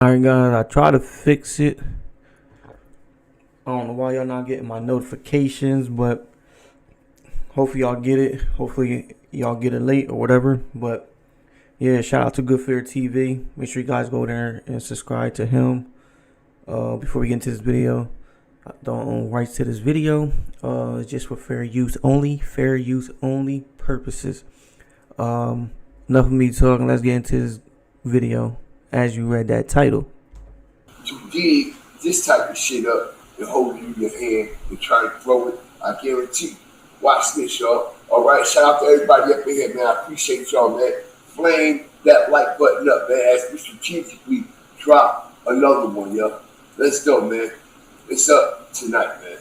Alright guys, I try to fix it. I don't know why y'all not getting my notifications, but hopefully y'all get it. Hopefully y'all get it late or whatever. But yeah, shout out to Good Fair TV. Make sure you guys go there and subscribe to him. Before we get into this video, I don't own rights to this video. It's just for fair use only purposes. Enough of me talking. Let's get into this video. As you read that title, to dig this type of shit up and hold it in your hand and try to throw it, I guarantee. Watch this, y'all. All right, shout out to everybody up in here, man. I appreciate y'all, man. Flame that like button up, man, as we strategically drop another one, yo. Let's go, man. It's up tonight, man.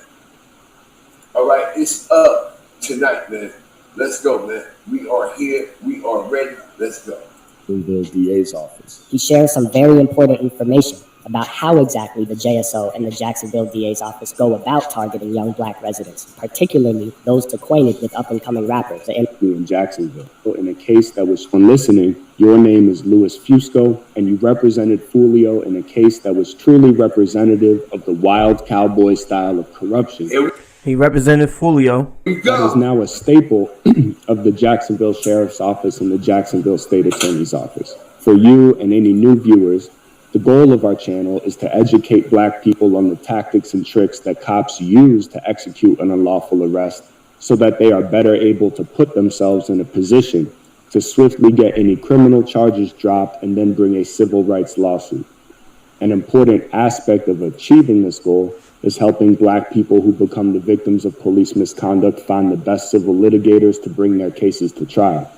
All right, it's up tonight, man. Let's go, man. We are here. We are ready. Let's go. The DA's office. He shares some very important information about how exactly the JSO and the Jacksonville DA's office go about targeting young black residents, particularly those acquainted with up-and-coming rappers. In Jacksonville. So in a case that was on listening, your name is Louis Fusco, and you represented Foolio in a case that was truly representative of the wild cowboy style of corruption. He represented Julio. That is now a staple of the Jacksonville Sheriff's Office and the Jacksonville State Attorney's Office. For you and any new viewers, the goal of our channel is to educate black people on the tactics and tricks that cops use to execute an unlawful arrest so that they are better able to put themselves in a position to swiftly get any criminal charges dropped and then bring a civil rights lawsuit. An important aspect of achieving this goal is helping black people who become the victims of police misconduct find the best civil litigators to bring their cases to trial.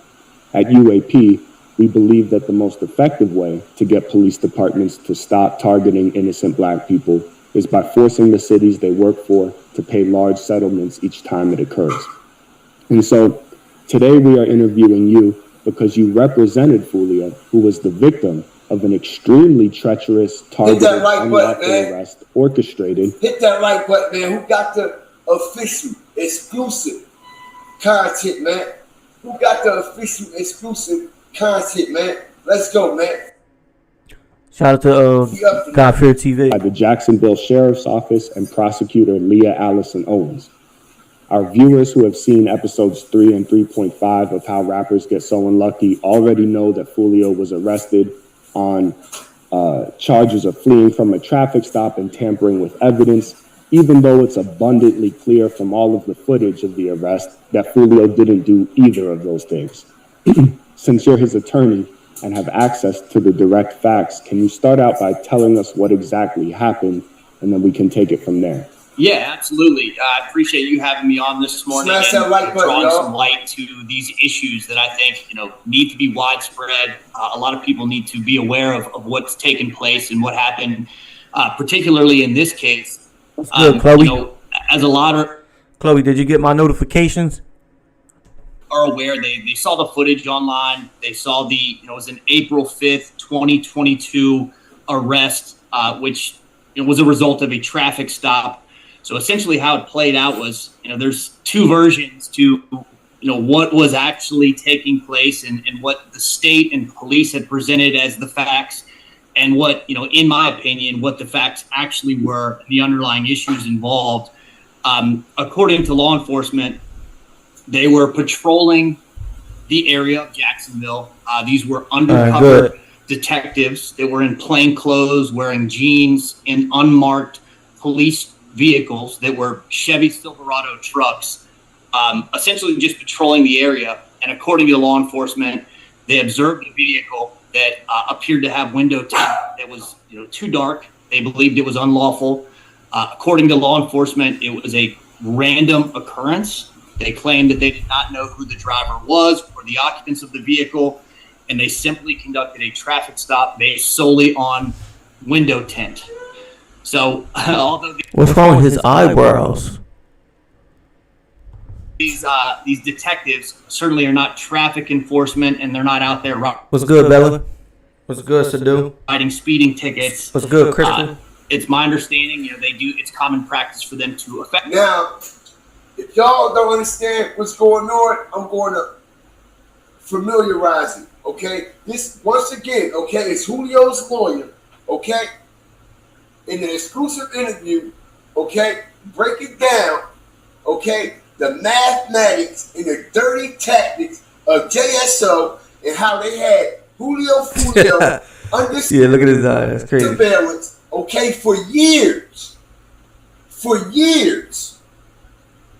At UAP, we believe that the most effective way to get police departments to stop targeting innocent black people is by forcing the cities they work for to pay large settlements each time it occurs. And so today we are interviewing you because you represented Foolio, who was the victim of an extremely treacherous, targeted, unlawful arrest orchestrated. Hit that like button, man. Who got the official, exclusive content, man? Who got the official, exclusive content, man? Let's go, man. Shout out to God Fair TV. By the Jacksonville Sheriff's Office and prosecutor Leah Allison Owens. Our viewers who have seen episodes 3 and 3.5 of How Rappers Get So Unlucky already know that Foolio was arrested on charges of fleeing from a traffic stop and tampering with evidence, even though it's abundantly clear from all of the footage of the arrest that Foolio didn't do either of those things. Since you're his attorney and have access to the direct facts, can you start out by telling us what exactly happened, and then we can take it from there? Yeah, absolutely. I appreciate you having me on this morning and drawing some light to these issues that I think need to be widespread. A lot of people need to be aware of what's taken place and what happened, particularly in this case. That's good, Chloe. As a lot of Chloe, did you get my notifications? Are aware, they saw the footage online. They saw it was an April 5th, 2022 arrest, which was a result of a traffic stop. So essentially how it played out was, there's two versions to, what was actually taking place and what the state and police had presented as the facts and what, in my opinion, what the facts actually were, the underlying issues involved. According to law enforcement, they were patrolling the area of Jacksonville. These were undercover detectives that were in plain clothes, wearing jeans, in unmarked police vehicles that were Chevy Silverado trucks, essentially just patrolling the area. And according to law enforcement, they observed a vehicle that appeared to have window tint that was too dark. They believed it was unlawful. According to law enforcement, it was a random occurrence. They claimed that they did not know who the driver was or the occupants of the vehicle, and they simply conducted a traffic stop based solely on window tint. So, although what's wrong with his eyebrows? These detectives certainly are not traffic enforcement, and they're not out there. What's good, Bella? What's good, Sadu? Writing speeding tickets. What's good, Kristen? It's my understanding, they do. It's common practice for them to affect. Now, if y'all don't understand what's going on, I'm going to familiarize it. Okay, this once again. Okay, it's Julio's lawyer okay, in an exclusive interview, okay, breaking down, okay, the mathematics and the dirty tactics of JSO and how they had Julio Foolio under Yeah, look at his eye. That's crazy. surveillance, okay, for years. For years.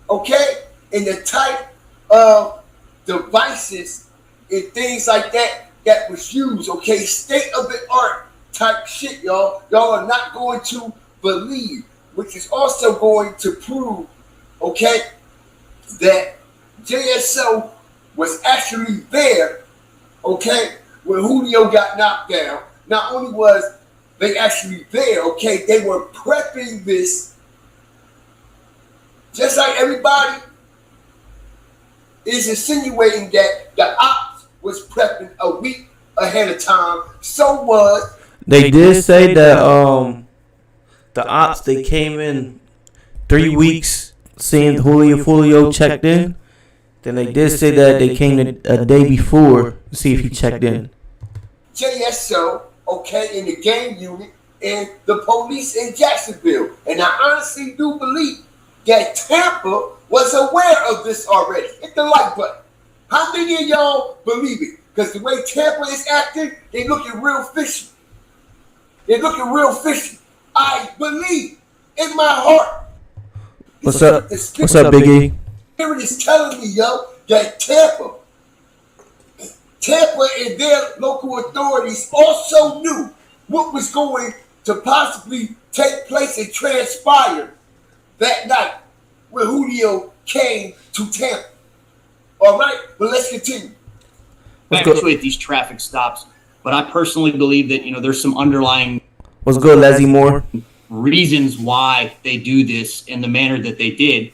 Okay? And the type of devices and things like that that was used, okay? State of the art type shit, y'all. Y'all are not going to believe, which is also going to prove, okay, that JSO was actually there, okay, when Julio got knocked down. Not only was they actually there, okay, they were prepping this just like everybody is insinuating that the ops was prepping a week ahead of time. So was They did say that the ops, they came in 3 weeks seeing Julio Foolio checked in. Then they did say that they came a day before to see if he checked in. JSO, okay, in the gang unit and the police in Jacksonville. And I honestly do believe that Tampa was aware of this already. Hit the like button. How many of y'all believe it? Because the way Tampa is acting, they looking real fishy. They're looking real fishy. I believe in my heart. What's up? What's up, Big E? Spirit is telling me, yo, that Tampa and their local authorities also knew what was going to possibly take place and transpire that night when Julio came to Tampa. All right, but let's continue. Actually, at these traffic stops, but I personally believe that there's some underlying What's good, Leslie Moore? reasons why they do this in the manner that they did.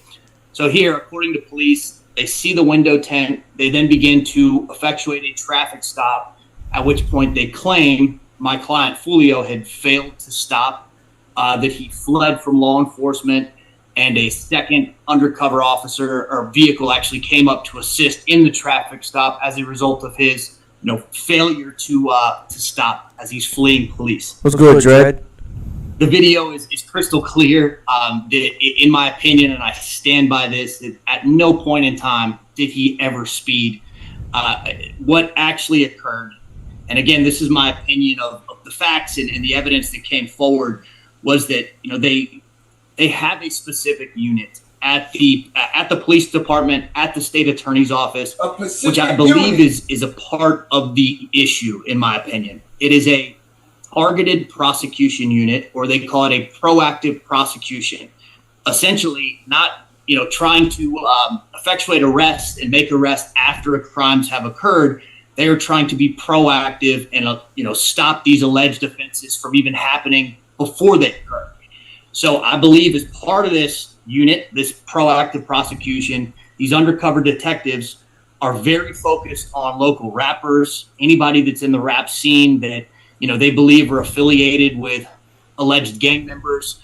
So here, according to police, they see the window tent. They then begin to effectuate a traffic stop, at which point they claim my client Foolio had failed to stop, that he fled from law enforcement, and a second undercover officer or vehicle actually came up to assist in the traffic stop as a result of his failure to stop as he's fleeing police. What's good, Dredd? The video is crystal clear. In my opinion, and I stand by this, that at no point in time did he ever speed. What actually occurred, and again, this is my opinion of the facts and the evidence that came forward, was that they have a specific unit at the police department, at the state attorney's office, which I believe is a part of the issue, in my opinion. It is a targeted prosecution unit, or they call it a proactive prosecution. Essentially, not trying to effectuate arrests and make arrests after crimes have occurred. They are trying to be proactive and stop these alleged offenses from even happening before they occur. So I believe as part of this unit, this proactive prosecution, these undercover detectives are very focused on local rappers, anybody that's in the rap scene that they believe are affiliated with alleged gang members.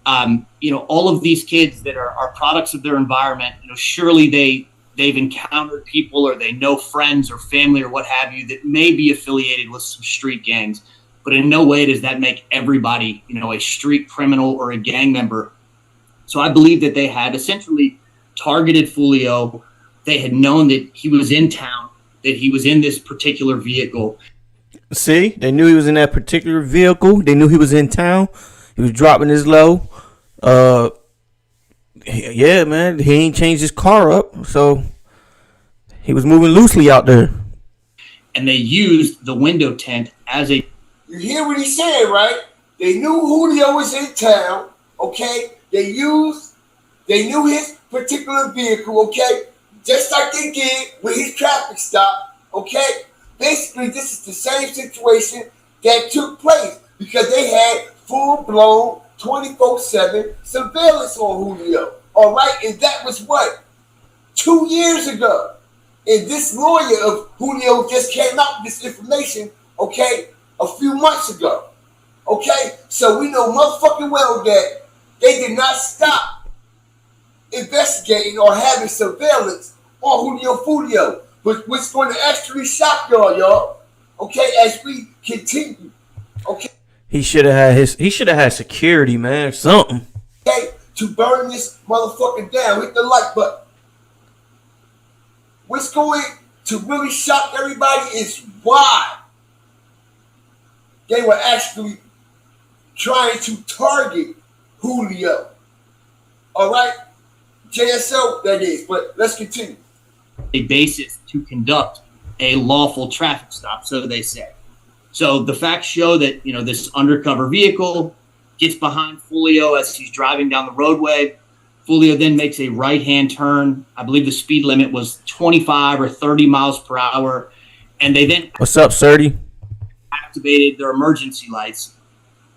All of these kids that are products of their environment, surely they've encountered people, or they know friends or family or what have you that may be affiliated with some street gangs. But in no way does that make everybody, a street criminal or a gang member. So I believe that they had essentially targeted Foolio. They had known that he was in town, that he was in this particular vehicle. See, they knew he was in that particular vehicle. They knew he was in town. He was dropping his low. Yeah, man, he ain't changed his car up, so he was moving loosely out there. And they used the window tent as a... You hear what he's saying, right? They knew Julio was in town, okay? They knew his particular vehicle, okay? Just like they did with his traffic stop, okay? Basically, this is the same situation that took place because they had full-blown 24/7 surveillance on Julio, all right? And that was what? 2 years ago. And this lawyer of Julio just came out with this information, okay, a few months ago, okay? So we know motherfucking well that they did not stop investigating or having surveillance on Julio Foolio, but what's going to actually shock y'all, okay, as we continue, okay? He should have had security, man, or something. Okay, to burn this motherfucker down. Hit the like button. What's going to really shock everybody is why they were actually trying to target Julio. All right? JSO, that is. But let's continue. A basis to conduct a lawful traffic stop, so they say. So the facts show that, this undercover vehicle gets behind Foolio as he's driving down the roadway. Foolio then makes a right-hand turn. I believe the speed limit was 25 or 30 miles per hour. And they then... What's up, Surdy? ...activated their emergency lights.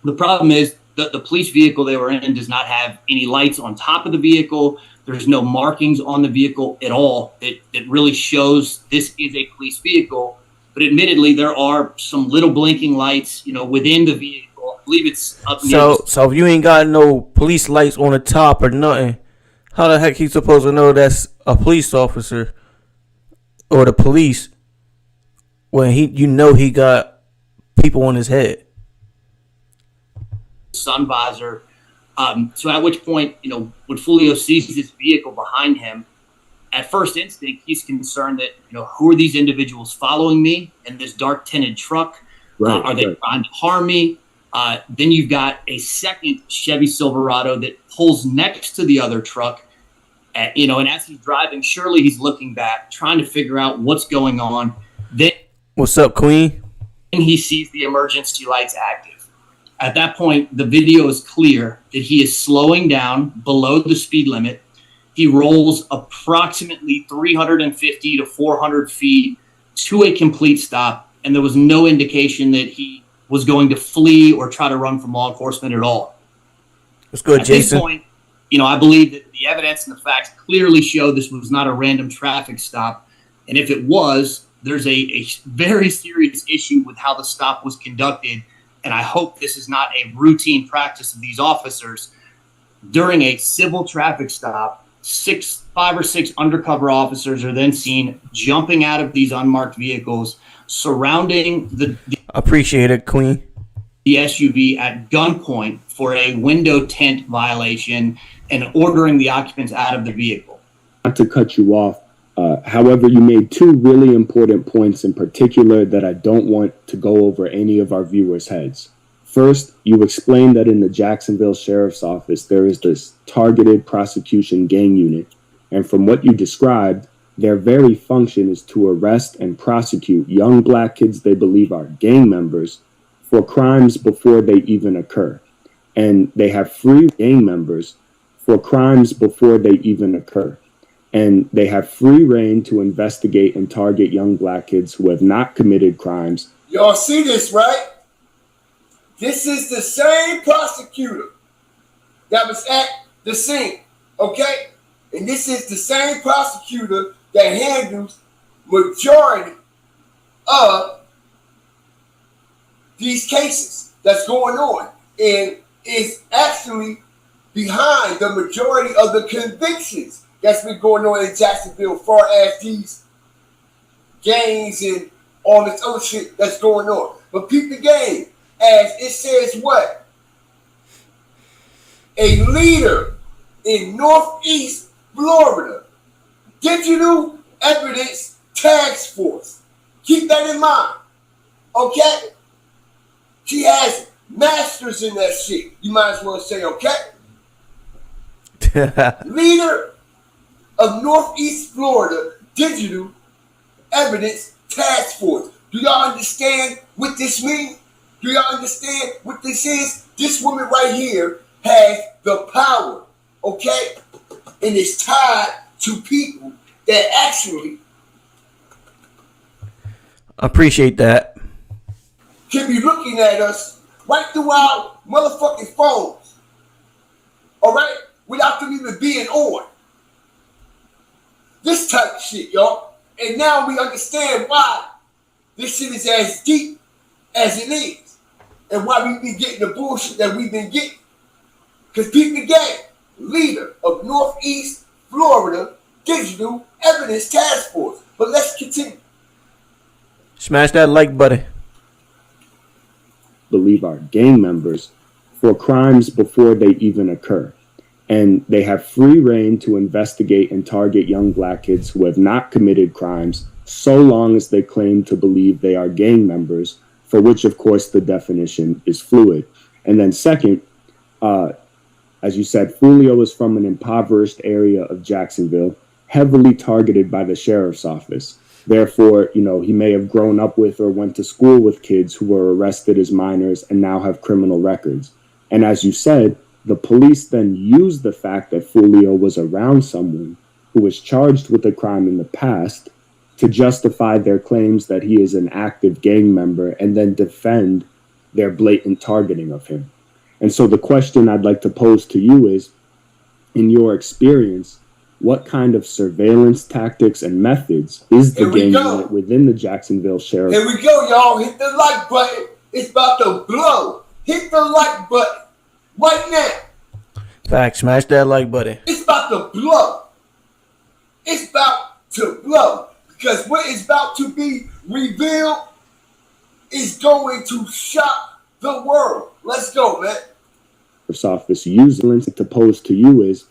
The problem is that the police vehicle they were in does not have any lights on top of the vehicle. There's no markings on the vehicle at all. It really shows this is a police vehicle. But admittedly, there are some little blinking lights, within the vehicle. I believe it's up near. So if you ain't got no police lights on the top or nothing, how the heck he supposed to know that's a police officer or the police when he got people on his head? Sun visor. So at which point, when Foolio sees this vehicle behind him, at first instinct, he's concerned that, who are these individuals following me in this dark tinted truck? Right, are they trying to harm me? Then you've got a second Chevy Silverado that pulls next to the other truck. And as he's driving, surely he's looking back, trying to figure out what's going on. Then What's up, Queen? he sees the emergency lights active. At that point, the video is clear that he is slowing down below the speed limit. He rolls approximately 350 to 400 feet to a complete stop, and there was no indication that he was going to flee or try to run from law enforcement at all. What's good, Jason? At this point, I believe that the evidence and the facts clearly show this was not a random traffic stop, and if it was, there's a very serious issue with how the stop was conducted, and I hope this is not a routine practice of these officers. During a civil traffic stop, 5 or 6 undercover officers are then seen jumping out of these unmarked vehicles, surrounding the Appreciate it, Queen. the SUV at gunpoint for a window tint violation and ordering the occupants out of the vehicle. Not to cut you off, however, you made 2 really important points in particular that I don't want to go over any of our viewers' heads. First, you explained that in the Jacksonville Sheriff's Office, there is this targeted prosecution gang unit. And from what you described, their very function is to arrest and prosecute young black kids they believe are gang members for crimes before they even occur. And they have free gang members for crimes before they even occur. And they have free reign to investigate and target young black kids who have not committed crimes. Y'all see this, right? This is the same prosecutor that was at the scene, okay? And this is the same prosecutor that handles majority of these cases that's going on and is actually behind the majority of the convictions that's been going on in Jacksonville as far as these gangs and all this other shit that's going on. But peep the game. As it says what? A leader in Northeast Florida Digital Evidence Task Force. Keep that in mind. Okay? She has masters in that shit. You might as well say, okay? Leader of Northeast Florida Digital Evidence Task Force. Do y'all understand what this means? Do y'all understand what this is? This woman right here has the power, okay? And it's tied to people that actually Appreciate that. can be looking at us right through our motherfucking phones, all right? Without them even being on. This type of shit, y'all. And now we understand why this shit is as deep as it is. And why we've been getting the bullshit that we've been getting. Because people gang, leader of Northeast Florida Digital Evidence Task Force. But let's continue. Smash that like button. believe are gang members for crimes before they even occur. And they have free reign to investigate and target young black kids who have not committed crimes so long as they claim to believe they are gang members, for which, of course, the definition is fluid. And then second, as you said, Foolio is from an impoverished area of Jacksonville, heavily targeted by the sheriff's office. Therefore, you know, he may have grown up with or went to school with kids who were arrested as minors and now have criminal records. And as you said, the police then used the fact that Foolio was around someone who was charged with a crime in the past to justify their claims that he is an active gang member and then defend their blatant targeting of him. And so the question I'd like to pose to you is, in your experience, what kind of surveillance tactics and methods is the gang unit within the Jacksonville Sheriff? Here we go, y'all. Hit the like button. It's about to blow. Hit the like button right now. Fact, smash that like button. It's about to blow. It's about to blow. Because what is about to be revealed is going to shock the world. Let's go, man. Office using to pose to you is,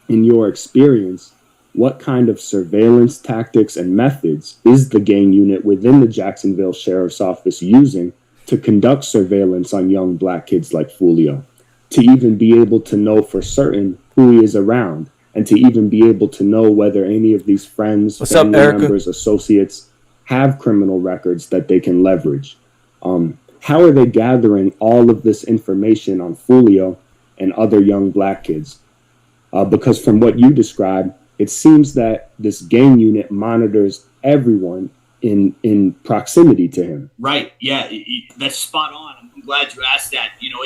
in your experience, what kind of surveillance tactics and methods is the gang unit within the Jacksonville Sheriff's Office using to conduct surveillance on young black kids like Foolio, to even be able to know for certain who he is around, and to even be able to know whether any of these friends, family members, associates have criminal records that they can leverage? How are they gathering all of this information on Foolio and other young black kids? Because from what you described, it seems that this gang unit monitors everyone in proximity to him. Right. Yeah, that's spot on. I'm glad you asked that. You know,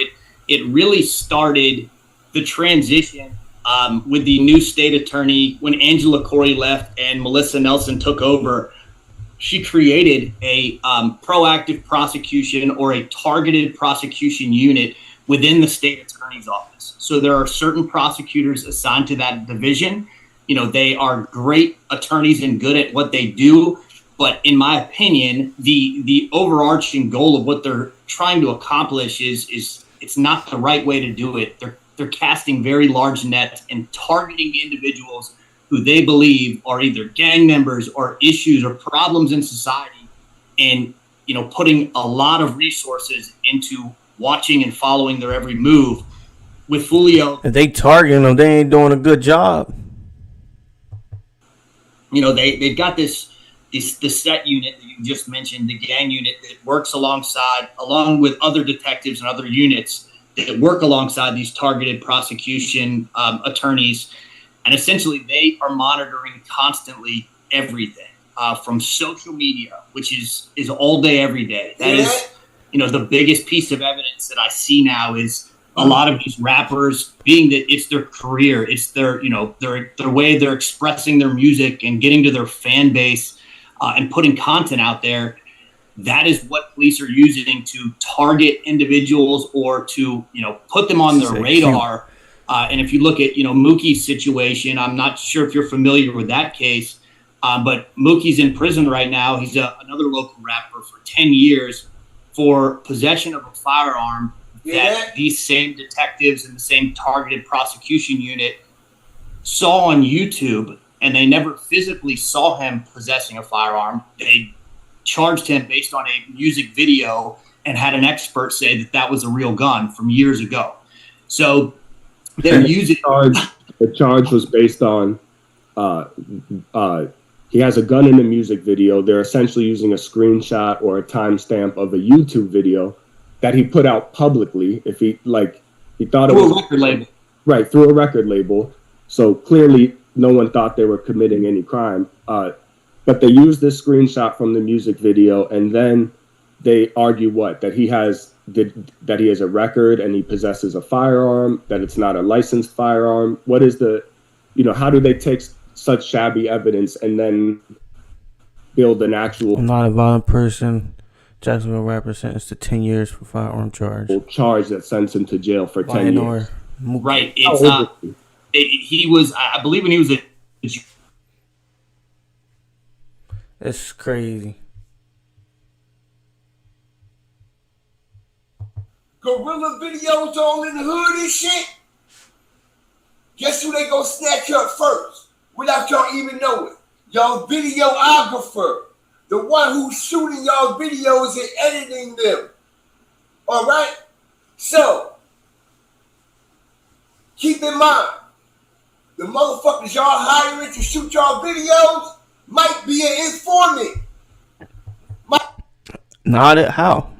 it really started the transition with the new state attorney when Angela Corey left and Melissa Nelson took over. She created a proactive prosecution or a targeted prosecution unit within the state attorney's office. So there are certain prosecutors assigned to that division. You know, they are great attorneys and good at what they do. But in my opinion, the overarching goal of what they're trying to accomplish is it's not the right way to do it. They're casting very large nets and targeting individuals who they believe are either gang members or issues or problems in society, and, you know, putting a lot of resources into watching and following their every move. With Foolio, if they targeting them, they ain't doing a good job. You know, they've got this set unit that you just mentioned, the gang unit, that works along with other detectives and other units that work alongside these targeted prosecution attorneys. And essentially, they are monitoring constantly everything from social media, which is all day, every day. That is, you know, the biggest piece of evidence that I see now is a lot of these rappers, being that it's their career, it's their, you know, their way they're expressing their music and getting to their fan base and putting content out there. That is what police are using to target individuals or to, you know, put them on their radar. And if you look at, you know, Mookie's situation, I'm not sure if you're familiar with that case, but Mookie's in prison right now. He's another local rapper for 10 years for possession of a firearm that these same detectives and the same targeted prosecution unit saw on YouTube, and they never physically saw him possessing a firearm. They charged him based on a music video and had an expert say that that was a real gun from years ago. So they're using the charge was based on he has a gun in the music video. They're essentially using a screenshot or a timestamp of a YouTube video that he put out publicly. If he thought it was a record label, right, through a record label. So clearly, no one thought they were committing any crime. But they used this screenshot from the music video, and then they argue that he has a record and he possesses a firearm, that it's not a licensed firearm. What is how do they take such shabby evidence and then build an actual non-violent person, Jacksonville rapper sentenced to 10 years for firearm charge that sends him to jail for 10 years? Right. It's he was, I believe, when he was it's crazy. guerrilla videos all in the hood and shit, guess who they gonna snatch up first without y'all even knowing? Y'all videographer. The one who's shooting y'all videos and editing them. Alright? So, keep in mind, the motherfuckers y'all hiring to shoot y'all videos might be an informant. Not it. How?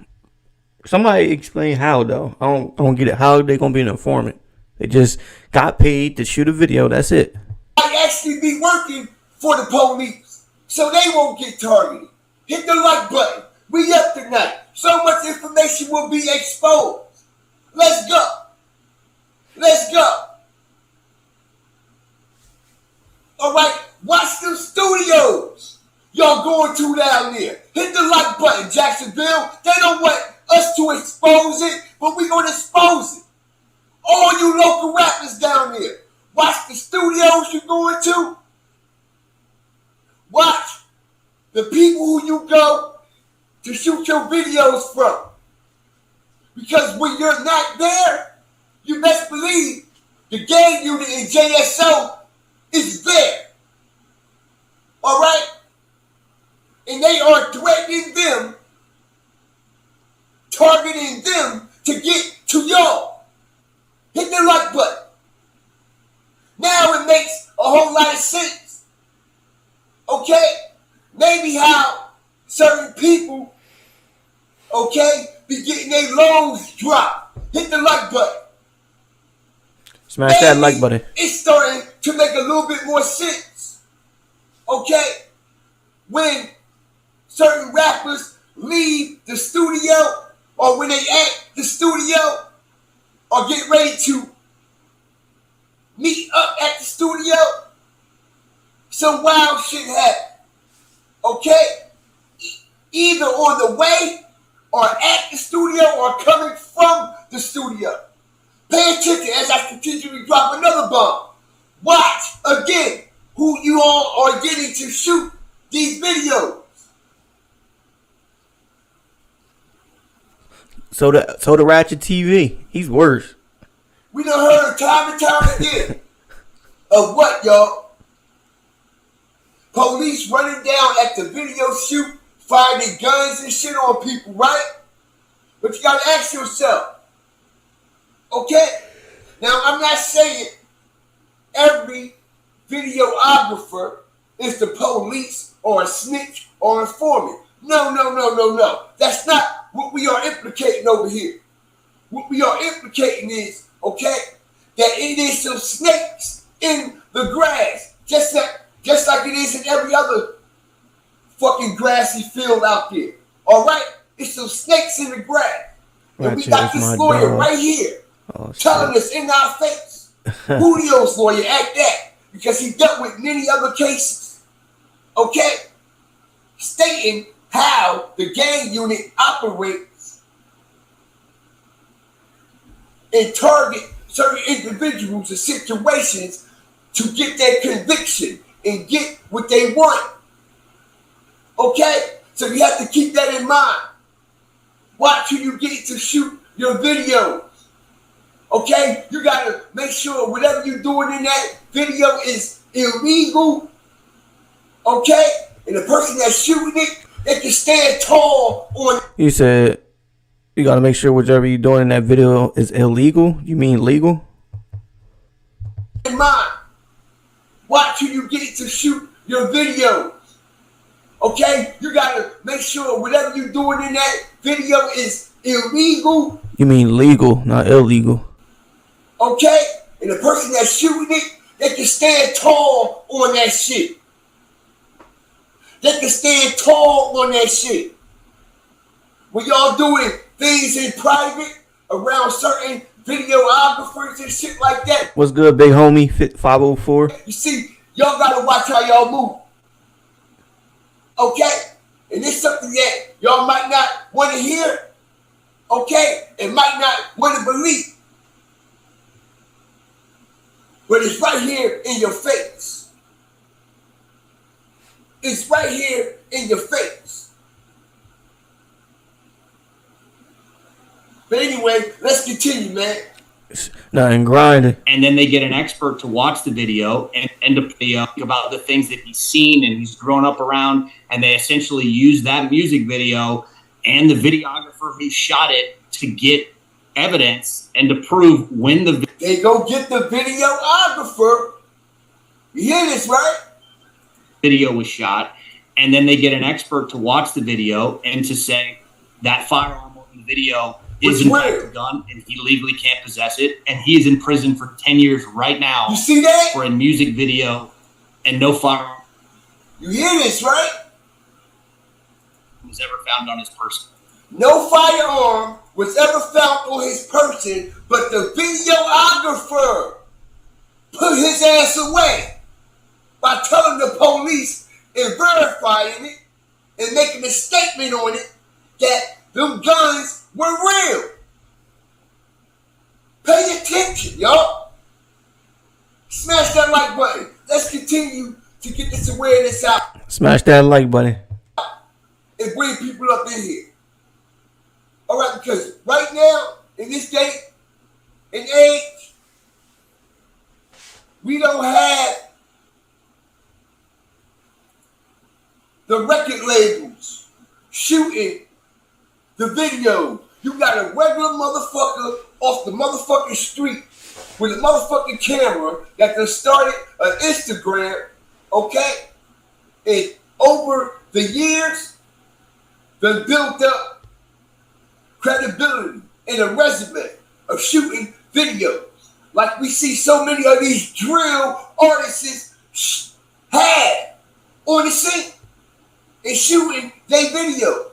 Somebody explain how though. I don't get it. How they gonna be an informant? They just got paid to shoot a video. That's it. Might actually be working for the police, so they won't get targeted. Hit the like button. We up tonight. So much information will be exposed. Let's go. Let's go. All right, watch them studios y'all going to down there. Hit the like button, Jacksonville. They don't want us to expose it, but we're going to expose it. All you local rappers down there, watch the studios you're going to. Watch the people who you go to shoot your videos from. Because when you're not there, you best believe the gang unit in JSO is there. All right? And they are threatening them, targeting them to get to y'all. Hit the like button. Now it makes a whole lot of sense. Okay? Maybe how certain people, okay, be getting their loans dropped. Hit the like button. Smash that like button. It's starting to make a little bit more sense. Okay? When certain rappers leave the studio, or when they at the studio, or get ready to meet up at the studio, some wild shit happens. Okay? Either on the way, or at the studio, or coming from the studio. Pay attention as I continue to drop another bomb. Watch again who you all are getting to shoot these videos. So the Ratchet TV, he's worse. We done heard time and time again of what, y'all? Police running down at the video shoot, firing guns and shit on people, right? But you gotta ask yourself, okay? Now, I'm not saying every videographer is the police or a snitch or informant. No. That's not what we are implicating over here. What we are implicating is, okay, that it is some snakes in the grass, just like it is in every other fucking grassy field out there. All right? It's some snakes in the grass. And we got this lawyer right here telling us in our face, Julio's lawyer at that, because he dealt with many other cases. Okay? Stating how the gang unit operates and target certain individuals and situations to get their conviction and get what they want. Okay? So you have to keep that in mind. Watch who you get to shoot your videos. Okay? You got to make sure whatever you're doing in that video is illegal. Okay? And the person that's shooting it, they can stand tall on it. You said you got to make sure whatever you're doing in that video is illegal? You mean legal? In mind. Watch who you get to shoot your videos. Okay? You got to make sure whatever you're doing in that video is illegal. You mean legal, not illegal. Okay? And the person that's shooting it, they can stand tall on that shit. They can stand tall on that shit. When y'all doing things in private around certain videographers and shit like that. What's good, big homie? 504. You see, y'all gotta watch how y'all move. Okay? And it's something that y'all might not want to hear. Okay? And might not want to believe. But it's right here in your face. It's right here in your face. But anyway, let's continue, man. Nothing grinding. And then they get an expert to watch the video and to think about the things that he's seen and he's grown up around. And they essentially use that music video and the videographer who shot it to get evidence and to prove when the They go get the videographer. You hear this, right? video was shot. And then they get an expert to watch the video and to say that firearm in the video is in fact a gun and he legally can't possess it. And he is in prison for 10 years right now. You see that? For a music video and no firearm You hear this, right? was ever found on his person. No firearm was ever found on his person, but the videographer put his ass away by telling the police and verifying it and making a statement on it that them guns were real. Pay attention, y'all. Smash that like button. Let's continue to get this awareness out Smash that like button. and bring people up in here. All right, because right now, in this day and age, we don't have the record labels shooting the video. You got a regular motherfucker off the motherfucking street with a motherfucking camera that done started an Instagram, okay? And over the years, they built up credibility and a resume of shooting videos. Like we see so many of these drill artists had on the scene and shooting their videos.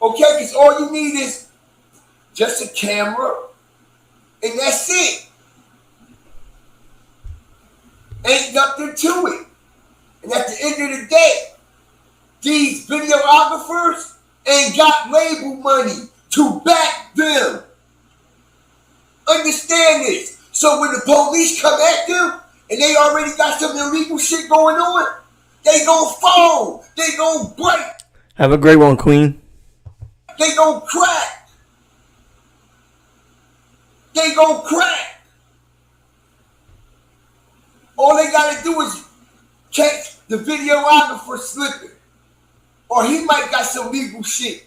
Okay, because all you need is just a camera and that's it. Ain't nothing to it. And at the end of the day, these videographers ain't got label money to back them. Understand this. So when the police come at them and they already got some illegal shit going on, they gon' fall. They gon' break. Have a great one, Queen. They gon' crack. They gon' crack. All they gotta do is catch the videographer slipping. Or he might got some legal shit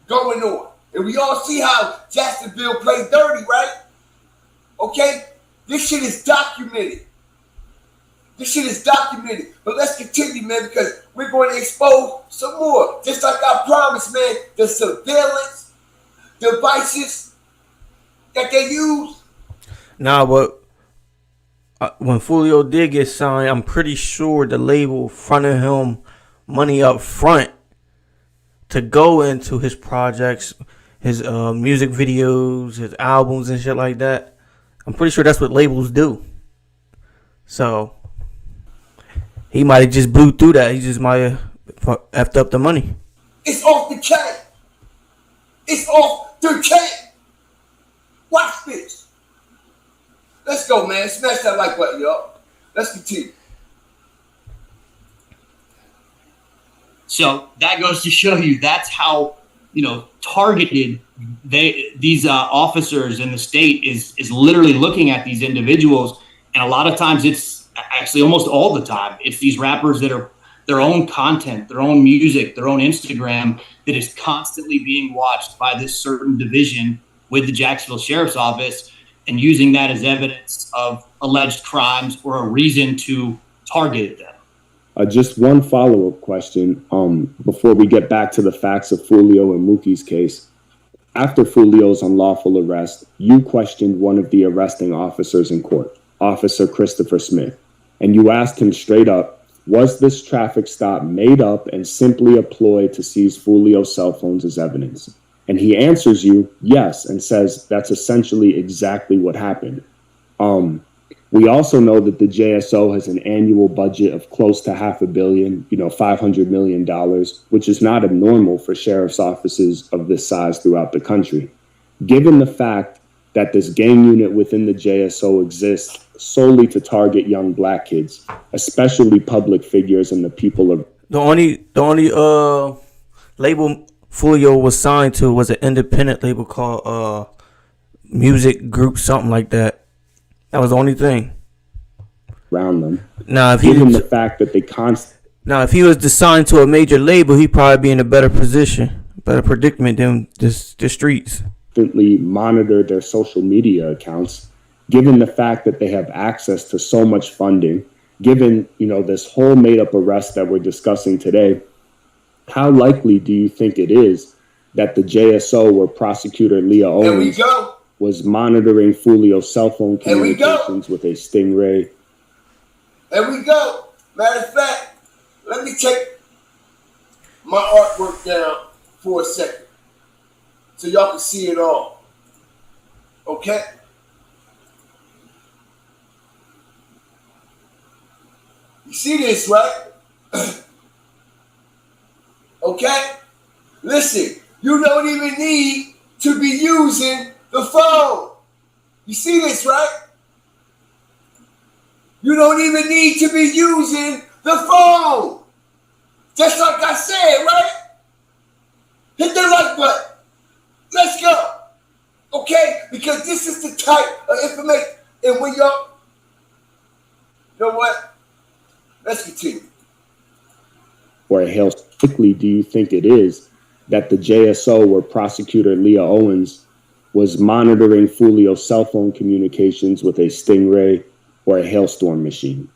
going on. And we all see how Jacksonville played dirty, right? Okay? This shit is documented. This shit is documented. But let's continue, man, because we're going to expose some more. Just like I promised, man, the surveillance devices that they use. Nah, but when Foolio did get signed, I'm pretty sure the label fronted him money up front to go into his projects, his music videos, his albums and shit like that. I'm pretty sure that's what labels do. So he might have just blew through that. He just might have effed up the money. It's off the chain. It's off the chain. Watch this. Let's go, man. Smash that like button, y'all. Let's continue. So that goes to show you that's how, targeted these officers in the state is literally looking at these individuals. And a lot of times it's actually almost all the time, it's these rappers that are their own content, their own music, their own Instagram that is constantly being watched by this certain division with the Jacksonville Sheriff's Office and using that as evidence of alleged crimes or a reason to target them. Just one follow-up question before we get back to the facts of Foolio and Mookie's case. After Foolio's unlawful arrest, you questioned one of the arresting officers in court, Officer Christopher Smith, and you asked him straight up, was this traffic stop made up and simply a ploy to seize Foolio's cell phones as evidence? And he answers you, yes, and says that's essentially exactly what happened. We also know that the JSO has an annual budget of close to $500 million, $500 million, which is not abnormal for sheriff's offices of this size throughout the country. Given the fact that this gang unit within the JSO exists solely to target young black kids, especially public figures and the people of the only label Foolio was signed to was an independent label called Music Group, something like that. That was the only thing. Around them. Now, Given the fact that they if he was signed to a major label, he'd probably be in a better position, better predicament than the streets. constantly monitor their social media accounts, given the fact that they have access to so much funding, given, this whole made-up arrest that we're discussing today, how likely do you think it is that the JSO, where prosecutor Leah Owens was monitoring Foolio's cell phone communications with a Stingray? There we go. Matter of fact, let me take my artwork down for a second so y'all can see it all. Okay? You see this, right? Okay? Listen, you don't even need to be using the phone. You see this, right? You don't even need to be using the phone. Just like I said, right? Hit the like button. Let's go. Okay? Because this is the type of information. And when y'all, you know what? Let's continue. Or how quickly do you think it is that the JSO, where prosecutor Leah Owens was monitoring Foolio's cell phone communications with a Stingray or a hailstorm machine?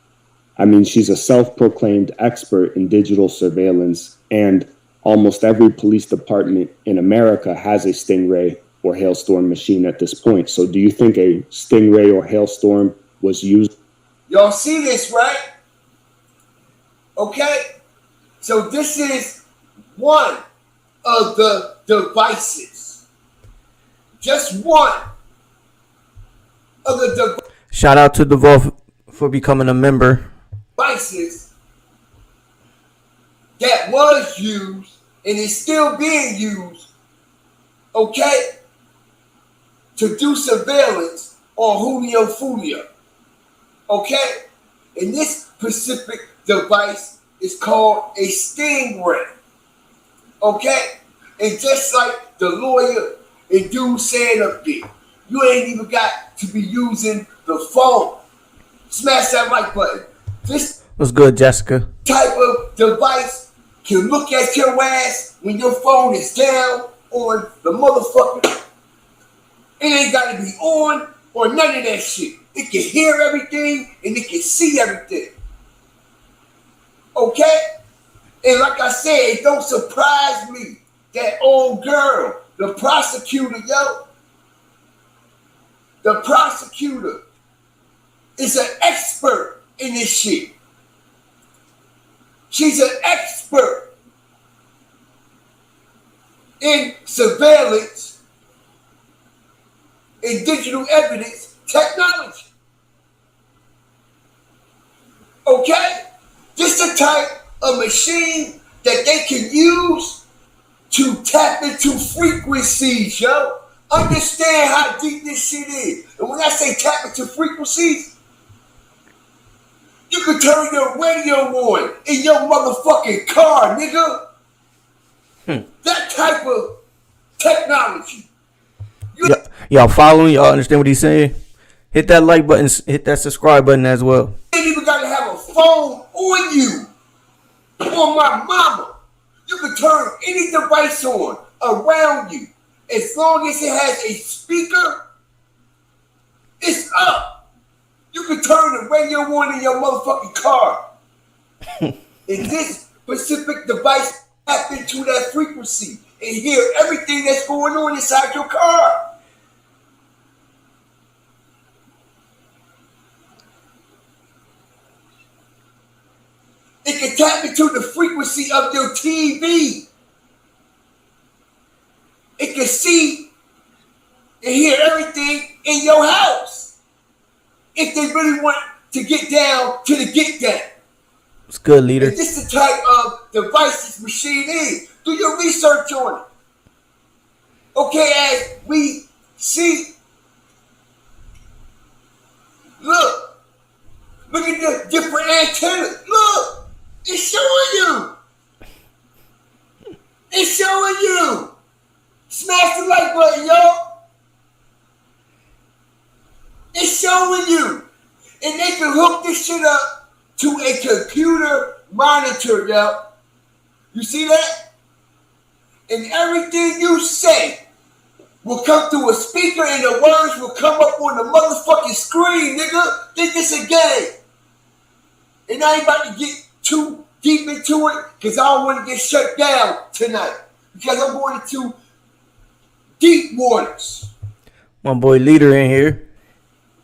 I mean, she's a self-proclaimed expert in digital surveillance, and almost every police department in America has a Stingray or hailstorm machine at this point. So do you think a Stingray or hailstorm was used? Y'all see this, right? Okay? So this is one of the devices. Just one of the devices. Shout out to DeVault for becoming a member. Devices that was used and is still being used, okay, to do surveillance on Julio Foolio, okay? And this specific device is called a Stingray, okay? And just like the lawyer and dude said up there, you ain't even got to be using the phone. Smash that like button. This What's good, Jessica? type of device can look at your ass when your phone is down on the motherfucker. It ain't got to be on or none of that shit. It can hear everything and it can see everything. Okay? And like I said, it don't surprise me that old girl, the prosecutor, the prosecutor is an expert in this shit. She's an expert in surveillance and digital evidence technology. Okay? This is the type of machine that they can use to tap into frequencies, yo. Understand how deep this shit is. And when I say tap into frequencies, you can turn your radio on in your motherfucking car, nigga. That type of technology. Y'all following? Y'all understand what he's saying? Hit that like button, hit that subscribe button as well. You ain't even got to have a phone on you. On my mama. You can turn any device on around you. As long as it has a speaker, it's up. You can turn the radio on in your motherfucking car. And this specific device tap into that frequency and hear everything that's going on inside your car. It can tap into the frequency of your TV. It can see and hear everything in your house. If they really want to get down to the get down. It's good, leader. And this is the type of device this machine is. Do your research on it. Okay, as we see. Look at the different antennas. Look, it's showing you. It's showing you. showing you. And they can hook this shit up to a computer monitor, yo. You see that? And everything you say will come through a speaker and the words will come up on the motherfucking screen, nigga. Think it's a game. And I ain't about to get too deep into it because I don't want to get shut down tonight. Because I'm going into deep waters. My boy Leader in here.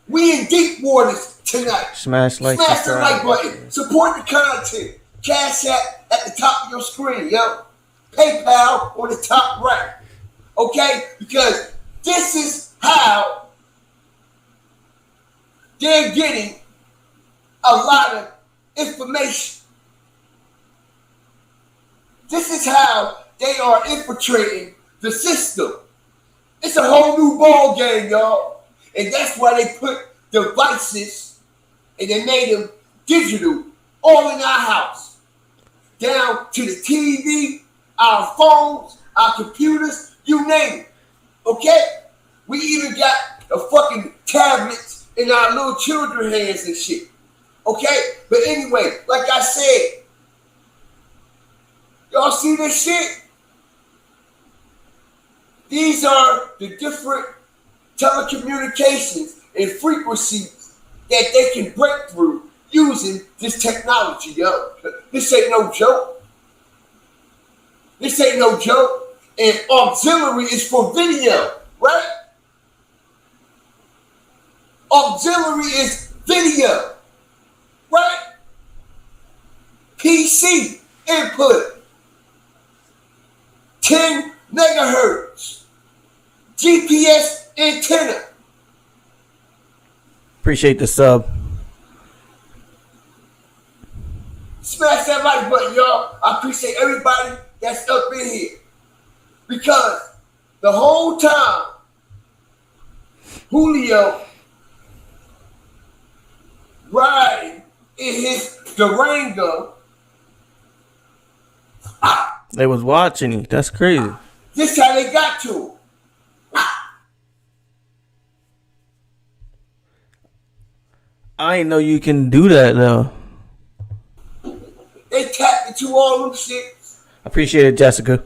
We in deep waters tonight. Smash like, Smash the subscribe. like button. Support the content. Cash App at the top of your screen, yo. PayPal on the top right. Okay? Because this is how they're getting a lot of information. This is how they are infiltrating the system. It's a whole new ball game, y'all. And that's why they put devices and they made them digital all in our house. Down to the TV, our phones, our computers, you name it. Okay? We even got a fucking tablets in our little children's hands and shit. Okay? But anyway, like I said, y'all see this shit? These are the different telecommunications and frequencies that they can break through using this technology, yo. This ain't no joke. This ain't no joke. And auxiliary is for video, right? Auxiliary is video, right? PC input, 10 megahertz, GPS antenna. Appreciate the sub. Smash that like button, y'all. I appreciate everybody that's up in here. Because the whole time, Julio riding in his Durango. They was watching you. That's crazy. This how they got to him. I ain't know you can do that though. They tapped into all them shit. Appreciate it, Jessica.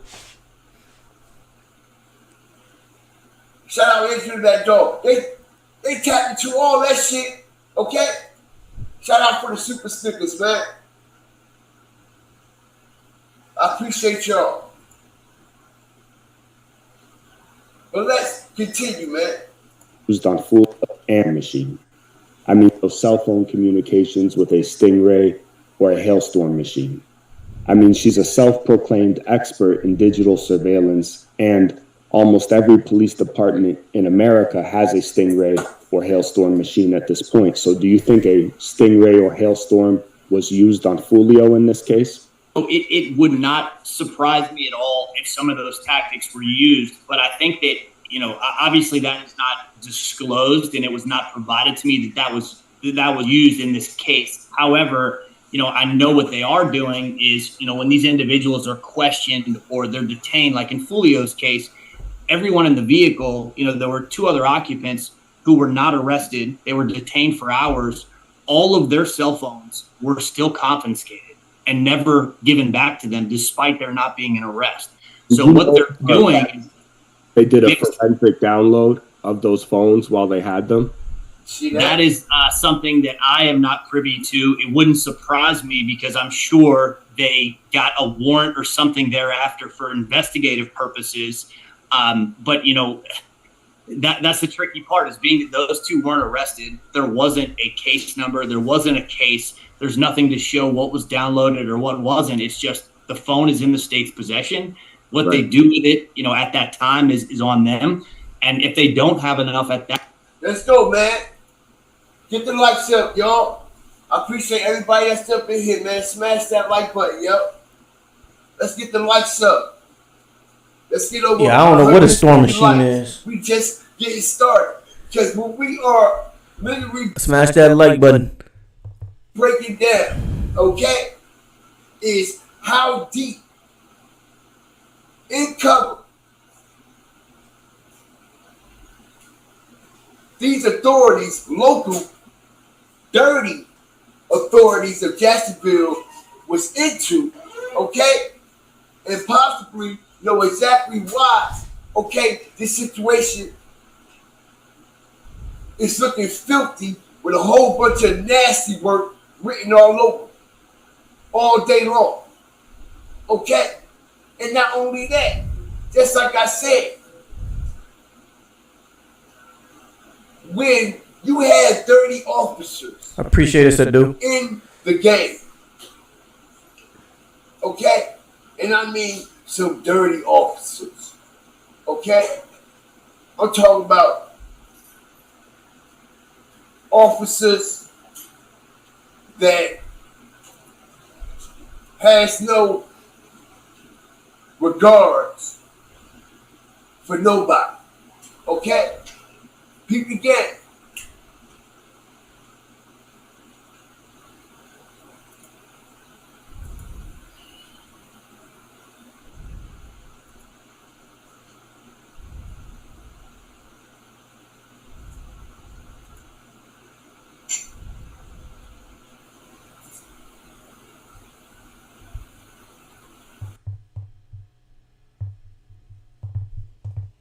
Shout out into that dog. They tapped into all that shit. Okay? Shout out for the super stickers, man. I appreciate y'all. But let's continue, man. Used on full and machine. I mean, those cell phone communications with a Stingray or a Hailstorm machine. I mean, she's a self-proclaimed expert in digital surveillance, and almost every police department in America has a Stingray or Hailstorm machine at this point. So do you think a Stingray or Hailstorm was used on Foolio in this case? It would not surprise me at all if some of those tactics were used, but I think that, you know, obviously that is not disclosed and it was not provided to me that was used in this case. However, you know, I know what they are doing is, you know, when these individuals are questioned or they're detained, like in Foolio's case, everyone in the vehicle, you know, there were two other occupants who were not arrested. They were detained for hours. All of their cell phones were still confiscated and never given back to them, despite there not being an arrest. So what they're doing, they did a forensic download of those phones while they had them. That is something that I am not privy to. It wouldn't surprise me because I'm sure they got a warrant or something thereafter for investigative purposes. But, you know, that's the tricky part, is being that those two weren't arrested. There wasn't a case number. There wasn't a case. There's nothing to show what was downloaded or what wasn't. It's just the phone is in the state's possession. What they do with it, you know, at that time is on them. And if they don't have enough at that. Let's go, man. Get the likes up, y'all. I appreciate everybody that's up in here, man. Smash that like button, yo. Let's get the likes up. Let's get over. Yeah, I don't know what a storm machine is. We just getting started. Because when we are literally Smash that like button. breaking down, okay, is how deep in cover these authorities, local, dirty authorities of Jacksonville was into, okay? And possibly know exactly why, okay, this situation is looking filthy with a whole bunch of nasty work written all over, all day long, okay? And not only that, just like I said, when you had 30 officers I appreciate it, Sadu. in the game, okay? And I mean some dirty officers, okay? I'm talking about officers that has no regards for nobody, okay? Peep again.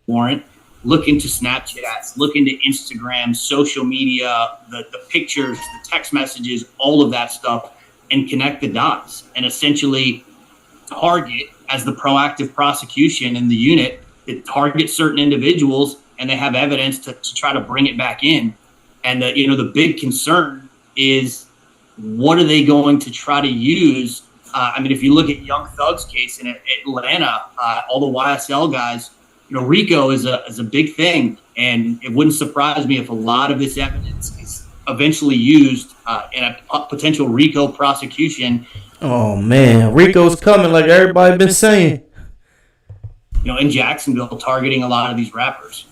Warrant, look into Snapchats, look into Instagram, social media, the pictures, the text messages, all of that stuff, and connect the dots and essentially target, as the proactive prosecution in the unit, it targets certain individuals and they have evidence to try to bring it back in. And the big concern is, what are they going to try to use? I mean, if you look at Young Thug's case in Atlanta, all the YSL guys, RICO is a big thing, and it wouldn't surprise me if a lot of this evidence is eventually used in a potential RICO prosecution. Oh man, Rico's coming, like everybody been saying. In Jacksonville, targeting a lot of these rappers.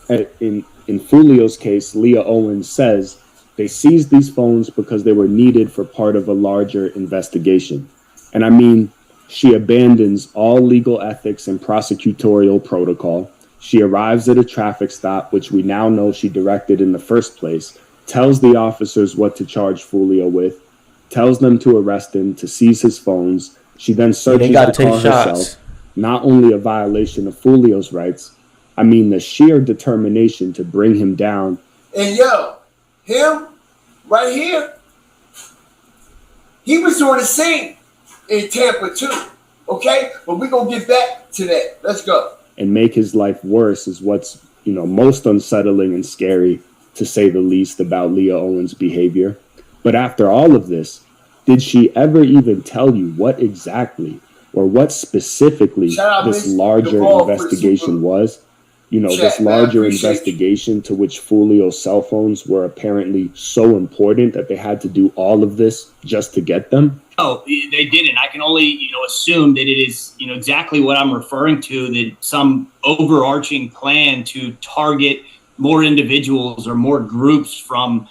In Foolio's case, Leah Owens says they seized these phones because they were needed for part of a larger investigation. And I mean, she abandons all legal ethics and prosecutorial protocol. She arrives at a traffic stop, which we now know she directed in the first place, tells the officers what to charge Foolio with, tells them to arrest him, to seize his phones. She then searches the car herself. Not only a violation of Foolio's rights, I mean the sheer determination to bring him down. And him right here, he was on the scene in Tampa too, okay? But we're going to get back to that. Let's go. And make his life worse is what's, most unsettling and scary, to say the least, about Leah Owens' behavior. But after all of this, did she ever even tell you what exactly or what specifically this larger investigation was? This larger investigation to which Foolio's cell phones were apparently so important that they had to do all of this just to get them? Oh, they didn't. I can only, assume that it is, exactly what I'm referring to, that some overarching plan to target more individuals or more groups from,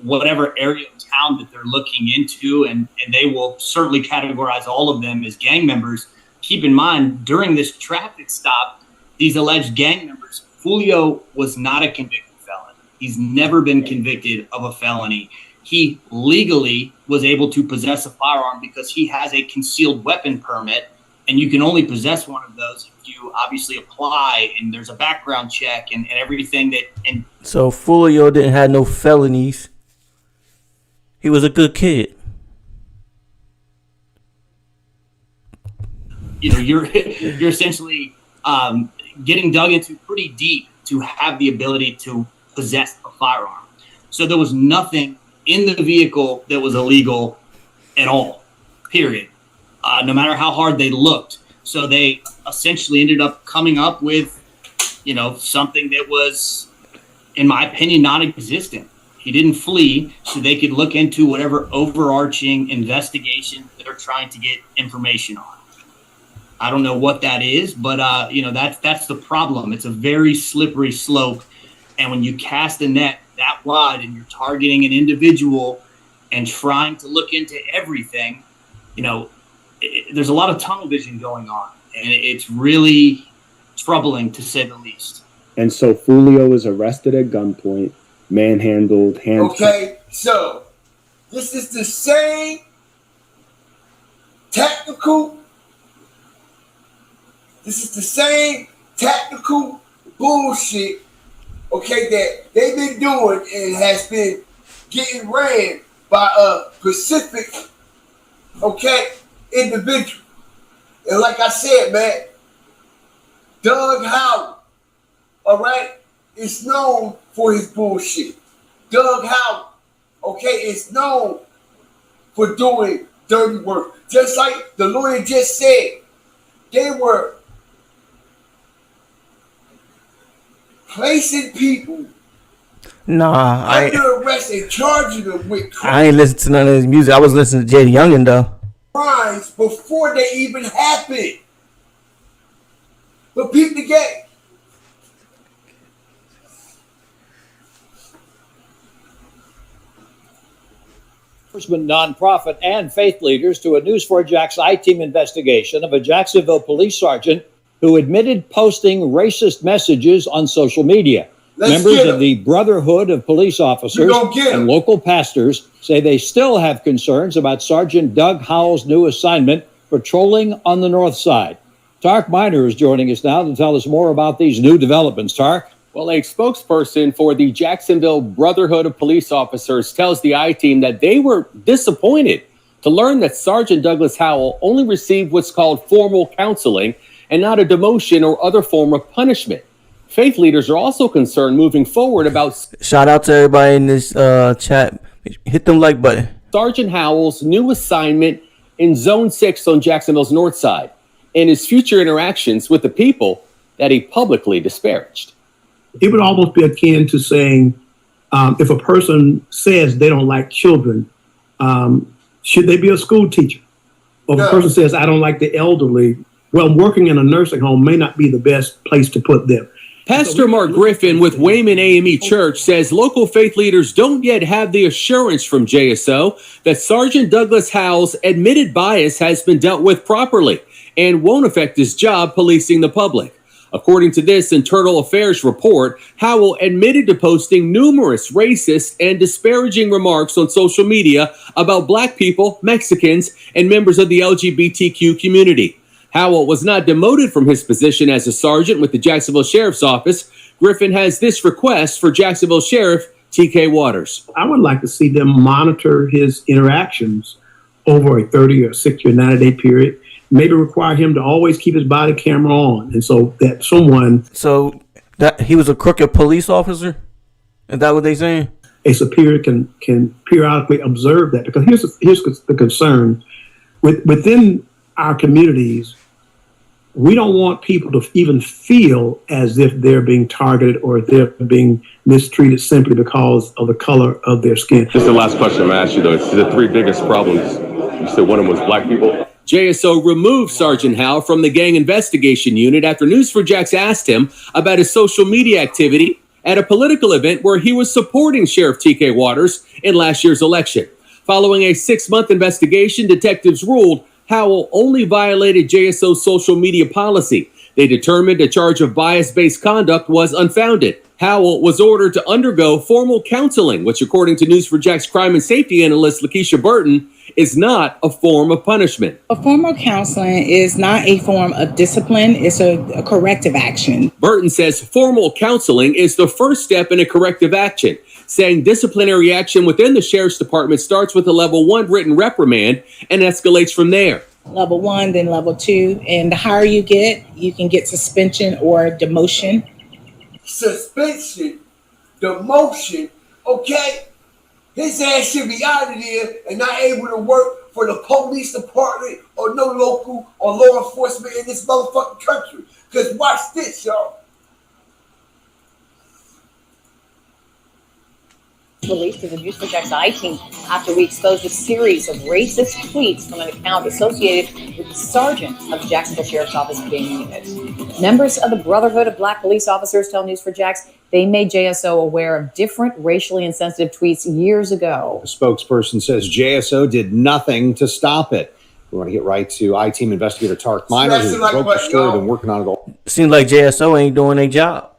whatever area of town that they're looking into, and they will certainly categorize all of them as gang members. Keep in mind, during this traffic stop, these alleged gang members, Foolio was not a convicted felon. He's never been convicted of a felony. He legally was able to possess a firearm because he has a concealed weapon permit, and you can only possess one of those if you obviously apply, and there's a background check and everything that. And so Foolio didn't have no felonies. He was a good kid. You're essentially getting dug into pretty deep to have the ability to possess a firearm. So there was nothing in the vehicle that was illegal at all, period. No matter how hard they looked. So they essentially ended up coming up with, something that was, in my opinion, non-existent. He didn't flee, so they could look into whatever overarching investigation that they're trying to get information on. I don't know what that is, but that's the problem. It's a very slippery slope, and when you cast a net that wide and you're targeting an individual and trying to look into everything, there's a lot of tunnel vision going on, and it's really troubling to say the least. And so Foolio is arrested at gunpoint, manhandled, handcuffed. Okay, so this is the same tactical bullshit, okay, that they've been doing and has been getting ran by a Pacific, okay, individual. And like I said, man, Doug Howard, all right, is known for his bullshit. Doug Howard, okay, is known for doing dirty work. Just like the lawyer just said, they were placing people under arrest and charging them with crimes. I ain't listening to none of his music. I was listening to Jay Youngin though. Crimes before they even happened. But people get nonprofit and faith leaders to a News4Jax I-Team investigation of a Jacksonville police sergeant who admitted posting racist messages on social media. Members of the Brotherhood of Police Officers and local pastors say they still have concerns about Sergeant Doug Howell's new assignment patrolling on the north side. Tark Miner is joining us now to tell us more about these new developments. Tark? Well, a spokesperson for the Jacksonville Brotherhood of Police Officers tells the I-Team that they were disappointed to learn that Sergeant Douglas Howell only received what's called formal counseling and not a demotion or other form of punishment. Faith leaders are also concerned moving forward about... Shout out to everybody in this chat. Hit the like button. Sergeant Howell's new assignment in Zone 6 on Jacksonville's north side and his future interactions with the people that he publicly disparaged. It would almost be akin to saying, if a person says they don't like children, should they be a school teacher? Or if a person says, I don't like the elderly, well, working in a nursing home may not be the best place to put them. Pastor Mark Griffin with Wayman AME Church says local faith leaders don't yet have the assurance from JSO that Sergeant Douglas Howell's admitted bias has been dealt with properly and won't affect his job policing the public. According to this internal affairs report, Howell admitted to posting numerous racist and disparaging remarks on social media about Black people, Mexicans, and members of the LGBTQ community. Howell was not demoted from his position as a sergeant with the Jacksonville Sheriff's Office. Griffin has this request for Jacksonville Sheriff TK Waters. I would like to see them monitor his interactions over a 30 or 60 or 90-day period. Maybe require him to always keep his body camera on, and so that someone... So that he was a crooked police officer? Is that what they saying? A superior can periodically observe that, because here's the concern. Within our communities, we don't want people to even feel as if they're being targeted or if they're being mistreated simply because of the color of their skin. Just the last question I'm going to ask you, though. It's the three biggest problems. You said one of them was Black people. JSO removed Sergeant Howell from the gang investigation unit after News4Jax asked him about his social media activity at a political event where he was supporting Sheriff TK Waters in last year's election. Following a 6-month investigation, detectives ruled Howell only violated JSO's social media policy. They determined a charge of bias-based conduct was unfounded. Howell was ordered to undergo formal counseling, which, according to News4Jax crime and safety analyst Lakeisha Burton, is not a form of punishment. A formal counseling is not a form of discipline. It's a corrective action. Burton says formal counseling is the first step in a corrective action, saying disciplinary action within the Sheriff's Department starts with a level 1 written reprimand and escalates from there. Level 1, then level 2. And the higher you can get suspension or demotion. Suspension, demotion, okay? His ass should be out of there and not able to work for the police department or no local or law enforcement in this motherfucking country. Because watch this, y'all. Released to the News4Jax I-Team after we exposed a series of racist tweets from an account associated with the sergeant of the Jacksonville Sheriff's Office gang unit. Members of the Brotherhood of Black Police Officers tell News4Jax they made JSO aware of different racially insensitive tweets years ago. A spokesperson says JSO did nothing to stop it. We want to get right to I-Team investigator Tark Miner, who broke the story and working on it all. Seems like JSO ain't doing their job.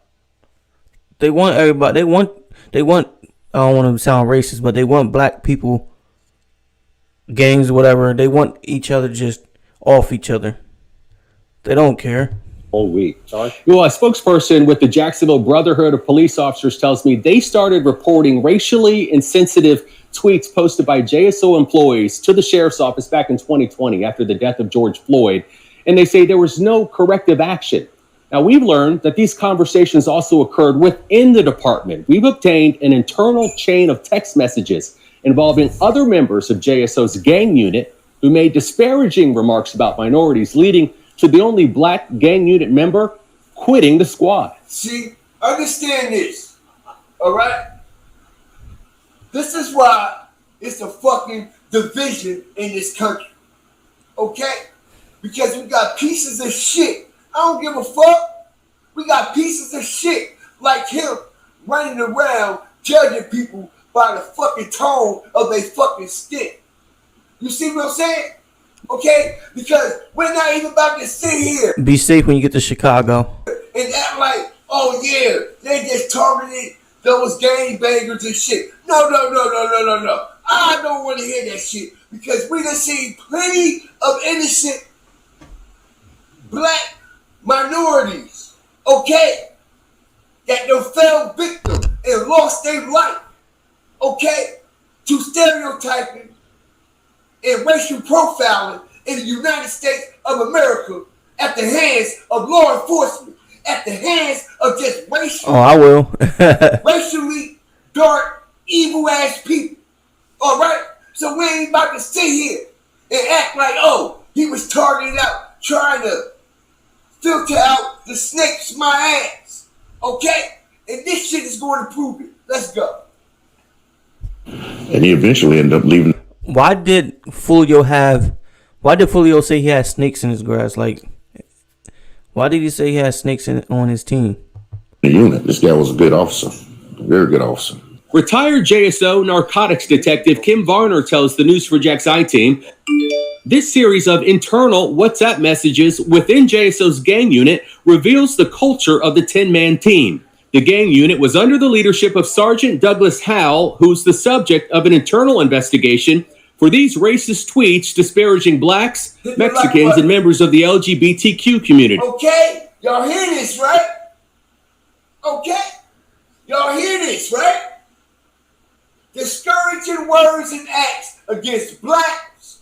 They want everybody. They want. I don't want to sound racist, but they want black people, gangs, whatever. They want each other just off each other. They don't care. Whole week. Sorry. Well, a spokesperson with the Jacksonville Brotherhood of Police Officers tells me they started reporting racially insensitive tweets posted by JSO employees to the sheriff's office back in 2020 after the death of George Floyd. And they say there was no corrective action. Now, we've learned that these conversations also occurred within the department. We've obtained an internal chain of text messages involving other members of JSO's gang unit who made disparaging remarks about minorities, leading to the only black gang unit member quitting the squad. See, understand this, all right? This is why it's a fucking division in this country, okay? Because we got pieces of shit. I don't give a fuck. We got pieces of shit like him running around judging people by the fucking tone of their fucking skin. You see what I'm saying? Okay? Because we're not even about to sit here Be safe when you get to Chicago. and act like, oh yeah, they just targeted those gangbangers and shit. No. I don't want to hear that shit because we done seen plenty of innocent black minorities, okay, that done fell victim and lost their life, okay, to stereotyping and racial profiling in the United States of America at the hands of law enforcement, at the hands of just racially dark, evil ass people. All right? So we ain't about to sit here and act like, oh, he was targeted out trying to filter out the snakes my ass. Okay? And this shit is going to prove it. Let's go. And he eventually ended up leaving. Why did Foolio say he had snakes in his grass? Like, why did he say he had snakes on his team? The unit. This guy was a good officer. A very good officer. Retired JSO narcotics detective Kim Varner tells the News4Jax I-Team this series of internal WhatsApp messages within JSO's gang unit reveals the culture of the 10-man team. The gang unit was under the leadership of Sergeant Douglas Howell, who's the subject of an internal investigation for these racist tweets disparaging blacks, Mexicans, and members of the LGBTQ community. Okay? Y'all hear this, right? Okay? Y'all hear this, right? Discouraging words and acts against blacks,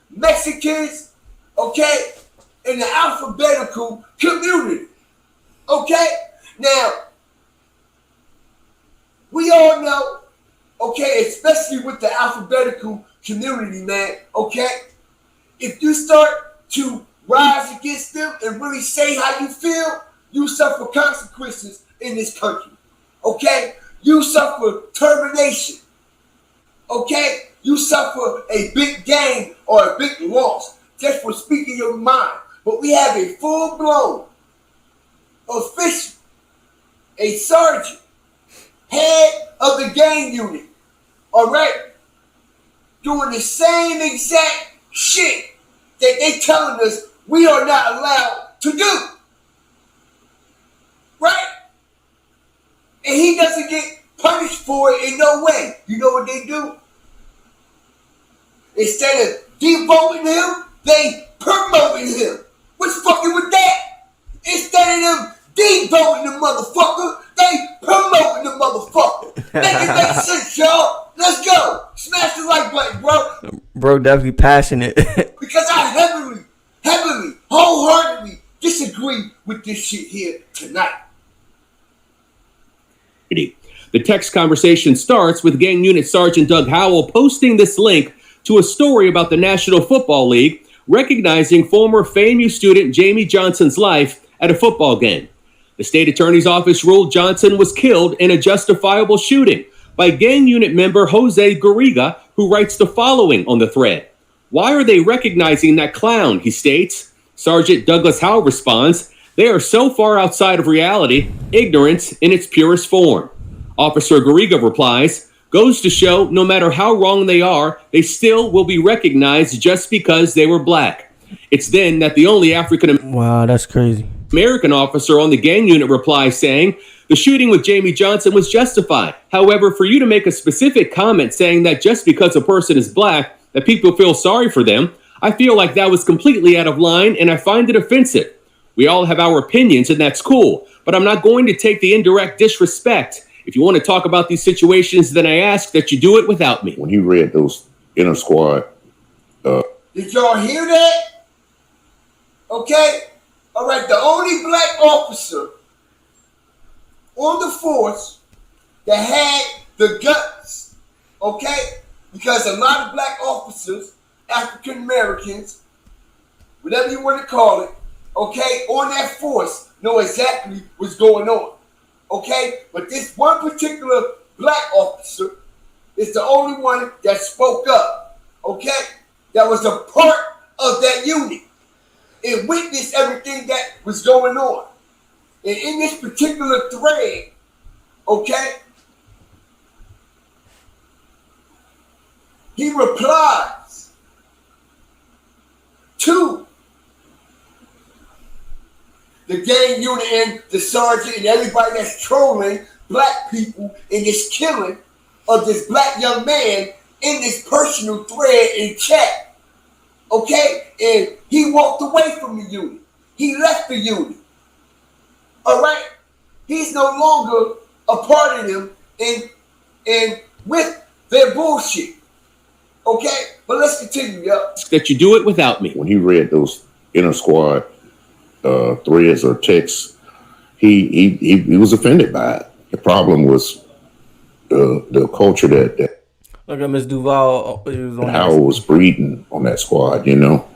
Mexicans, okay, in the alphabetical community. Okay? Now, we all know, okay, especially with the alphabetical community, man, okay, if you start to rise against them and really say how you feel, you suffer consequences in this country, okay? You suffer termination, okay? You suffer a big gain or a big loss just for speaking your mind. But we have a full-blown official, a sergeant, head of the gang unit, all right, doing the same exact shit that they telling us we are not allowed to do, right? And he doesn't get punished for it in no way. You know what they do? Instead of devoting him, they promoting him. What's fucking with that? Instead of them devoting the motherfucker, they promoting the motherfucker. Make it make sense, y'all. Let's go. Smash the like button, bro. Bro, definitely passionate. Because I heavily, wholeheartedly disagree with this shit here tonight. The text conversation starts with gang unit Sergeant Doug Howell posting this link to a story about the National Football League, recognizing former FAMU student Jamie Johnson's life at a football game. The state attorney's office ruled Johnson was killed in a justifiable shooting by gang unit member Jose Garriga, who writes the following on the thread. Why are they recognizing that clown, he states. Sergeant Douglas Howell responds, they are so far outside of reality, ignorance in its purest form. Officer Garriga replies, goes to show no matter how wrong they are, they still will be recognized just because they were black. It's then that the only African Wow, that's crazy. American officer on the gang unit replies saying, The shooting with Jamie Johnson was justified. However, for you to make a specific comment saying that just because a person is black, that people feel sorry for them, I feel like that was completely out of line, and I find it offensive. We all have our opinions, and that's cool, but I'm not going to take the indirect disrespect. If you want to talk about these situations, then I ask that you do it without me. When he read those inner squad, did y'all hear that? Okay? All right, the only black officer on the force that had the guts, okay? Because a lot of black officers, African Americans, whatever you want to call it, okay, on that force know exactly what's going on, okay? But this one particular black officer is the only one that spoke up, okay? That was a part of that unit. It witnessed everything that was going on. And in this particular thread, okay, he replies to the gang unit and the sergeant and everybody that's trolling black people in this killing of this black young man in this personal thread in chat. Okay? And he walked away from the unit. He left the unit. All right? He's no longer a part of them and with their bullshit. Okay? But let's continue, yo. That you do it without me. when he read those inner squad threads or texts, he was offended by it. The problem was the culture that Look at Miss Duval. Howard was breeding on that squad, you know.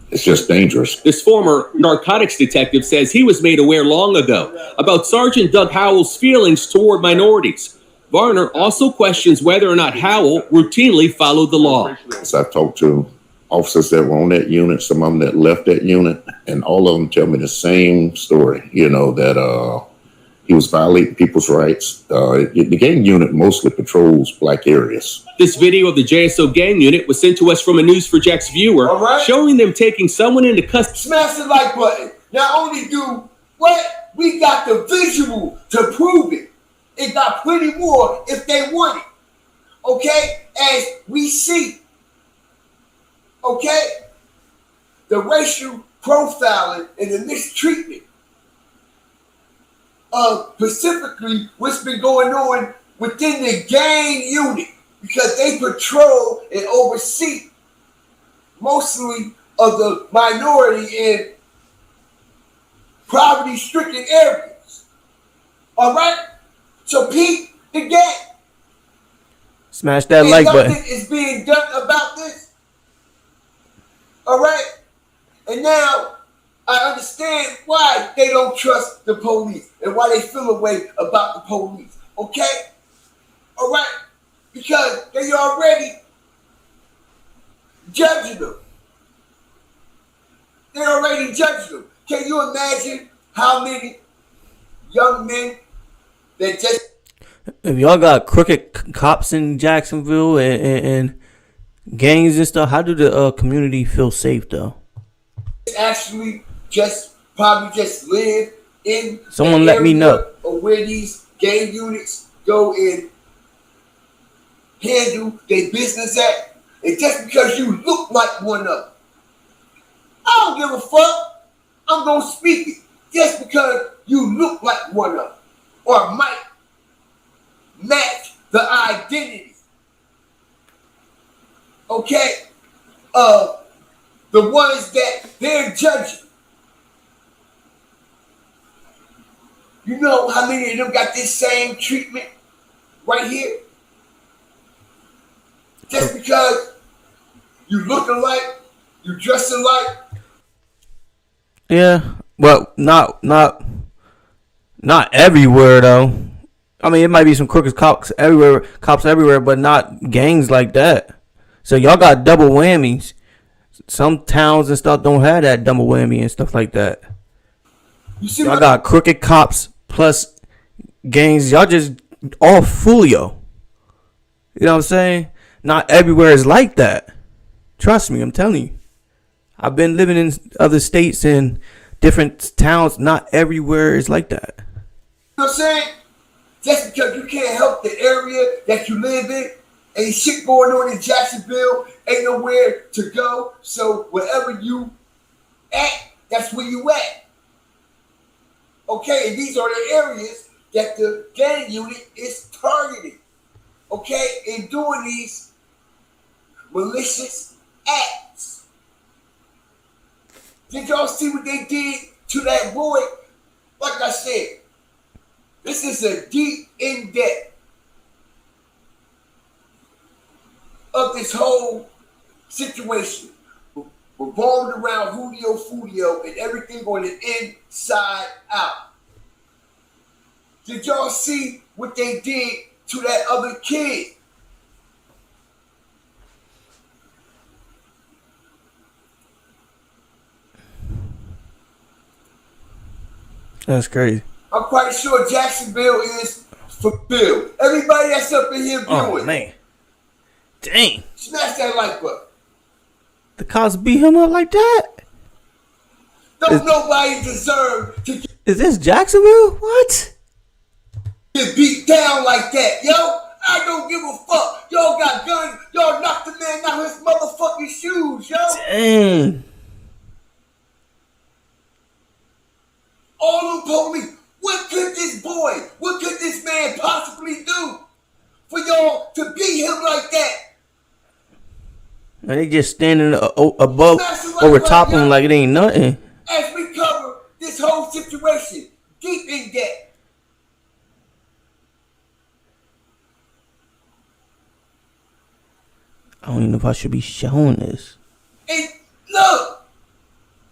It's just dangerous. This former narcotics detective says he was made aware long ago about Sergeant Doug Howell's feelings toward minorities. Varner also questions whether or not Howell routinely followed the law. So I talked to officers that were on that unit, some of them that left that unit, and all of them tell me the same story, you know, that he was violating people's rights. The gang unit mostly patrols black areas. This video of the JSO gang unit was sent to us from a News4Jax viewer, showing them taking someone into custody. Smash the like button. Not only do what, we got the visual to prove it. It got plenty more if they want it. Okay? As we see. Okay? The racial profiling and the mistreatment of specifically what's been going on within the gang unit, because they patrol and oversee mostly of the minority and poverty-stricken areas. All right? So Pete, the gang. Smash that like button. Nothing is being done about this. All right? And now I understand why they don't trust the police and why they feel a way about the police. Okay? All right? Because they already judging them. They already judged them. Can you imagine how many young men that just... If y'all got crooked cops in Jacksonville and gangs and stuff, how do the community feel safe though? Actually probably just live in... Someone let me know. Or where these gang units go and handle their business at. And just because you look like one of them, I don't give a fuck. I'm going to speak it. Just because you look like one of them or might match the identity, okay, of the ones that they're judging. You know how many of them got this same treatment right here? Just because you look alike, you dress alike. Yeah, well, not everywhere though. I mean, it might be some crooked cops everywhere, but not gangs like that. So y'all got double whammies. Some towns and stuff don't have that double whammy and stuff like that. Y'all got crooked cops plus gangs. Y'all just all Foolio. You know what I'm saying? Not everywhere is like that. Trust me, I'm telling you. I've been living in other states and different towns. Not everywhere is like that. what I'm saying? Just because you can't help the area that you live in, ain't shit going on in Jacksonville, ain't nowhere to go. So wherever you at, that's where you at. Okay, and these are the areas that the gang unit is targeting. Okay, in doing these malicious acts. Did y'all see what they did to that boy? Like I said, this is a deep in-depth of this whole situation revolved around Julio Foolio and everything on the inside out. Did y'all see what they did to that other kid? That's crazy. I'm quite sure Jacksonville is fulfilled. Everybody that's up in here viewing. Oh, man. Dang. Smash that like button. The cops beat him up like that? Don't nobody deserve to Is this Jacksonville? What? get beat down like that, yo. I don't give a fuck. Y'all got guns. Y'all knocked the man out his motherfucking shoes, yo. Dang. All them police. What could this man possibly do for y'all to beat him like that? And they just standing above, over top of him like it ain't nothing. As we cover this whole situation, deep in depth. I don't even know if I should be showing this. And look,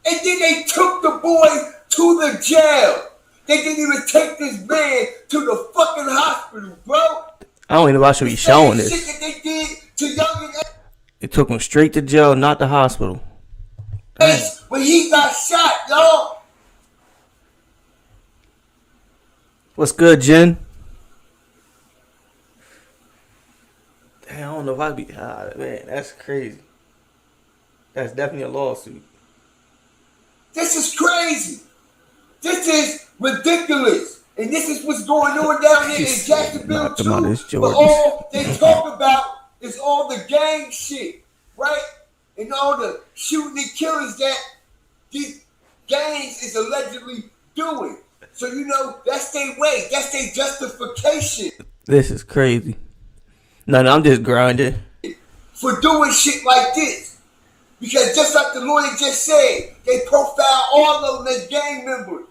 and then they took the boy to the jail. They didn't even take this man to the fucking hospital, bro. I don't even know if I should be showing this. Shit that they did to young They took him straight to jail, not the hospital. Ace when he got shot, y'all. What's good, Jen? Damn, I don't know if I'd be. Man, that's crazy. That's definitely a lawsuit. This is crazy. This is ridiculous. And this is what's going on down here in Jacksonville too. But all they talk about is all the gang shit, right? And all the shooting and killings that these gangs is allegedly doing. So you know, that's their way. That's their justification. This is crazy. No, I'm just grinding. For doing shit like this. Because just like the lawyer just said, they profile all of them as gang members.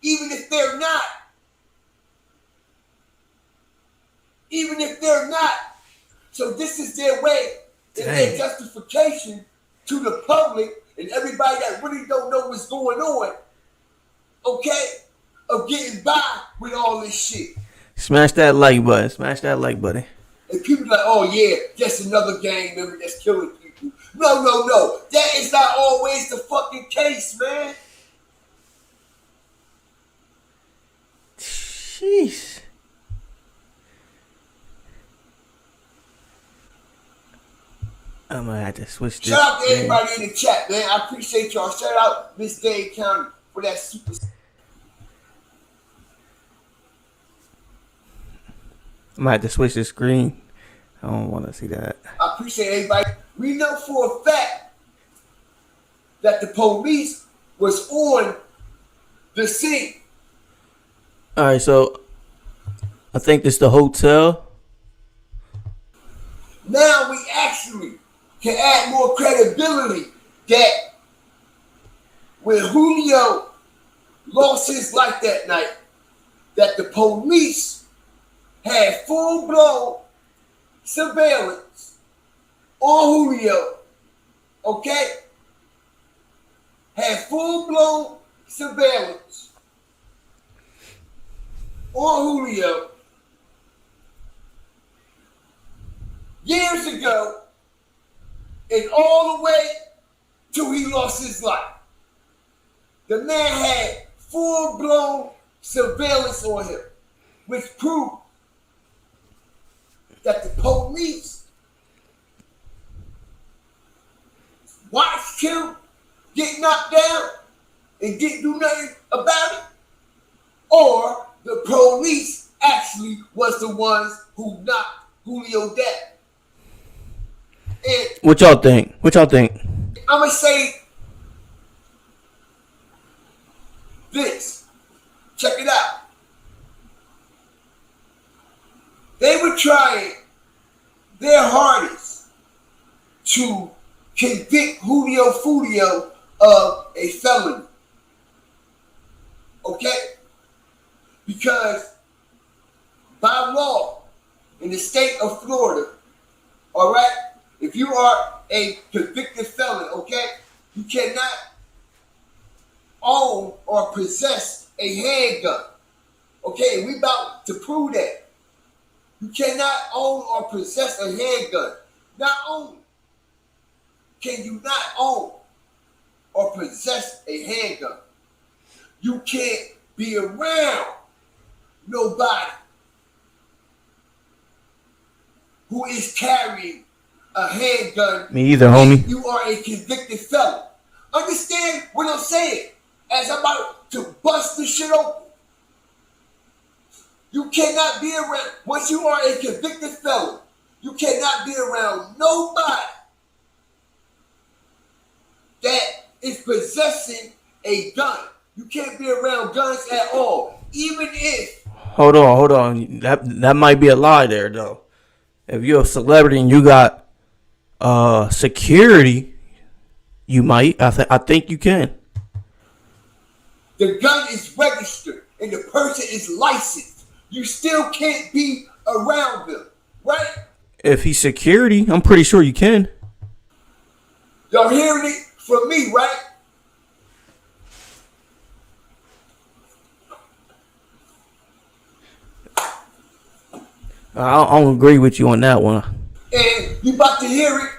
Even if they're not. Even if they're not. So this is their way, and their justification to the public and everybody that really don't know what's going on, okay, of getting by with all this shit. Smash that like button. Smash that like button. And people like, oh yeah, just another gang member that's killing people. No. That is not always the fucking case, man. Jeez. I'm gonna have to switch this. Shout out to everybody in the chat, man. I appreciate y'all. Shout out Miss Dade County for that super. I might have to switch the screen. I don't want to see that. I appreciate everybody. We know for a fact that the police was on the scene. All right, so I think this is the hotel. Now we actually can add more credibility that when Julio lost his life that night, that the police had full-blown surveillance on Julio, okay? Had full-blown surveillance on Julio years ago and all the way till he lost his life. The man had full-blown surveillance on him, which proved that the police watched him get knocked down and didn't do nothing about it, or the police actually was the ones who knocked Julio dead. And What y'all think? I'm gonna say this. Check it out. They were trying their hardest to convict Julio Foolio of a felony. Okay? Because by law in the state of Florida, all right, if you are a convicted felon, okay, you cannot own or possess a handgun. Okay, we about to prove that. You cannot own or possess a handgun. Not only can you not own or possess a handgun, you can't be around nobody who is carrying a handgun. Me either, homie. You are a convicted felon. Understand what I'm saying? As I'm about to bust this shit open. You cannot be around, once you are a convicted felon, you cannot be around nobody that is possessing a gun. You can't be around guns at all. Even if... Hold on. That might be a lie there, though. If you're a celebrity and you got security, you might. I think you can. The gun is registered and the person is licensed. You still can't be around them, right? If he's security, I'm pretty sure you can. Y'all hearing it from me, right? I don't agree with you on that one. And you about to hear it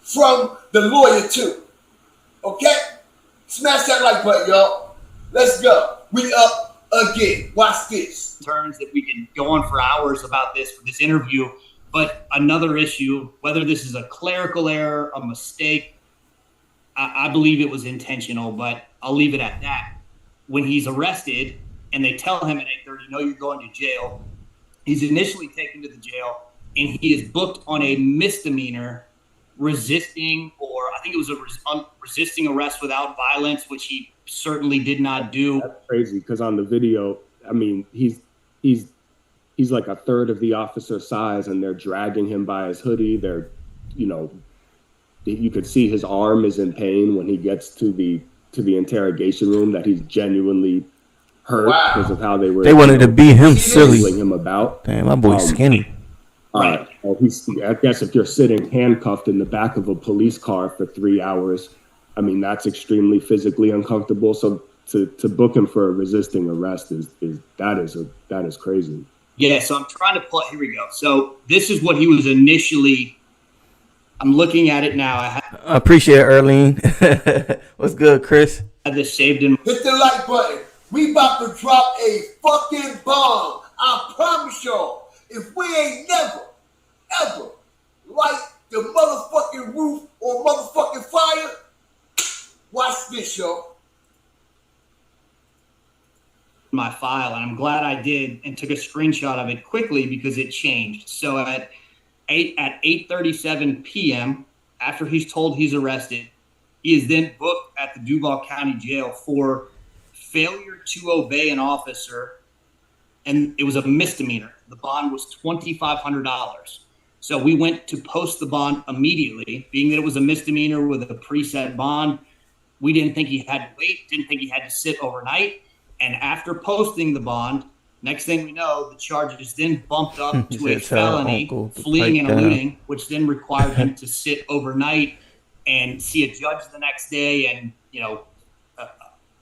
from the lawyer too. Okay? Smash that like button, y'all. Let's go. We up again. Watch this. Turns that we can go on for hours about this for this interview, but another issue, whether this is a clerical error, a mistake, I believe it was intentional, but I'll leave it at that. When he's arrested and they tell him at 8:30, no, you're going to jail, he's initially taken to the jail and he is booked on a misdemeanor resisting, or I think it was a resisting arrest without violence, which he certainly did not do. That's crazy because on the video, I mean, he's like a third of the officer's size and they're dragging him by his hoodie. They're, you could see his arm is in pain when he gets to the interrogation room, that he's genuinely hurt because of how they wanted to beat him silly. Him about. Damn, my boy's skinny. I guess if you're sitting handcuffed in the back of a police car for 3 hours, I mean, that's extremely physically uncomfortable. So to book him for a resisting arrest that is crazy. Yeah, so I'm trying to pull. Here we go. So this is what he was initially. I'm looking at it now. I appreciate it, Erlene. What's good, Chris? I have this saved in. Hit the like button. We about to drop a fucking bomb. I promise y'all. If we ain't never, ever light the motherfucking roof or motherfucking fire, watch this, y'all. My file, and I'm glad I did and took a screenshot of it quickly because it changed. So at 8:37 p.m., after he's told he's arrested, he is then booked at the Duval County Jail for failure to obey an officer, and it was a misdemeanor. The bond was $2,500. So we went to post the bond immediately, being that it was a misdemeanor with a preset bond. We didn't think he had to wait, didn't think he had to sit overnight. And after posting the bond, next thing we know, the charge is then bumped up to a felony, fleeing and eluding, which then required him to sit overnight and see a judge the next day. And,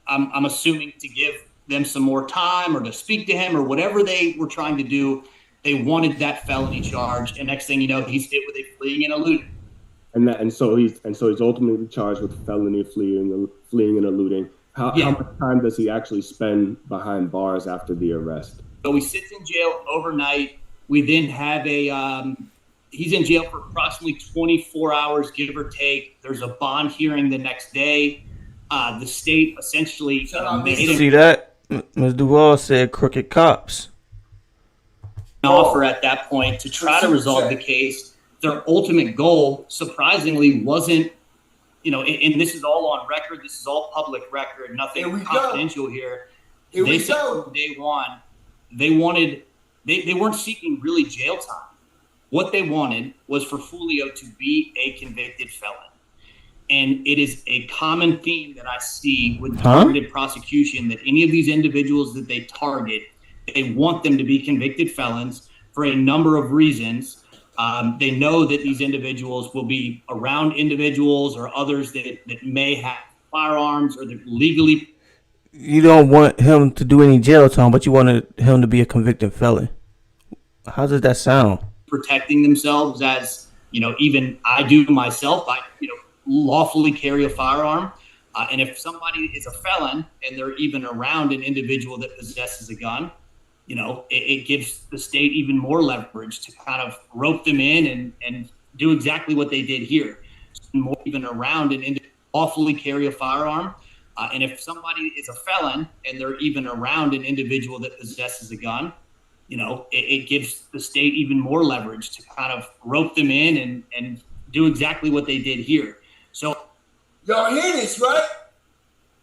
I'm assuming to give them some more time or to speak to him or whatever they were trying to do. They wanted that felony charge. And next thing you know, he's hit with a fleeing and eluding. And so he's ultimately charged with felony fleeing and eluding. How much time does he actually spend behind bars after the arrest? So he sits in jail overnight. We then have he's in jail for approximately 24 hours, give or take. There's a bond hearing the next day. The state essentially See that? Ms. Duval said crooked cops. Offer at that point to try to resolve the case. Their ultimate goal, surprisingly, wasn't, and this is all on record. This is all public record. Nothing confidential here. They said from day one, they weren't seeking really jail time. What they wanted was for Foolio to be a convicted felon. And it is a common theme that I see with targeted prosecution, that any of these individuals that they target, they want them to be convicted felons for a number of reasons. They know that these individuals will be around individuals or others that may have firearms or that legally. You don't want him to do any jail time, but you wanted him to be a convicted felon. How does that sound? Protecting themselves, as even I do myself. I lawfully carry a firearm, and if somebody is a felon and they're even around an individual that possesses a gun, it gives the state even more leverage to kind of rope them in and do exactly what they did here. More even around an individual lawfully carry a firearm, and if somebody is a felon and they're even around an individual that possesses a gun, it gives the state even more leverage to kind of rope them in and do exactly what they did here. So, y'all hear this, right?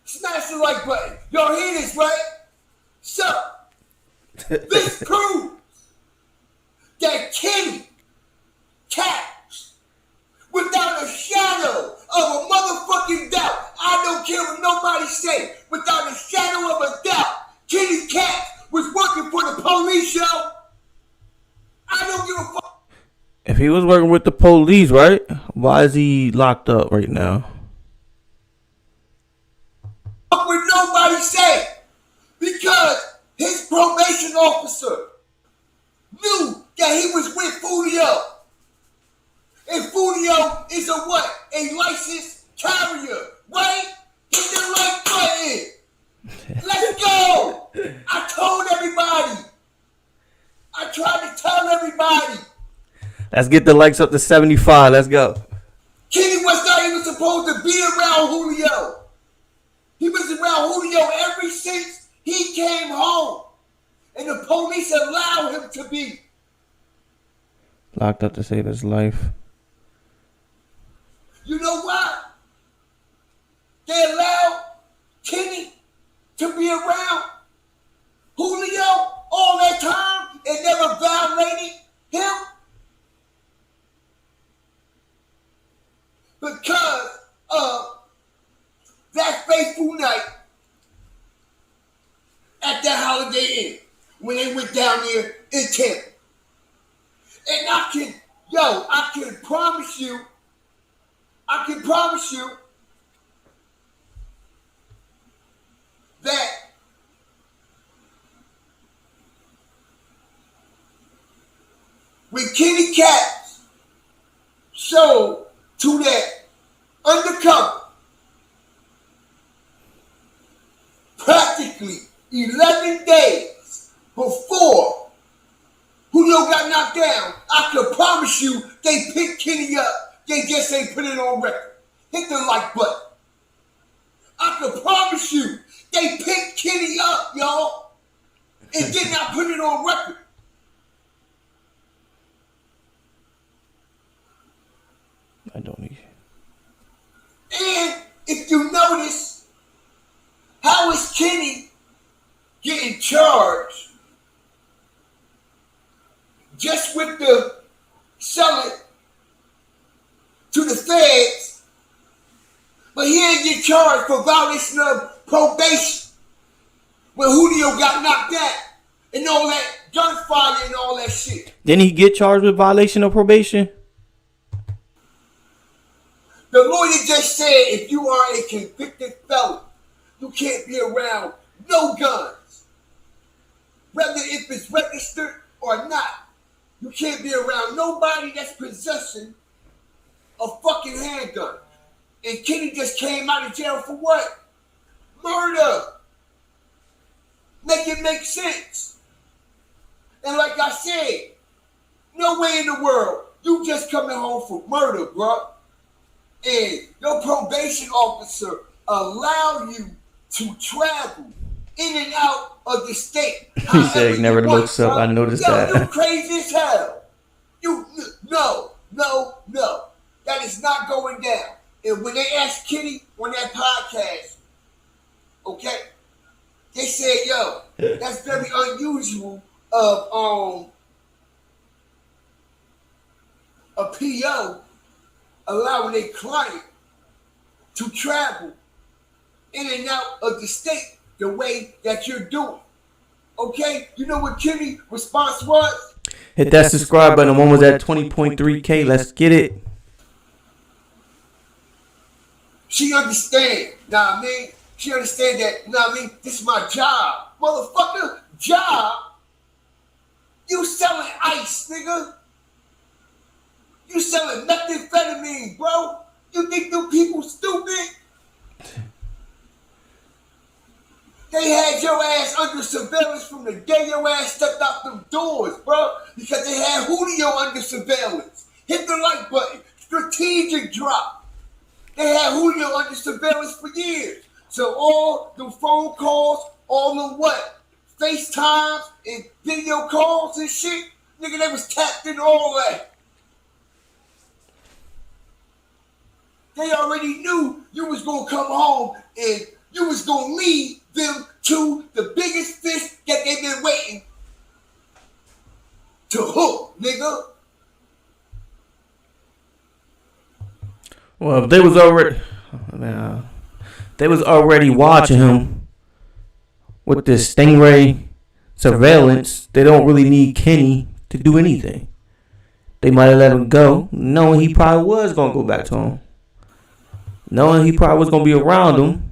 Smash the like button. Y'all hear this, right? So, this proves that Kenny Caps, without a shadow of a motherfucking doubt, I don't care what nobody say, without a shadow of a doubt, Kenny Caps was working for the police, yo. I don't give a fuck. If he was working with the police, right? Why is he locked up right now? What nobody say, because his probation officer knew that he was with Julio. And Julio is a what? A licensed carrier, right? Hit the like button. Let's go. I told everybody. I tried to tell everybody. Let's get the likes up to 75. Let's go. Kenny was not even supposed to be around Julio. He was around Julio ever since he came home. And the police allowed him to be. Locked up to save his life. You know why? They allowed Kenny to be around Julio all that time and never violated him. Because of that fateful night at that Holiday Inn when they went down there in Tampa. And I can promise you that when Kenny Caps showed to that undercover, practically 11 days before Julio got knocked down, I can promise you they picked Kenny up. They just ain't put it on record. Hit the like button. I can promise you they picked Kenny up, y'all, and did not put it on record. I don't need. And if you notice, how is Kenny getting charged just with the selling to the feds, but he ain't get charged for violation of probation when Julio got knocked out and all that gunfire and all that shit? Didn't he get charged with violation of probation? The lawyer just said if you are a convicted felon, you can't be around no guns. Whether if it's registered or not, you can't be around nobody that's possessing a fucking handgun. And Kenny just came out of jail for what? Murder. Make it make sense. And like I said, no way in the world you just coming home for murder, bro. And your probation officer allow you to travel in and out of the state. He said he never looks up. I noticed that. You crazy as hell. No. That is not going down. And when they asked Kitty on that podcast, okay, they said, yo, that's very unusual of a PO allowing a client to travel in and out of the state the way that you're doing. Okay? You know what Kitty's response was? Hit that subscribe button. One was at 20.3K. Let's get it. She understand. Know what I mean? She understand that, know what I mean? This is my job. Motherfucker, job? You selling ice, nigga. You selling methamphetamine, bro. You think them people stupid? They had your ass under surveillance from the day your ass stepped out them doors, bro. Because they had Julio under surveillance. Hit the like button. Strategic drop. They had Julio under surveillance for years. So all the phone calls, all the what? FaceTimes and video calls and shit, nigga, they was tapped in all that. They already knew you was gonna come home and you was gonna lead them to the biggest fish that they've been waiting to hook, nigga. Well, if they was already watching him with this Stingray surveillance, they don't really need Kenny to do anything. They might have let him go, knowing he probably was gonna go back to him. Knowing he probably was gonna be around him,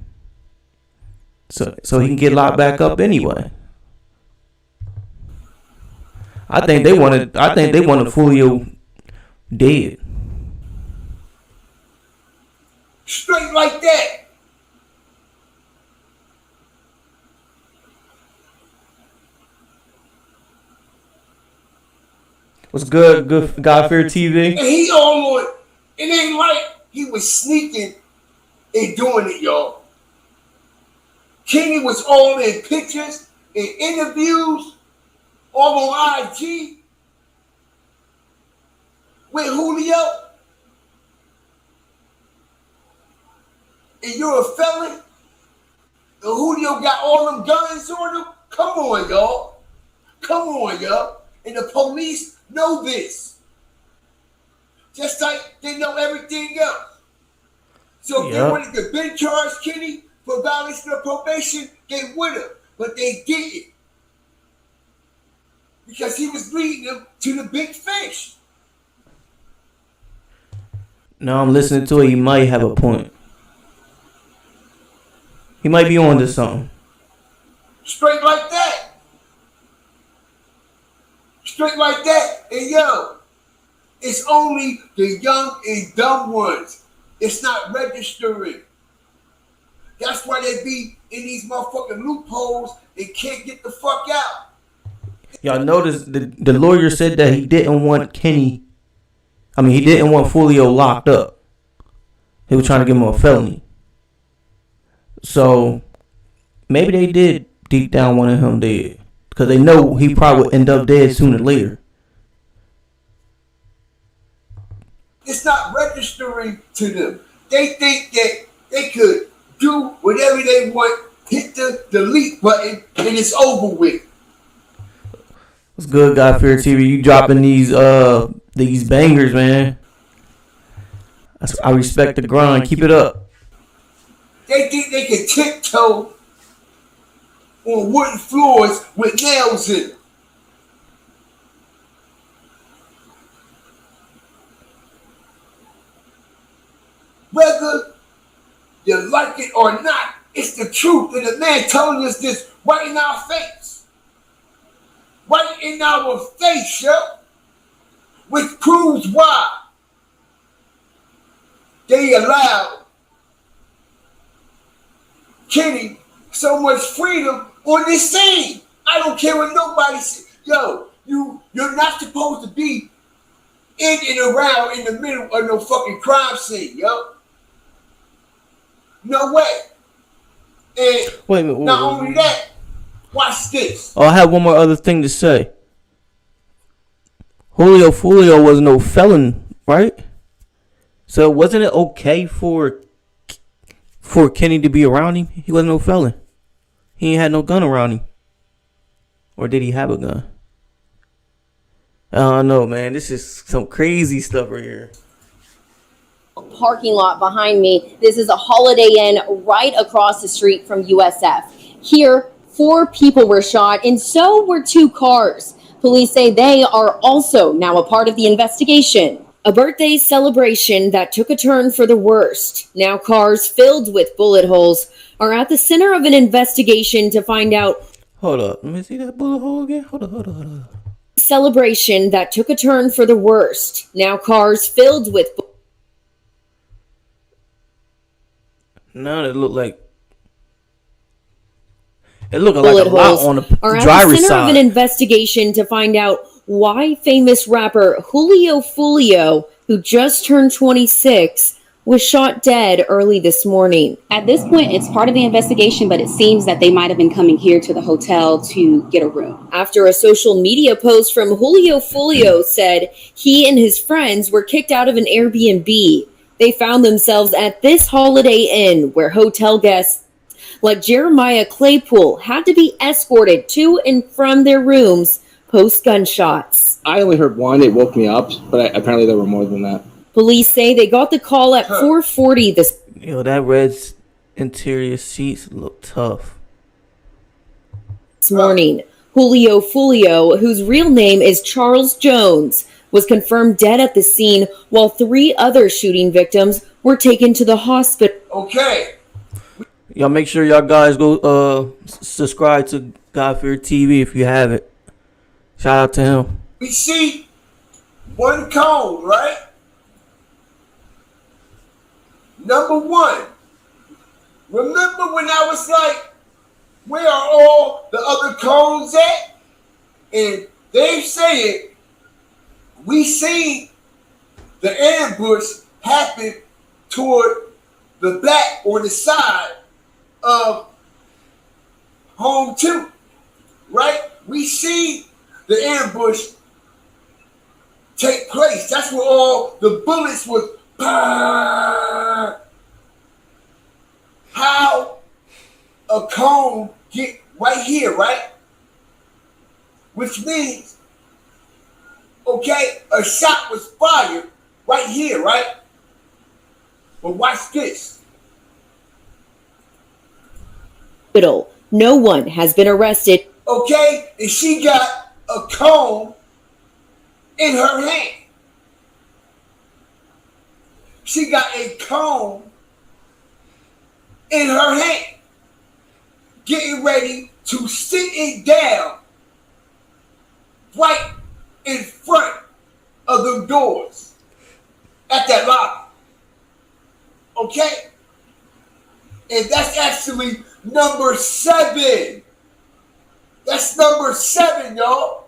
so he can get locked back up anyway. I think they wanted Foolio dead. Straight like that. What's good, God Fear TV? And he all on. It ain't like he was sneaking and doing it, y'all. Kenny was all in pictures and interviews, all on IG with Julio. And you're a felon, and Julio got all them guns on him. Come on, y'all. And the police know this. Just like they know everything else. So if they wanted to been charge Kenny for violation of probation, they would have. But they didn't. Because he was leading them to the big fish. Now I'm listening to it, he might have a point. He might be on to something. Straight like that. And yo, it's only the young and dumb ones. It's not registering. That's why they be in these motherfucking loopholes and can't get the fuck out. Y'all notice the lawyer said that he didn't want he didn't want Foolio locked up. He was trying to give him a felony. So maybe they did deep down want him dead. Because they know he probably would end up dead sooner or later. It's not registering to them. They think that they could do whatever they want, hit the delete button, and it's over with. What's good, God Fear TV? You dropping these bangers, man. I respect the grind. Keep it up. They think they can tiptoe on wooden floors with nails in them. Whether you like it or not, it's the truth. And the man telling us this right in our face. Right in our face, yo. Which proves why they allowed Kenny so much freedom on this scene. I don't care what nobody says. Yo, you're not supposed to be in and around in the middle of no fucking crime scene, yo. No way. And not only that, Watch this. Oh, I have one more other thing to say. Julio Foolio was no felon, right? So wasn't it okay for Kenny to be around him? He wasn't no felon. He ain't had no gun around him. Or did he have a gun? I don't know, man. This is some crazy stuff right here. Parking lot behind me. This is a Holiday Inn right across the street from USF. Here, 4 people were shot, and so were 2 cars. Police say they are also now a part of the investigation. A birthday celebration that took a turn for the worst. Now cars filled with bullet holes are at the center of an investigation to find out. Hold up. Let me see that bullet hole again. Hold up. Celebration that took a turn for the worst. Now cars filled with. Now it looked like. It looked like a lot on the are at driver's the center side. of an investigation to find out why famous rapper Julio Foolio, who just turned 26, was shot dead early this morning. At this point, it's part of the investigation, but it seems that they might have been coming here to the hotel to get a room. After a social media post from Julio Foolio said he and his friends were kicked out of an Airbnb, they found themselves at this Holiday Inn where hotel guests like Jeremiah Claypool had to be escorted to and from their rooms post gunshots. I only heard one. It woke me up, but apparently there were more than that. Police say they got the call at 4:40 this. That red interior seats look tough. This morning, Julio Foolio, whose real name is Charles Jones, was confirmed dead at the scene, while 3 other shooting victims were taken to the hospital. Okay. Y'all make sure y'all guys go subscribe to God-Feared TV if you haven't. Shout out to him. We see one cone, right? Number 1. Remember when I was like, where are all the other cones at? And they said, we seen the ambush happen toward the back or the side of home 2, right? We see the ambush take place. That's where all the bullets was. How a cone get right here, right? Which means, okay, a shot was fired right here, right? But watch this. No one has been arrested. Okay, and she got a cone in her hand. She got a cone in her hand, getting ready to sit it down right in front of the doors at that lobby. Okay? And that's actually number 7. That's number 7, y'all.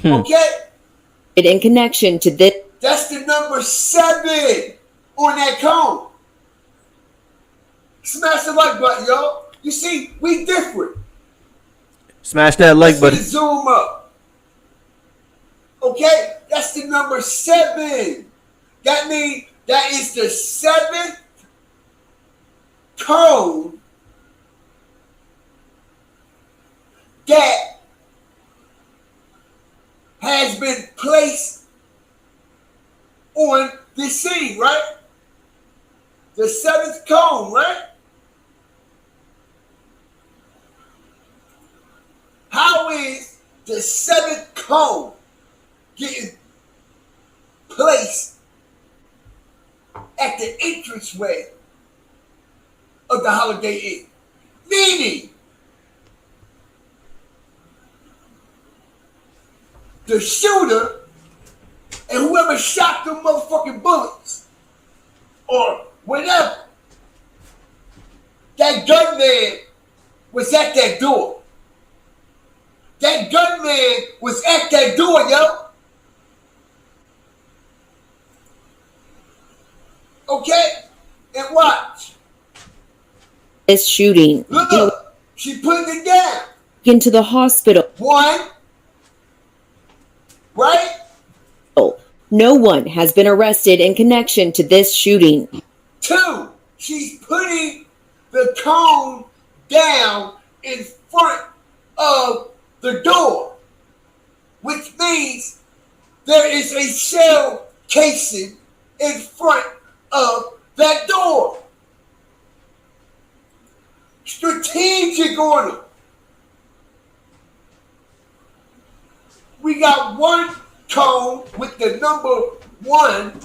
Okay? In connection to this. That's the number 7 on that cone. Smash the like button, y'all. You see, we different. Smash that like button. Let's zoom up. Okay? That's the number 7. That means that is the 7th cone that has been placed on this scene, right? The 7th cone, right? How is the 7th cone getting placed at the entranceway of the Holiday Inn? Meaning, the shooter and whoever shot them motherfucking bullets or whatever, that gunman was at that door. That gunman was at that door, yo. Okay? And watch. This shooting. Look up. She put it down. into the hospital. 1, right? No one has been arrested in connection to this shooting. 2, she's putting the cone down in front of the door, which means there is a shell casing in front of that door. Strategic order. We got one cone with the number 1,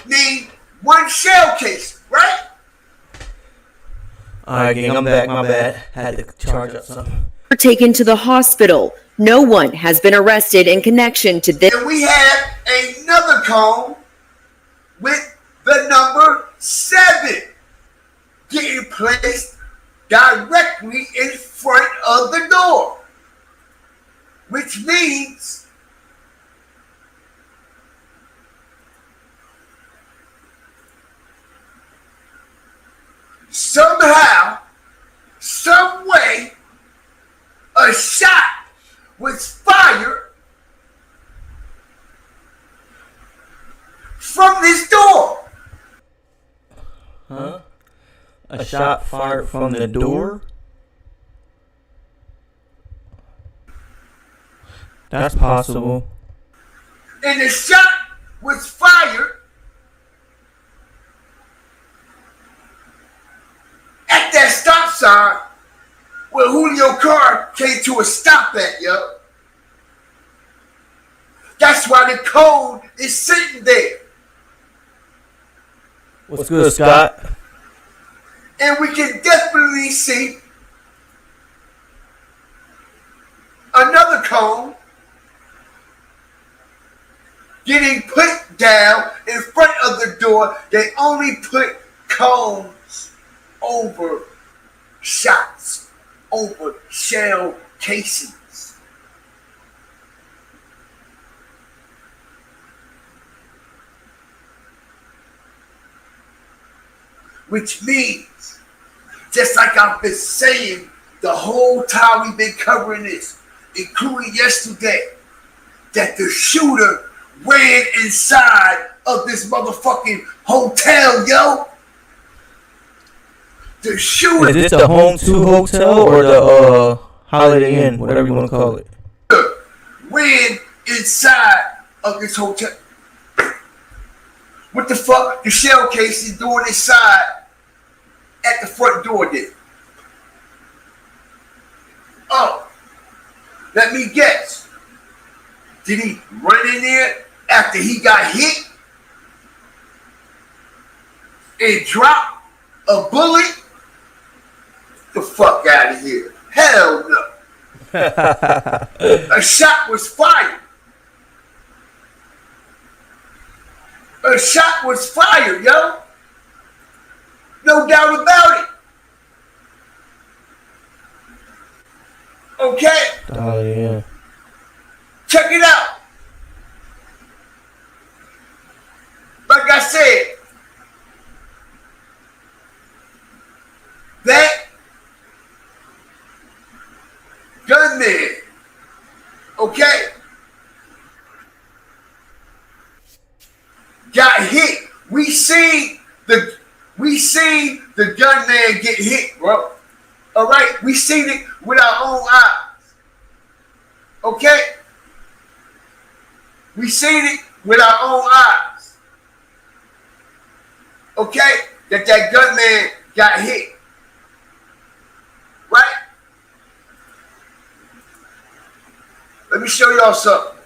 mean one shell case, right? Alright, gang, I'm back. My bad. Had to charge up something. Taken to the hospital. No one has been arrested in connection to this. And we have another cone with the number 7 getting placed directly in front of the door, which means somehow, some way, a shot was fired from this door. Huh? A shot fired from the door? That's possible. And the shot was fired at that stop sign where Julio car came to a stop at, yo. That's why the cone is sitting there. What's good, Scott? And we can definitely see another cone getting put down in front of the door. They only put cones over shots, over shell casings. Which means, just like I've been saying the whole time we've been covering this, including yesterday, that the shooter ran inside of this motherfucking hotel, yo. The shooter. Is this the Home 2 hotel or the Holiday Inn, whatever you want to call it? Ran inside of this hotel. What the fuck the shell case is doing inside at the front door then? Oh, let me guess. Did he run in there after he got hit and drop a bullet? The fuck out of here. Hell no. A shot was fired. A shot was fired, yo. No doubt about it. Okay? Oh, yeah. Check it out. Like I said, that gunman, okay, got hit. We seen the gunman get hit, bro. All right, we seen it with our own eyes. Okay, we seen it with our own eyes. Okay, that gunman got hit. Right? Let me show y'all something.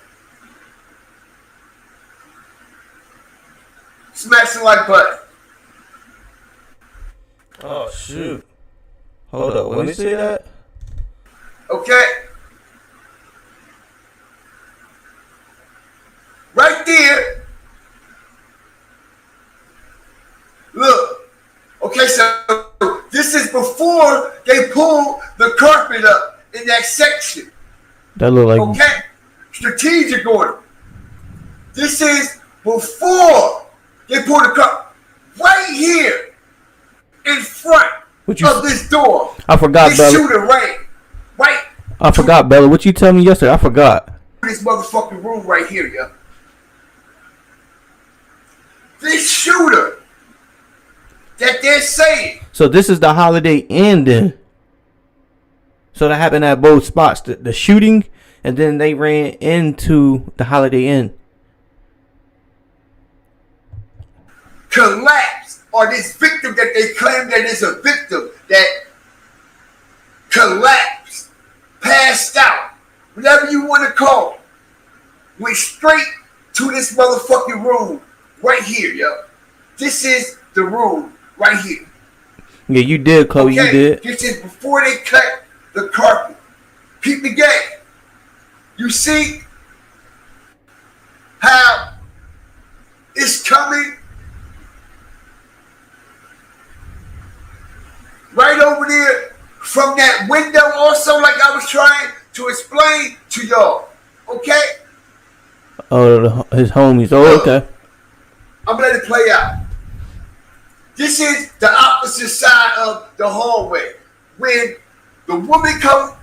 Smash the like button. Oh, shoot. Hold up. Let me see that. Okay. Right there. Look. Okay, so this is before they pull the carpet up in that section. That look like... Okay. Strategic order. This is before they pull the carpet. Right here in front of this door. I forgot, this brother. shooter ran. right? I forgot, Bella. What you tell me yesterday? I forgot. This motherfucking room right here, yeah. This shooter that they're saying. So this is the Holiday Inn then. So that happened at both spots. The shooting, and then they ran into the Holiday Inn. Collapsed, or this victim that they claim that is a victim that collapsed, passed out, whatever you want to call it, went straight to this motherfucking room right here, yo. This is the room right here. Yeah, you did, Chloe. Okay? You did. This is before they cut the carpet. Peep the game. You see how it's coming right over there from that window also, like I was trying to explain to y'all. Okay? Oh, his homies. Oh, okay. I'm gonna let it play out. This is the opposite side of the hallway. When the woman come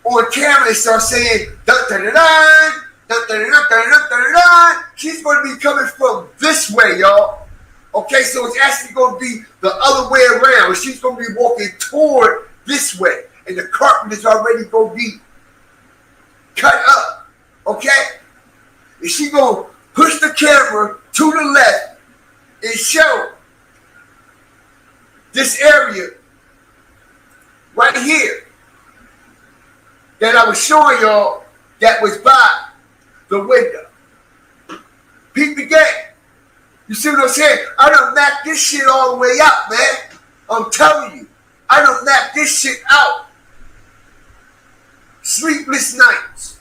on camera and start saying, dun, dun, dun, dun, dun, dun, dun, dun, dun, dun, dun, she's going to be coming from this way, y'all. Okay, so it's actually going to be the other way around. She's going to be walking toward this way. And the carpet is already going to be cut up. Okay? And she's going to push the camera to the left and show this area right here that I was showing y'all that was by the window. Peep the game. You see what I'm saying? I done mapped this shit all the way out, man. I'm telling you. I done mapped this shit out. Sleepless nights.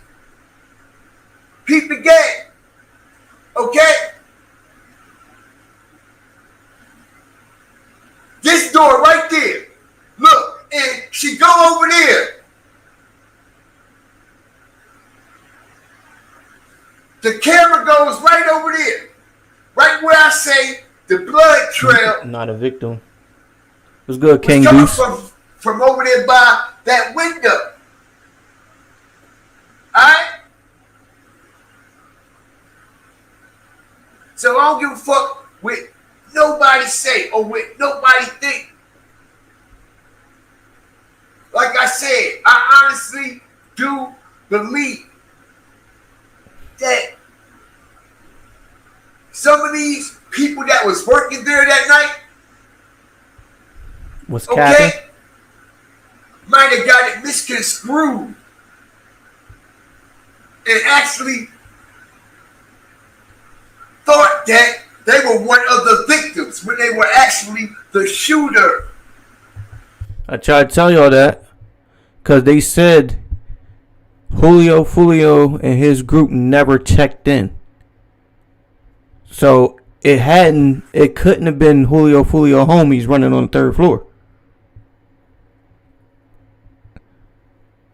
Peep the game. Okay? This door right there. Look, and she go over there. The camera goes right over there. Right where I say the blood trail. Not a victim. What's good, King coming Goose? from over there by that window. Alright? So I don't give a fuck with nobody say or with nobody think. Like I said, I honestly do believe that some of these people that was working there that night, What's capping? might have got it misconstrued and actually thought that they were one of the victims when they were actually the shooter. I tried to tell y'all that because they said Julio Foolio and his group never checked in. So it couldn't have been Julio Foolio homies running on the third floor.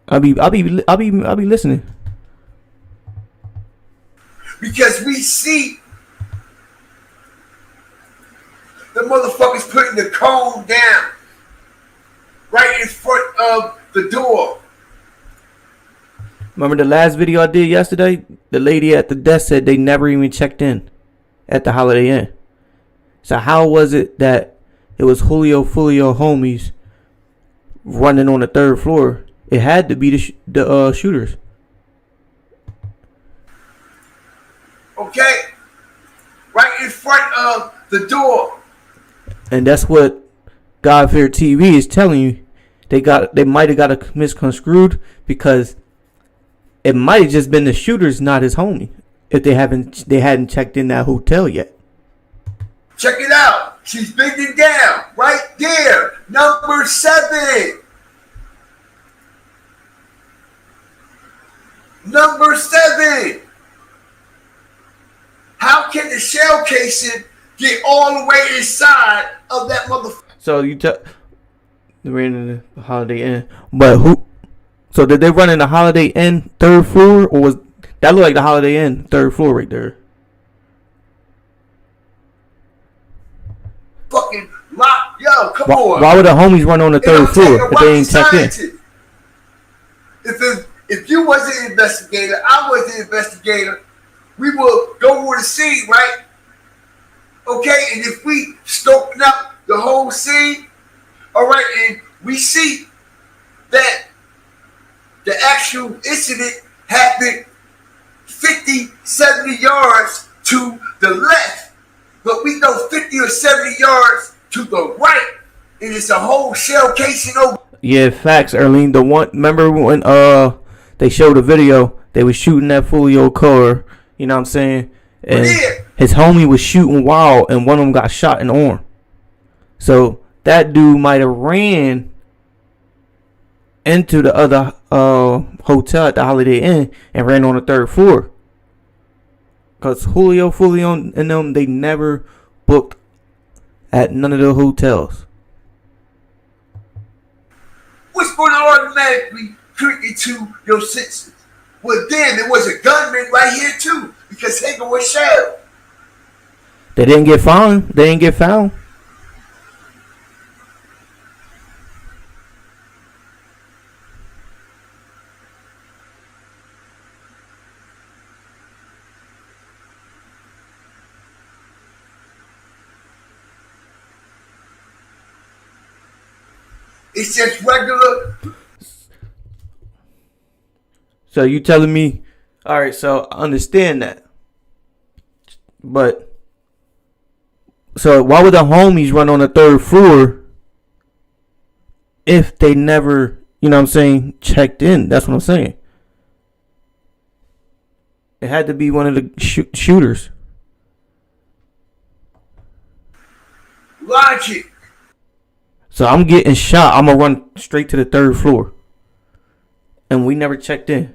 I'll be listening. Because we see the motherfuckers putting the cone down right in front of the door. Remember the last video I did yesterday? The lady at the desk said they never even checked in at the Holiday Inn. So how was it that it was Julio Foolio homies running on the third floor? It had to be the shooters. Okay? Right in front of the door. And that's what God Fear TV is telling you. They might have got it misconstrued because it might have just been the shooters, not his homie. If they hadn't checked in that hotel yet. Check it out. She's bending down right there. Number 7. Number 7. How can the shell casing get all the way inside of that motherfucker? So you they ran in the Holiday Inn, but who? So did they run in the Holiday Inn third floor, or was that look like the Holiday Inn third floor right there? Fucking lock, yo, come on. Why would the homies run on the third floor if they ain't checked in? if you was an investigator, I was an investigator, we will go over the scene, right? Okay, and if we scoping up the whole scene, all right, and we see that the actual incident happened 50, 70 yards to the left, but we know 50 or 70 yards to the right, and it's a whole shell casing over. Yeah, facts, Erlene. The one, remember when they showed the video, they was shooting that Foolio car, you know what I'm saying? And his homie was shooting wild, and one of them got shot in the arm. So that dude might have ran into the other hotel at the Holiday Inn and ran on the 3rd floor. Because Julio Foolio and them, they never booked at none of the hotels. What's going to automatically trick you to your senses? Well, then there was a gunman right here too, because Hager was shelled. They didn't get found. They didn't get found. It's just regular. So you telling me, all right, so I understand that. But, so why would the homies run on the 3rd floor if they never, you know what I'm saying, checked in? That's what I'm saying. It had to be one of the shooters. Logic. So I'm getting shot. I'm going to run straight to the 3rd floor. And we never checked in.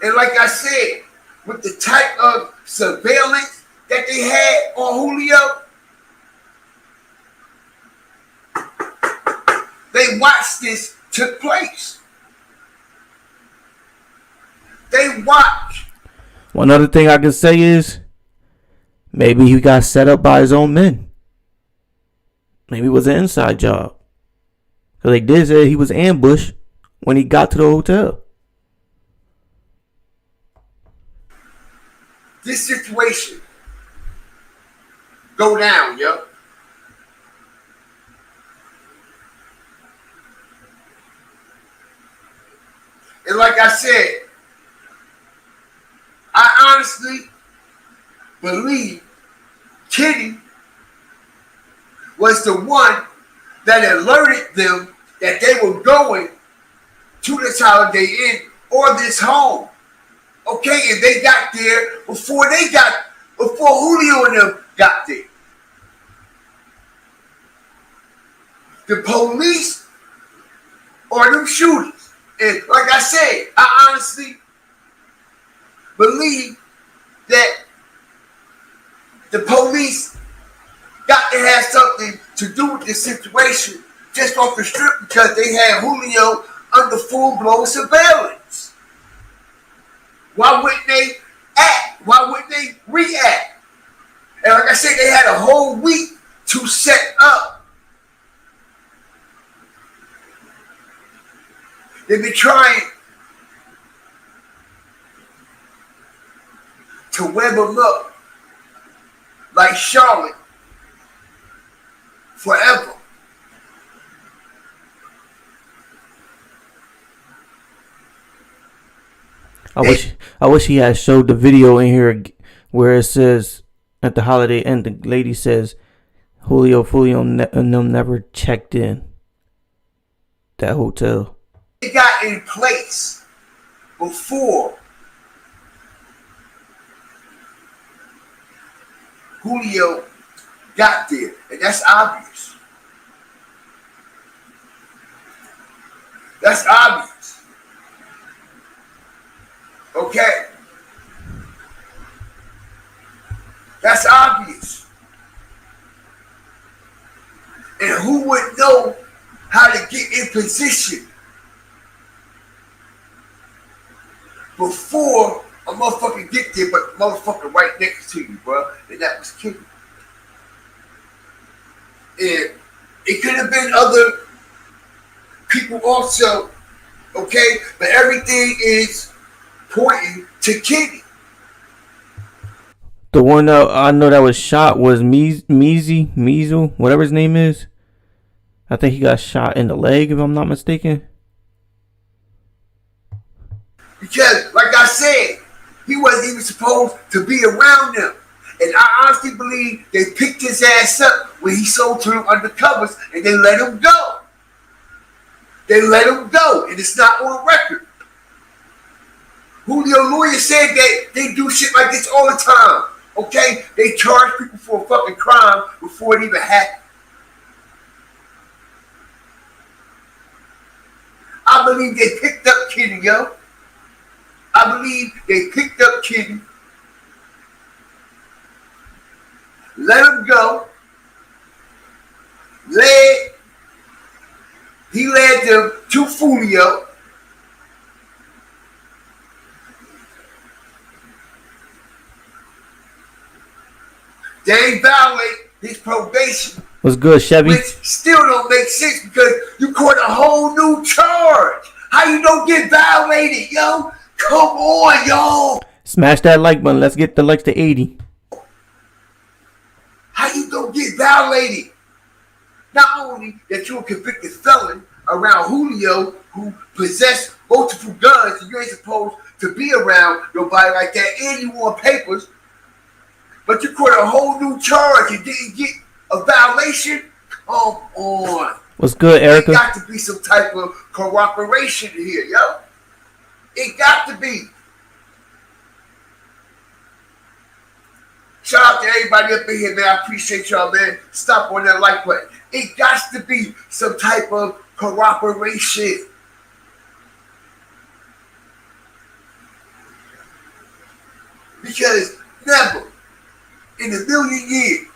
And like I said, with the type of surveillance that they had on Julio, they watched this took place. They watched. One other thing I can say is, maybe he got set up by his own men. Maybe it was an inside job. Because they did say he was ambushed when he got to the hotel. This situation go down, yo. And like I said, I honestly believe Kitty was the one that alerted them that they were going to this Holiday Inn or this home. Okay, and they got there before Julio and them got there. The police or them shooters. And like I said, I honestly believe that the police got to have something to do with this situation just off the strip because they had Julio under full-blown surveillance. Why wouldn't they act? Why wouldn't they react? And like I said, they had a whole week to set up. They've been trying to web them up like Charlotte forever. I wish he had showed the video in here where it says at the Holiday Inn, the lady says Julio Foolio and them never checked in that hotel. It got in place before Julio got there, and that's obvious. That's obvious. Okay. That's obvious. And who would know how to get in position before a motherfucker get there, but motherfucker right next to you, bro? And that was Kitty. And It could have been other people also, okay? But everything is pointing to Kenny. The one that I know that was shot was Measle, whatever his name is. I think he got shot in the leg, if I'm not mistaken. Because, like I said, he wasn't even supposed to be around them. And I honestly believe they picked his ass up when he sold to them undercovers and they let him go. They let him go, and it's not on record. Julio lawyer said that they do shit like this all the time. Okay? They charge people for a fucking crime before it even happened. I believe they picked up Kenny, yo. I believe they picked up Kenny, let him go, he led them to Foolio. They violate his probation. What's good, Chevy? Which still don't make sense because you caught a whole new charge. How you don't get violated, yo? Come on, y'all. Smash that like button. Let's get the likes to 80. How you don't get violated? Not only that you're a convicted felon around Julio who possessed multiple guns and you ain't supposed to be around nobody like that and you want papers, but you caught a whole new charge and didn't get a violation? Come on. What's good, Erica? It got to be some type of cooperation here, yo. It got to be. Shout out to everybody up in here, man. I appreciate y'all, man. Stop on that like button. It got to be some type of cooperation. Because never in a million years,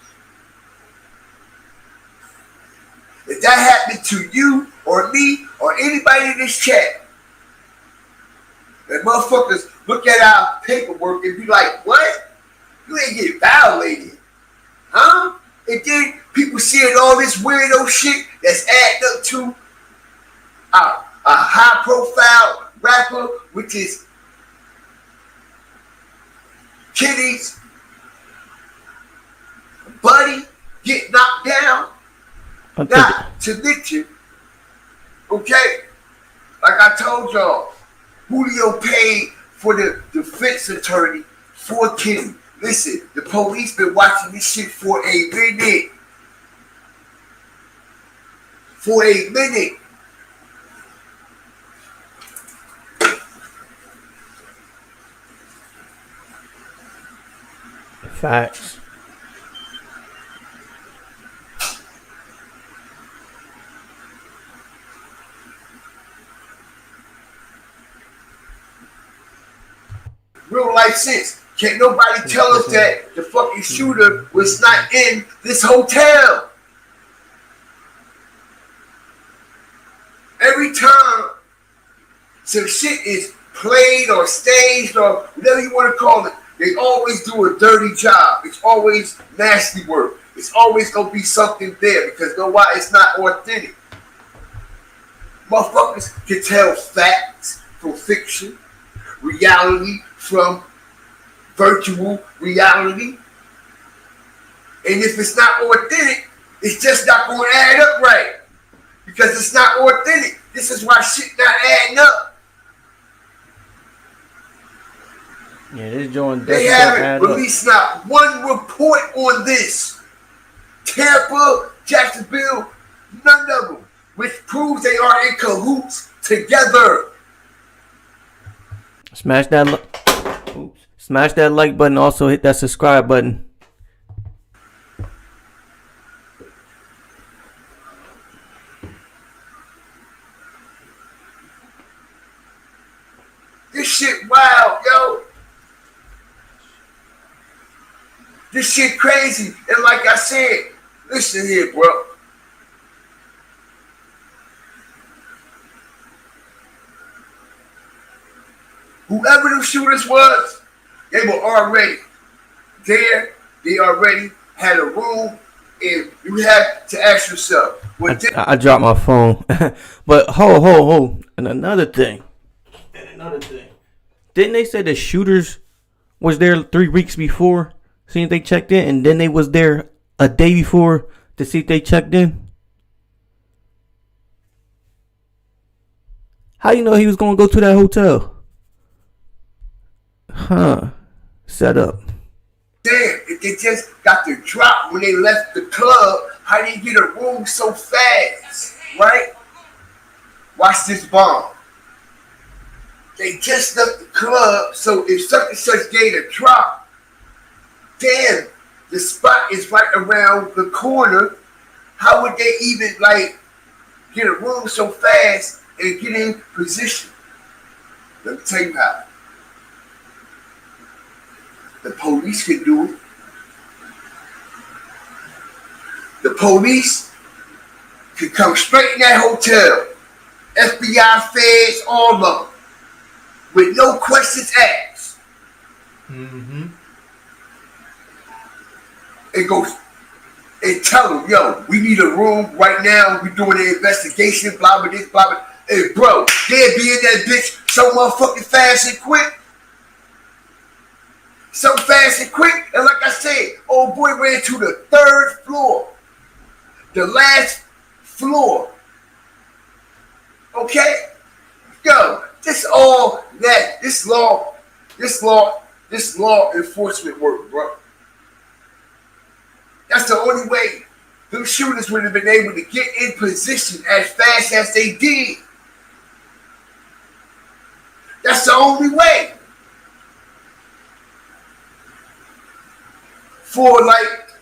if that happened to you or me or anybody in this chat, that motherfuckers look at our paperwork and be like, what? You ain't get violated. Huh? And then people seeing all this weirdo shit that's adding up to a high profile rapper, which is Kenny's buddy get knocked down. Not to mention, okay, like I told y'all, Julio paid for the defense attorney for Kenny. Listen, the police been watching this shit for a minute. For a minute. Facts. Real life sense. Can't nobody tell us that the fucking shooter was not in this hotel. Every time some shit is played or staged or whatever you want to call it, they always do a dirty job. It's always nasty work. It's always going to be something there because you know why? It's not authentic. Motherfuckers can tell facts from fiction, reality from virtual reality. And if it's not authentic, it's just not going to add up right. Because it's not authentic. This is why shit not adding up. Yeah, this joint They haven't released not one report on this. Tampa, Jacksonville, none of them. Which proves they are in cahoots together. Smash that like button. Also hit that subscribe button. This shit wild, yo. This shit crazy. And like I said, listen here, bro. Whoever the shooters was, they were already there. They already had a room And you have to ask yourself, I dropped my phone. But ho. And another thing. Didn't they say the shooters was there 3 weeks before? See if they checked in, and then they was there a day before to see if they checked in? How you know he was gonna go to that hotel? Set up. Damn, if they just got the drop when they left the club, how they get a room so fast, right? Watch this bomb. They just left the club, so if such and such gave a drop, damn, the spot is right around the corner. How would they even get a room so fast and get in position? Let me tell you how. The police can do it. The police can come straight in that hotel. FBI, feds, all of them. With no questions asked. And go and tell them, yo, we need a room right now. We're doing an investigation, blah, blah, this, blah, blah. Hey, bro, they'll be in that bitch so motherfucking fast and quick. So fast and quick. And like I said, old boy ran to the 3rd floor. The last floor. Okay? Yo, this all that, this law enforcement work, bro. That's the only way them shooters would have been able to get in position as fast as they did. That's the only way. For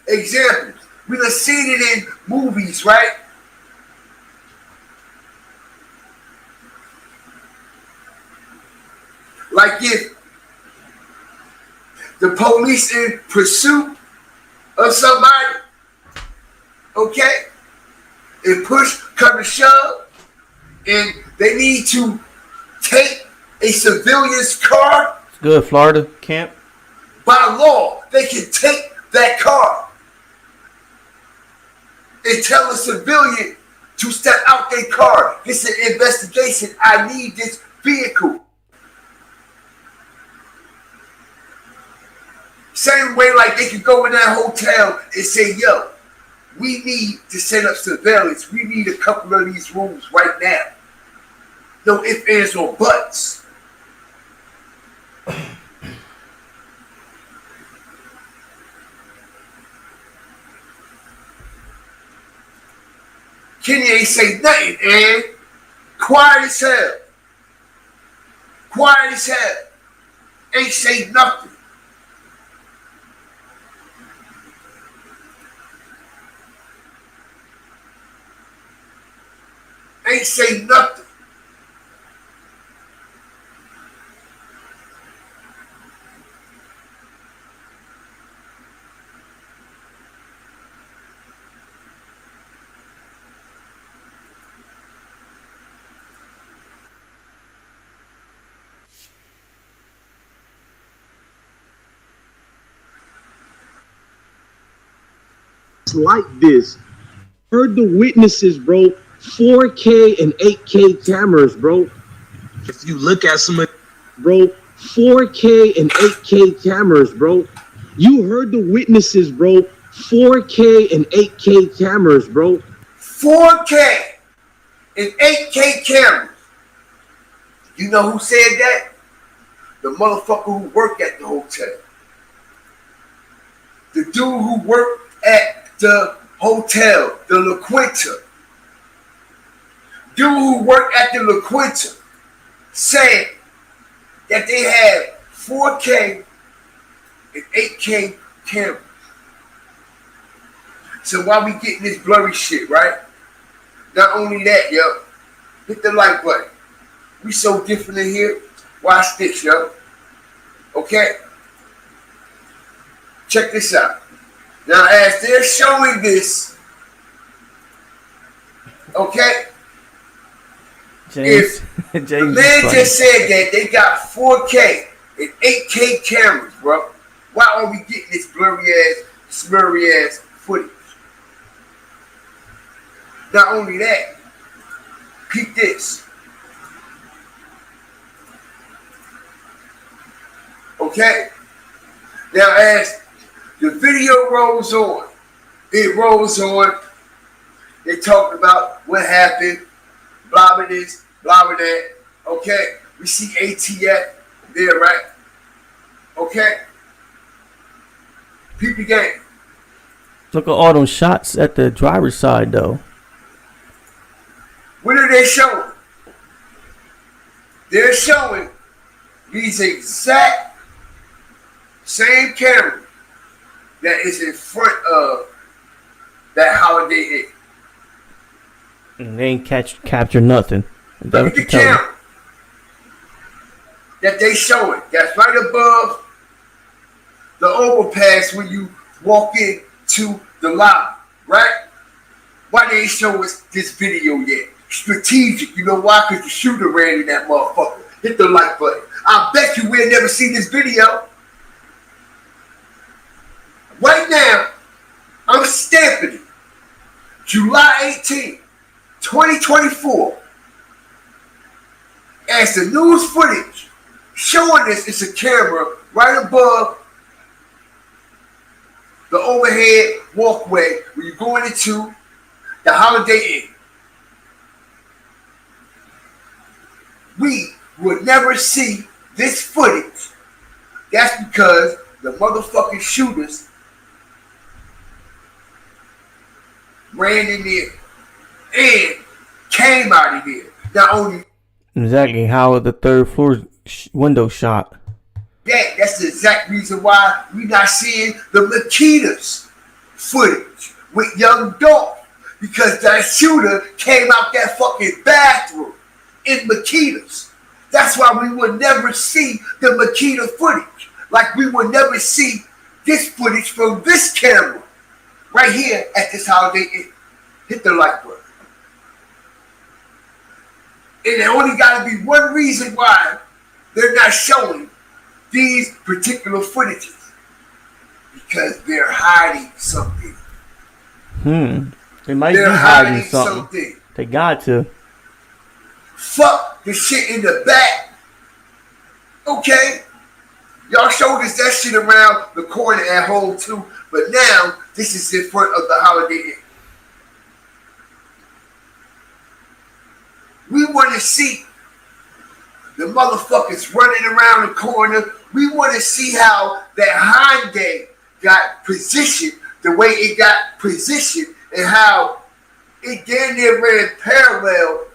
examples, we done seen it in movies, right? Like if the police in pursuit of somebody, okay, and push come to shove, and they need to take a civilian's car. It's good, Florida camp. By law, they can take that car and tell a civilian to step out their car. It's an investigation. I need this vehicle. Same way they could go in that hotel and say, yo, we need to set up surveillance. We need a couple of these rooms right now. No ifs, ands, or buts. Kenny ain't say nothing, and quiet as hell. Quiet as hell. Ain't say nothing. Ain't say nothing. Like this. Heard the witnesses, bro. 4K and 8K cameras, bro. If you look at some, bro, 4K and 8K cameras, bro. You heard the witnesses, bro. 4K and 8K cameras, bro. 4K and 8K cameras. You know who said that? The motherfucker who worked at the hotel. The dude who worked at the hotel, the La Quinta. Dude who worked at the La Quinta said that they had 4K and 8K cameras. So why we getting this blurry shit, right? Not only that, yo, hit the like button. We so different in here. Watch this, yo. Okay? Check this out. Now, as they're showing this, okay? James, If the man just said that they got 4K and 8K cameras, bro, why are we getting this blurry ass, smurry ass footage? Not only that, peep this. Okay? Now, as the video rolls on, it rolls on. They talk about what happened, blah, blah, this, blah, blah, that. Okay? We see ATF there, right? Okay? Peep the game. Look at all those shots at the driver's side, though. What are they showing? They're showing these exact same camera that is in front of that Holiday Inn. And they ain't capture nothing. Look at the camera that they showing. That's right above the overpass when you walk into the lobby, right? Why they ain't show us this video yet? Strategic. You know why? Because the shooter ran in that motherfucker. Hit the like button. I bet you we'll never see this video. Right now, I'm stamping it. July 18, 2024. As the news footage showing this, it's a camera right above the overhead walkway when you're going into the Holiday Inn. We would never see this footage. That's because the motherfucking shooters ran in there and came out of there. Not only Exactly how the third floor window shot. that's the exact reason why we're not seeing the Makitas footage with young Dolph. Because that shooter came out that fucking bathroom in Makitas. That's why we would never see the Makita footage. Like we would never see this footage from this camera right here at this Holiday Inn. Hit the like button. And there only got to be one reason why they're not showing these particular footages. Because they're hiding something. They might be hiding something. They got to. Fuck the shit in the back. Okay? Y'all showed us that shit around the corner at home too. But now, this is in front of the Holiday Inn. We want to see the motherfuckers running around the corner. We want to see how that Hyundai got positioned, the way it got positioned, and how it damn near ran parallel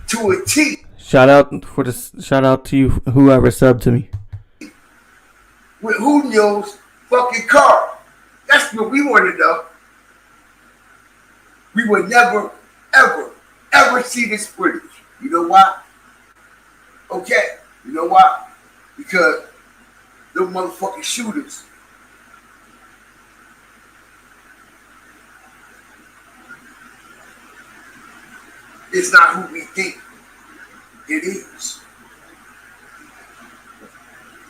to a T. Shout out to you, whoever subbed to me. With Julio's fucking car. That's what we want to know. We would never, ever see this footage. You know why? Okay. You know why? Because them motherfucking shooters is not who we think it is.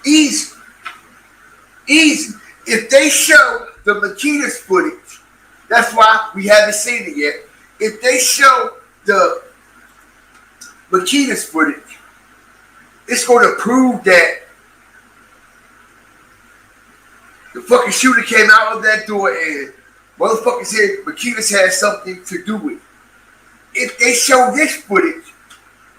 Easy. If they show the Makita's footage, that's why we haven't seen it yet. If they show the Makita's footage, it's going to prove that the fucking shooter came out of that door and motherfuckers said Makita's had something to do with it. If they show this footage,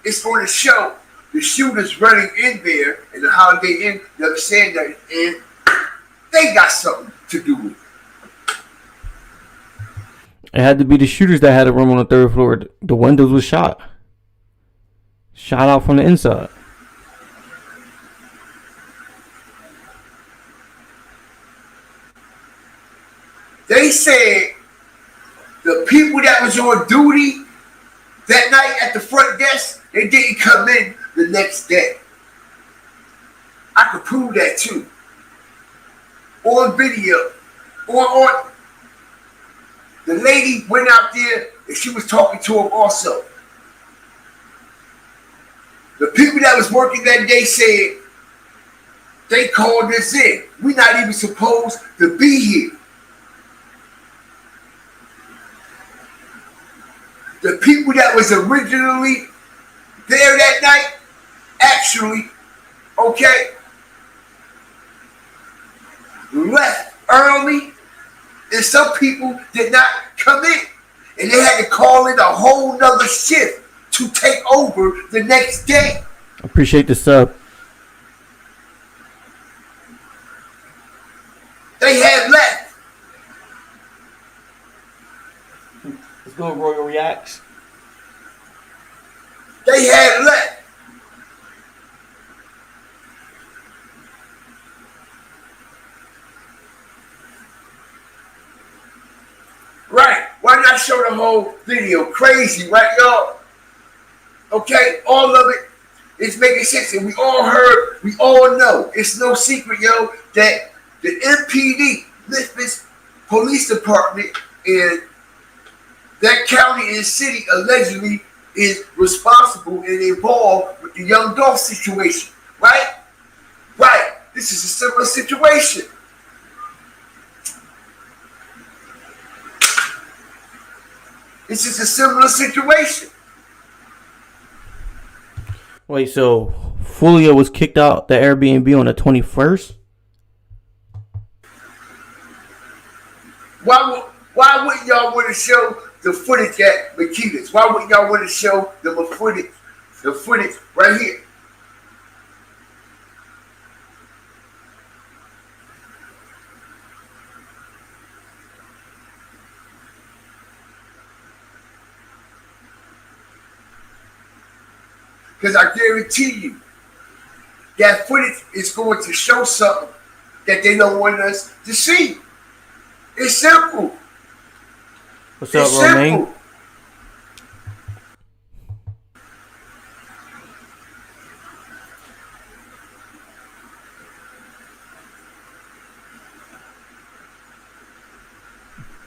it's going to show the shooters running in there and the Holiday Inn, you understand that, and they got something to do with it. It had to be the shooters that had a room on the third floor. The windows was shot out from the inside. They said the people that was on duty that night at the front desk, they didn't come in the next day. I could prove that too. On video. On the lady went out there and she was talking to him also. The people that was working that day said they called us in. We're not even supposed to be here. was originally there that night, actually, okay, left early, and some people did not come in. And they had to call in a whole nother shift to take over the next day. Appreciate the sub. They had left. Let's go, Royal Reacts. They had left. Right. Why not show the whole video? Crazy, right, y'all? Okay, all of it is making sense. And we all heard, we all know. It's no secret, yo, that the MPD, Memphis Police Department, in that county and city allegedly is responsible and involved with the young Dolph situation. Right? Right. This is a similar situation. This is a similar situation. Wait, so Foolio was kicked out the Airbnb on the 21st? Why wouldn't y'all want to show the footage at Makita's? Why wouldn't y'all want to show the footage right here? Because I guarantee you, that footage is going to show something that they don't want us to see. It's simple. What's up, Romaine? Simple.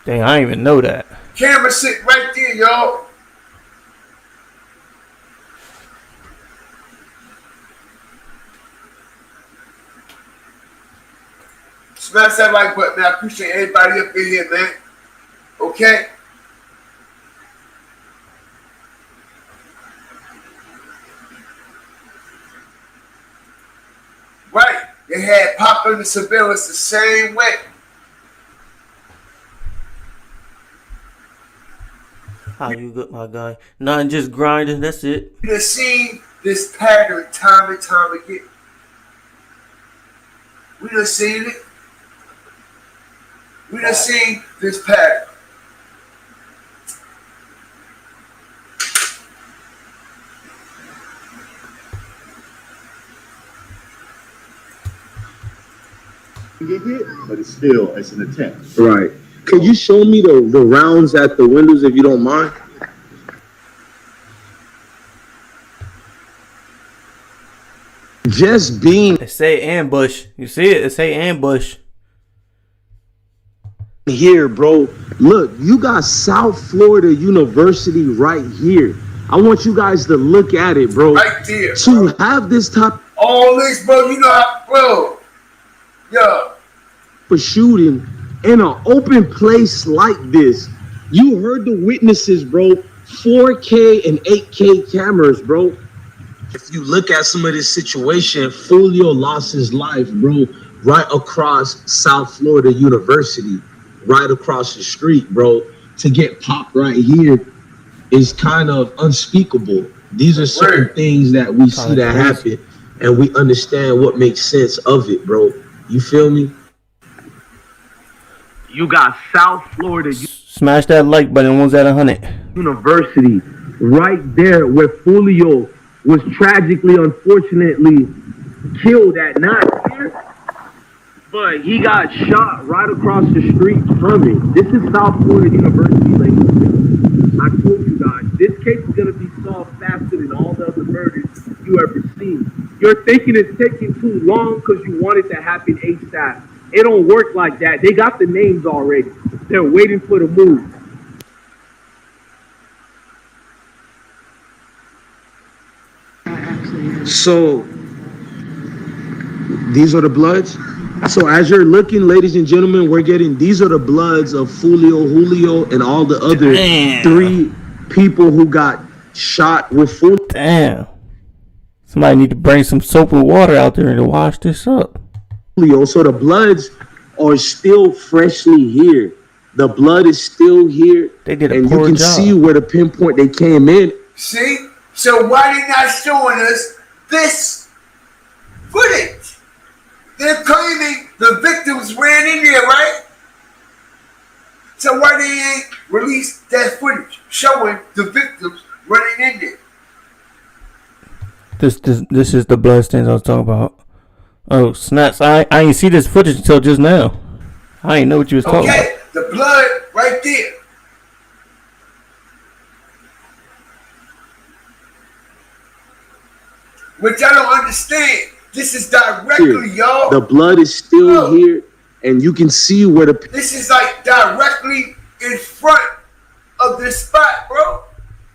Dang, I didn't even know that. Camera sitting right there, y'all. Smash that like button, man. I appreciate everybody up in here, man. Okay? Right. They had popular surveillance the same way. How you good, my guy? Nothing, just grinding. That's it. You have seen this pattern time and time again. We done seen it. We done seen this pattern. Get hit, but it's an attempt. Right. Could you show me the rounds at the windows if you don't mind? Just being. It say ambush. You see it? It say ambush. Here, bro. Look, you got South Florida University right here. I want you guys to look at it, bro. Right there. To have this type. All this, bro, you know how, bro. Yeah. For shooting in an open place like this. You heard the witnesses, bro. 4K and 8K cameras, bro. If you look at some of this situation, Julio lost his life, bro, right across South Florida University, right across the street, bro. To get popped right here is kind of unspeakable. These are certain things that we see that happen, and we understand what makes sense of it, bro. You feel me? You got South Florida Smash that like button. One's at 100. University right there where Julio was tragically, unfortunately, killed at night. But he got shot right across the street from it. This is South Florida University, ladies and gentlemen. I told you guys, this case is going to be solved faster than all the other murders you ever seen. You're thinking it's taking too long because you want it to happen ASAP. It don't work like that. They got the names already. They're waiting for the move. So, these are the bloods. So as you're looking, ladies and gentlemen, we're getting, these are the bloods of Julio, and all the other 3 people who got shot with Foolio. Damn. Somebody need to bring some soap and water out there and wash this up. So the bloods are still freshly here. The blood is still here. They did a and poor you can job. see where the pinpoint they came in. See? So why they not showing us this footage? They're claiming the victims ran in there, right? So why they ain't released that footage showing the victims running in there? This is the bloodstains I was talking about. Oh snaps! I ain't see this footage until just now. I ain't know what you was talking about. Okay, the blood right there. Which I don't understand. This is directly, y'all. The blood is still here, and you can see where the. This is like directly in front of this spot, bro.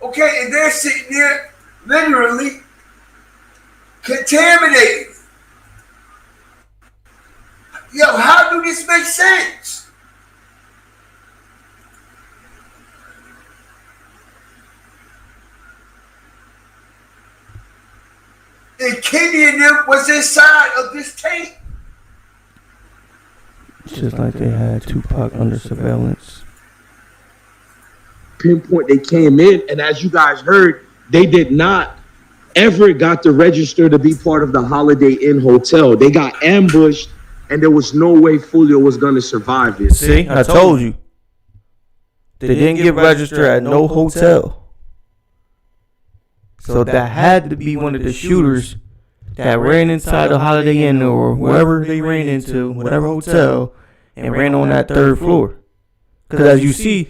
Okay, and they're sitting there literally contaminated. Yo, how do this make sense? And Kenny and them was inside of this tape. Just like they had Tupac under surveillance. Pinpoint they came in, and as you guys heard, they did not ever got to register to be part of the Holiday Inn Hotel. They got ambushed, and there was no way Foolio was going to survive it. See, I told you. They didn't get registered at no hotel. So that had to be one of the shooters that ran inside the Holiday Inn or wherever they ran into, whatever hotel, and ran on that third floor. Because as you see,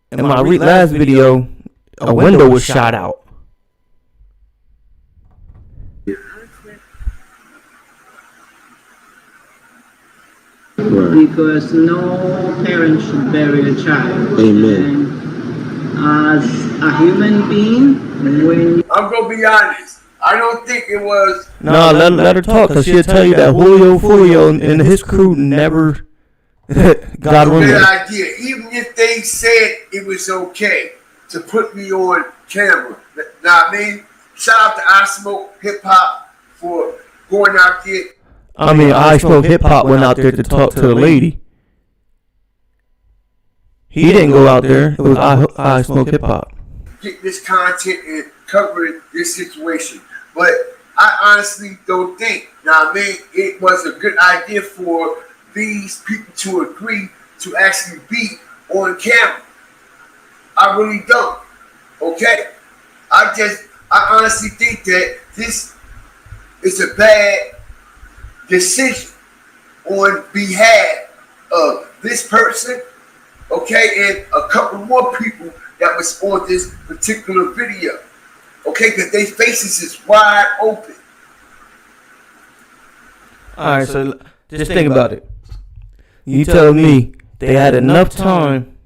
in my last video, a window was shot out. Because no parent should bury a child. Amen. And as a human being, when I'm gonna be honest, I don't think it was. No, let her talk, because she'll tell you that Julio Foolio and his crew never got on Good there. idea. Even if they said it was okay to put me on camera. Know what I mean? Shout out to I Smoke Hip Hop for going out there. I mean, I Smoke Hip Hop went out there to talk to the lady. He didn't go out there. It was I Smoke Hip Hop. Get this content and cover this situation. But I honestly don't think, now I mean, it was a good idea for these people to agree to actually be on camera. I really don't. Okay? I honestly think that this is a bad decision on behalf of this person, okay, and a couple more people that was on this particular video, okay, because their faces is wide open. All right, so just think about it. You tell me they had enough time.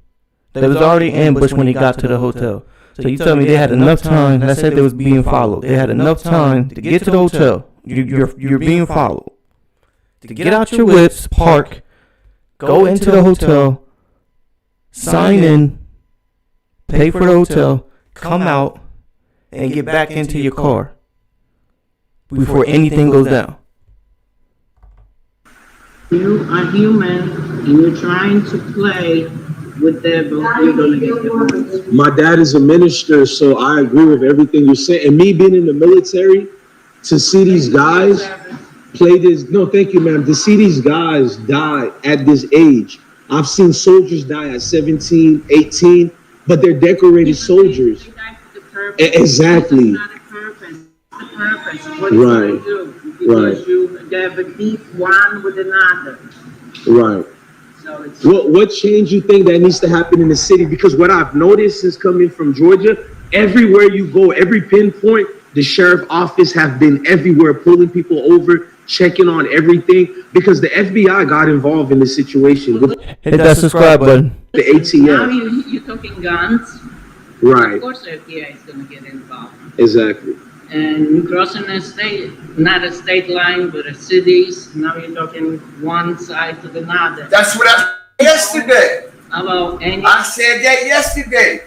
They was already ambushed when they got to the hotel. So you tell me they had enough time. Let's say they was being followed. They had enough time to get to the hotel. You're being followed. To get out your whips, park, go into the hotel, sign in, pay for the hotel, come out, and get back into your car before anything goes down. you are human and you're trying to play with devil, you're gonna get devil. My dad is a minister, so I agree with everything you're saying. And me being in the military, to see these guys play this, no, thank you, ma'am. To see these guys die at this age. I've seen soldiers die at 17, 18, but they're decorated soldiers. Exactly. Right. Because you have a deep one with another. Right. So What change you think that needs to happen in the city? Because what I've noticed since coming from Georgia, everywhere you go, every pinpoint, the sheriff office have been everywhere, pulling people over, checking on everything, because the FBI got involved in the situation. Hit that subscribe button. The ATF. now you're talking guns. Right. Of course, the FBI is going to get involved. Exactly. And you're crossing a state, not a state line, but a cities. Now you're talking one side to the other. That's what I said yesterday. About any. I said that yesterday.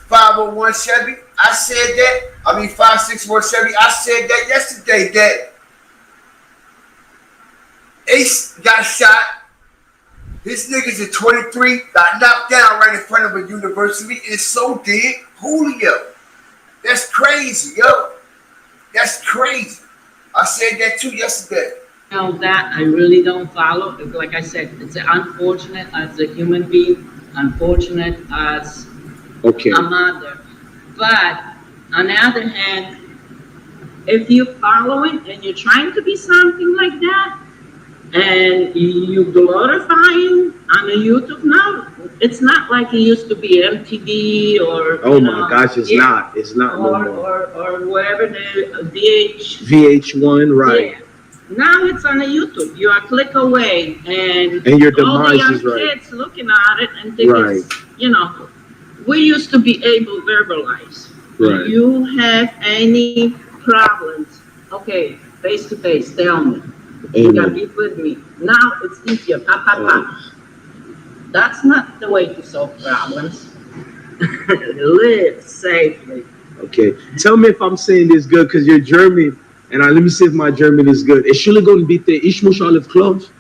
501 Chevy. I said that. 561 Chevy. I said that yesterday that Ace got shot. His niggas at 23 got knocked down right in front of a university, and so did Julio. That's crazy, yo. That's crazy. I said that too yesterday. That I really don't follow. Like I said, it's unfortunate as a human being, unfortunate as a mother. But on the other hand, if you're following and you're trying to be something like that, and you glorifying on the YouTube now, it's not like it used to be MTV or It's not or whatever the VH1, right? Yeah. Now it's on the YouTube. You're a click away, and your all the demise young is right. kids looking at it and thinking, we used to be able to verbalize. Right. Do you have any problems? Okay, face to face, tell me. You got beef with me. Now it's easier. Pa, pa, pa. That's not the way to solve problems. Live safely. Okay. Tell me if I'm saying this good, because you're German, and let me see if my German is good. Entschuldigung bitte, ich muss alles close.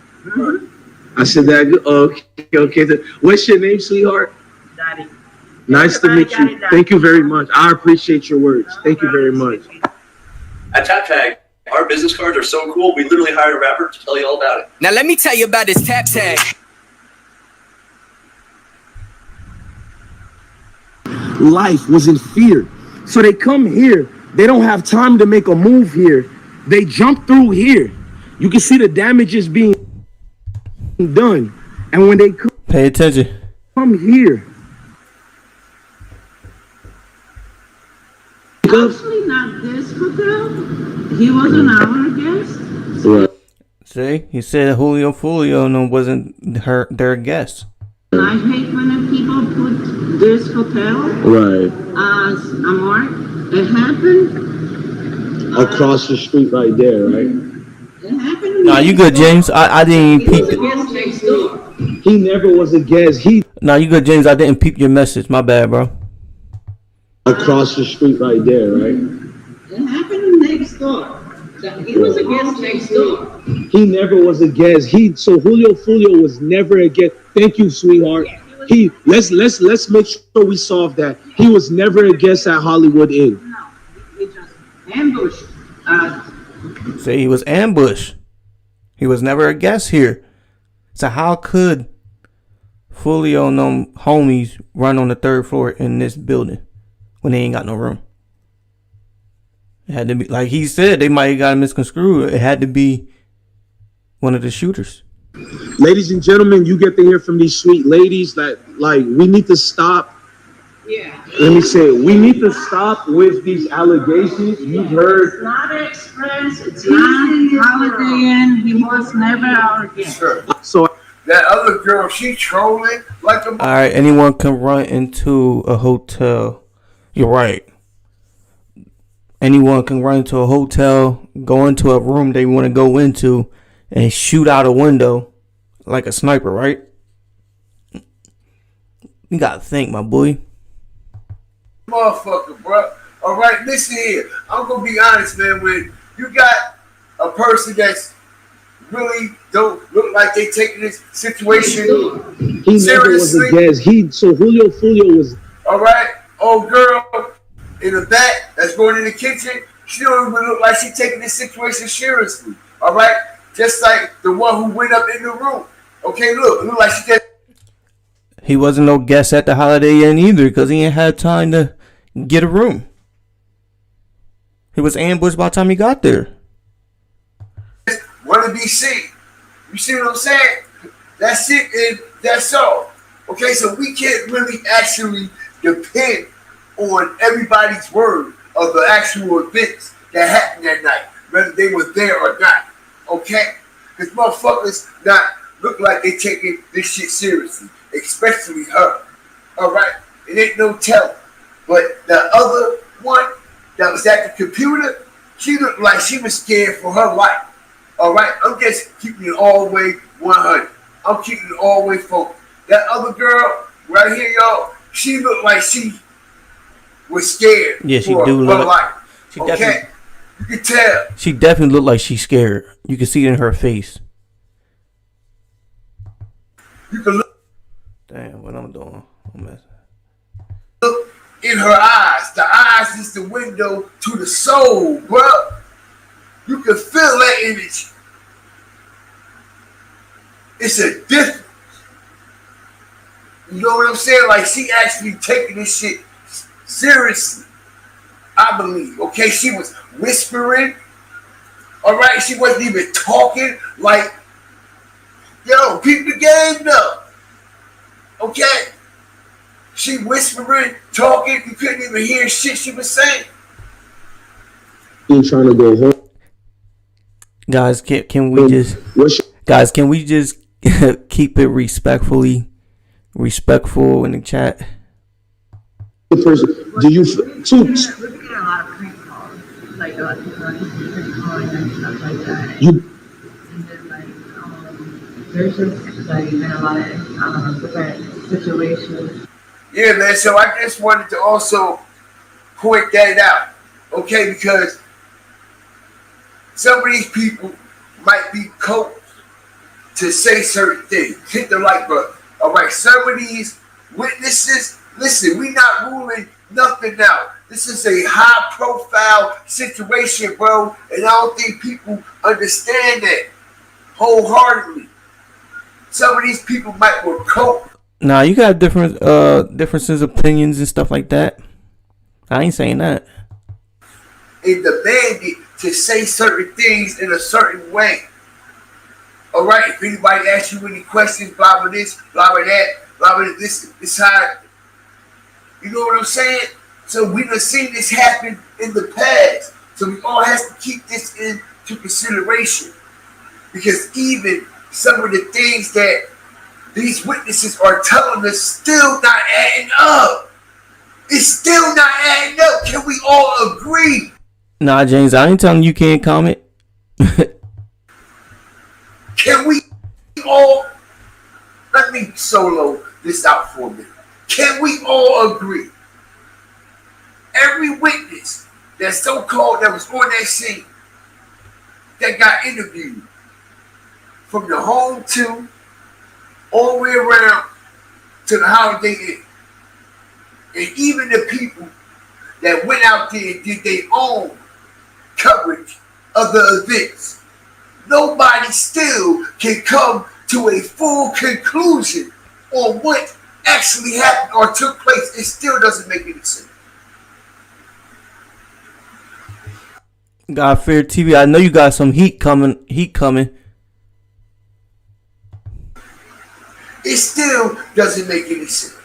I said that good. Okay. What's your name, sweetheart? Daddy. Nice to meet you. Thank you very much. I appreciate your words. Thank you very much. At TapTag, our business cards are so cool, we literally hired a rapper to tell you all about it. Now let me tell you about this TapTag. Life was in fear. So they come here. They don't have time to make a move here. They jump through here. You can see the damages being done. And when they pay attention. Come here. Actually, not this hotel. He wasn't our guest. Right. See, he said Julio Foolio wasn't their guest. And I hate when people put this hotel as a mark. It happened across the street right there, right? It happened. Nah, you good, James. I didn't even peep it. He never was a guest. Nah, you good, James. I didn't peep your message. My bad, bro. Across the street right there, right? It happened next door. He was a guest next door. He never was a guest. So Julio Foolio was never a guest. Thank you, sweetheart. Let's make sure we solve that. He was never a guest at Hollywood Inn. No, he just ambushed. Say he was ambushed. He was never a guest here. So how could Foolio and them homies run on the 3rd floor in this building when they ain't got no room? It had to be, like he said, they might have got misconstrued. It had to be one of the shooters. Ladies and gentlemen, you get to hear from these sweet ladies that, like, we need to stop. Yeah. Let me say it. We need to stop with these allegations. You've heard. It's not Express. It's not Holiday Inn. He was never our guest. Sure. So that other girl, she trolling like a. All right, anyone can run into a hotel. You're right. Anyone can run into a hotel, go into a room they want to go into, and shoot out a window like a sniper, right? You gotta think, my boy. Motherfucker, bro. All right, listen here. I'm gonna be honest, man. When you got a person that's really don't look like they taking this situation he never was a guest. So Julio Foolio was. All right, old girl in the back that's going in the kitchen. She don't even look like she taking this situation seriously. All right, just like the one who went up in the room. Okay, look like she just. He wasn't no guest at the Holiday Inn either because he ain't had time to get a room. He was ambushed by the time he got there. Want to be seen. You see what I'm saying? That's it, and that's all. Okay, so we can't really actually depend on everybody's word of the actual events that happened that night, whether they were there or not. Okay? Because motherfuckers not look like they taking this shit seriously, especially her. All right? It ain't no telling. But the other one that was at the computer, she looked like she was scared for her life. All right? I'm just keeping it all the way 100. I'm keeping it all the way focused. That other girl right here, y'all, she looked like she was scared. Yeah, she for do her look. life. She Okay, definitely. you can tell. She definitely looked like she's scared. You can see it in her face. You can look. Damn, what I'm doing? I'm messing. Look in her eyes. The eyes is the window to the soul, bro. You can feel that image. It's a difference. You know what I'm saying? Like, she actually taking this shit seriously, I believe. Okay, she was whispering. All right, she wasn't even talking. Like, yo, keep the game up. Okay, she whispering, talking. You couldn't even hear shit she was saying. You trying to go home? Guys, can we just keep it respectful in the chat? The person, do you We're getting a lot of prank calls, like a lot of people are just calling and stuff like that. And then like there's just like been a lot of different situations. Yeah, man. So I just wanted to also point that out, okay? Because some of these people might be coached to say certain things. Hit the like button. All right, some of these witnesses, listen, we not ruling nothing out. This is a high-profile situation, bro, and I don't think people understand that wholeheartedly. Some of these people might were coached. Nah, you got differences, opinions, and stuff like that. I ain't saying that. And demanded to say certain things in a certain way. All right, if anybody asks you any questions, blah blah this, blah blah that, blah blah this how. You know what I'm saying? So we done seen this happen in the past. So we all have to keep this into consideration, because even some of the things that these witnesses are telling us still not adding up. It's still not adding up. Can we all agree? Nah, James, I ain't telling you can't comment. Can we all, let me solo this out for a minute. Can we all agree? Every witness that so-called that was on that scene that got interviewed from the home to all the way around to the Holiday Inn, and even the people that went out there and did their own coverage of the events, nobody still can come to a full conclusion on what actually happened or took place. It still doesn't make any sense. God Fear TV, I know you got some heat coming. It still doesn't make any sense.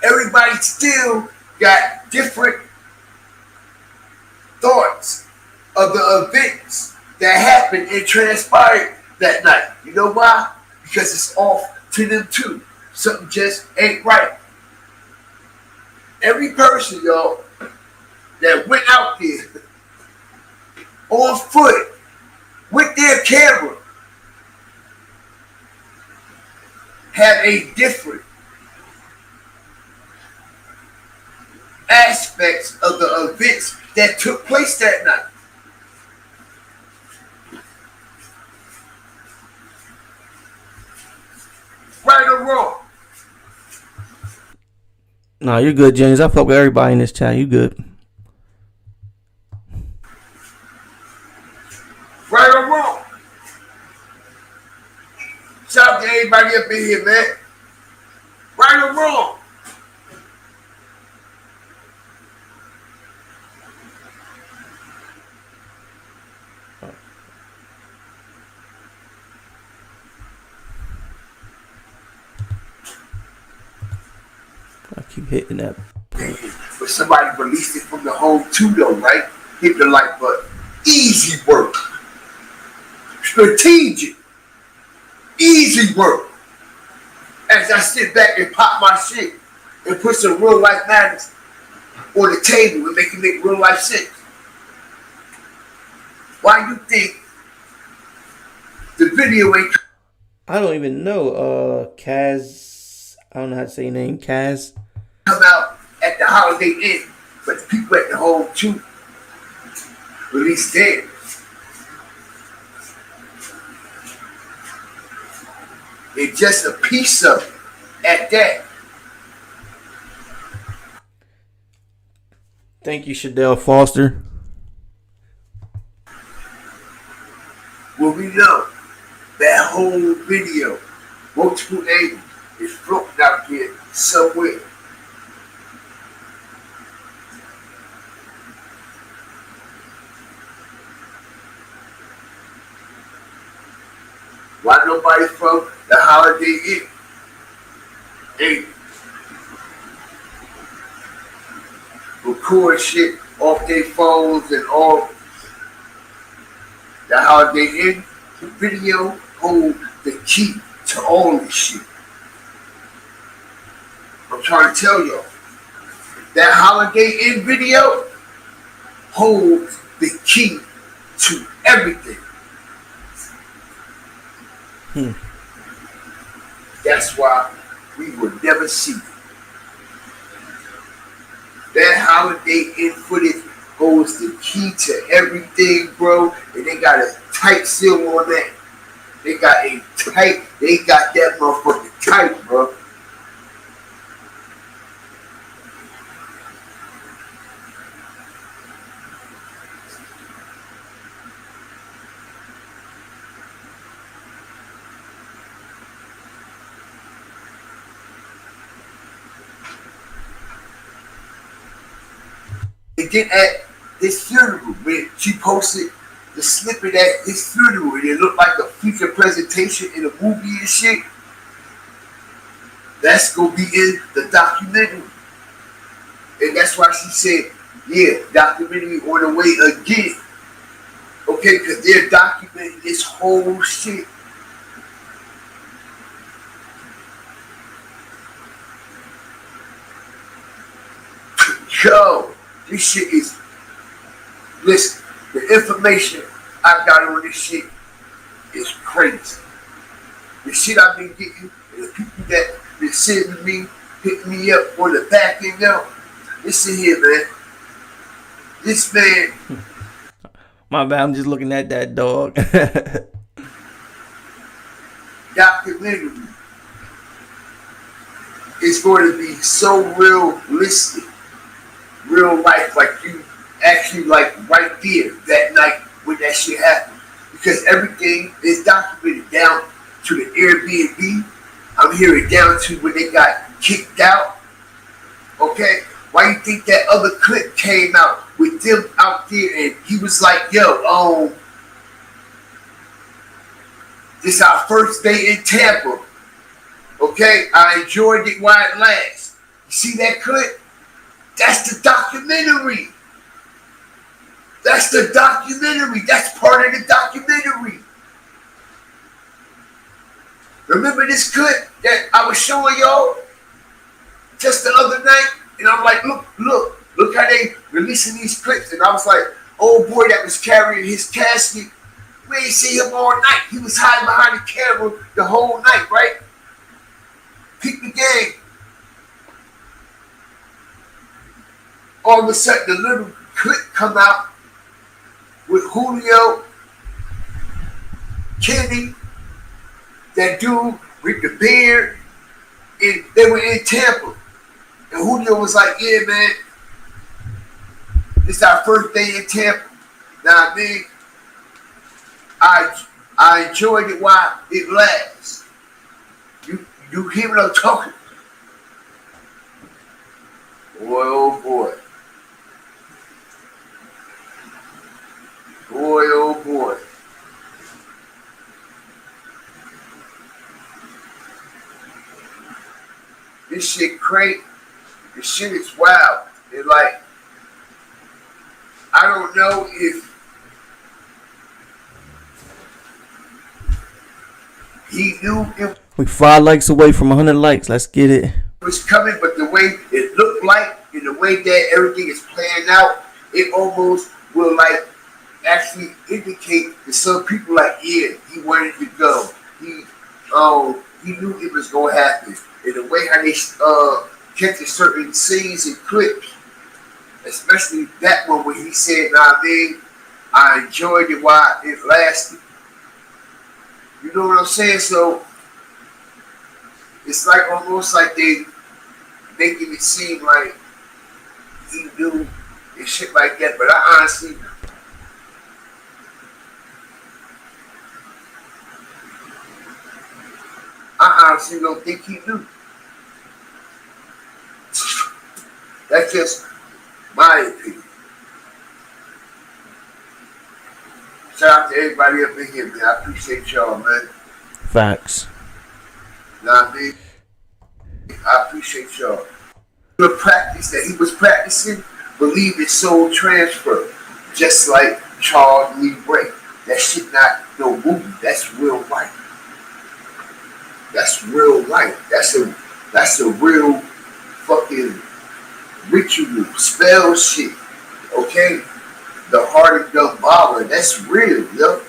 Everybody still got different thoughts of the events that happened and transpired that night. You know why? Because it's off to them too. Something just ain't right. Every person, y'all, that went out there on foot with their camera had a different aspects of the events that took place that night. Right or wrong? Nah, you're good, James. I fuck with everybody in this chat. You good. Right or wrong? Shout out to everybody up in here, man. Right or wrong? I keep hitting that. But somebody released it from the home too, though, right? Hit the like button. Easy work. Strategic. Easy work. As I sit back and pop my shit and put some real life matters on the table and make real life sense. Why you think the video ain't? I don't even know. Kaz I don't know how to say your name, Kaz. Come out at the Holiday Inn, but the people at the home too. Released there. It's just a piece of it at that. Thank you, Shadell Foster. Well, we know that whole video, multiple angles, is floating out here somewhere. Why nobody from the Holiday Inn ain't record shit off their phones and all? The Holiday Inn video hold the key to all this shit. I'm trying to tell y'all, that Holiday Inn video holds the key to everything. That's why we will never see it. That Holiday Inn footage holds the key to everything, bro. And they got a tight seal on that. They got that motherfucker tight, bro. And then at his funeral, when she posted the snippet at his funeral, and it looked like a future presentation in a movie and shit, that's gonna be in the documentary. And that's why she said, yeah, documentary on the way again. Okay, because they're documenting this whole shit. Yo, this shit is, listen, the information I got on this shit is crazy. The shit I've been getting, and the people that been sending me, hitting me up on the back end now. Listen here, man. This man. My bad, I'm just looking at that dog. Documentary is going to be so realistic. Real life, like you actually like right there that night when that shit happened, because everything is documented down to the Airbnb. I'm hearing down to when they got kicked out. Okay, why you think that other clip came out with them out there and he was like, yo, this is our first day in Tampa. Okay, I enjoyed it while it lasts. You see that clip? That's the documentary. That's the documentary. That's part of the documentary. Remember this clip that I was showing y'all just the other night? And I'm like, look how they releasing these clips. And I was like, old boy that was carrying his casket, we ain't see him all night. He was hiding behind the camera the whole night, right? Peep the game. All of a sudden, the little clip come out with Julio, Kenny, that dude with the beard, and they were in Tampa. And Julio was like, yeah, man, this is our first day in Tampa. Now, I mean, I enjoyed it while it lasts. You hear what I'm talking? Boy, oh boy. Boy, oh boy. This shit crazy. This shit is wild. It's like, I don't know if he knew it We 5 likes away from 100 likes. Let's get it. was coming, but the way it looked like and the way that everything is playing out, it almost will like actually indicate to some people like, yeah, he wanted to go. He knew it was gonna happen. And the way how they kept certain scenes and clips, especially that one where he said, "Nah, man, I enjoyed it while it lasted." You know what I'm saying? So it's like almost like they making it seem like he knew and shit like that. But I honestly don't think he knew. That's just my opinion. Shout out to everybody up in here, man. I appreciate y'all, man. Facts. You know what I mean? I appreciate y'all. The practice that he was practicing, believe in soul transfer. Just like Charles Lee Ray. That shit not no movie. That's real life. That's real life. That's a real fucking ritual, spell shit. Okay? The heart of Dumbala, that's real, yo.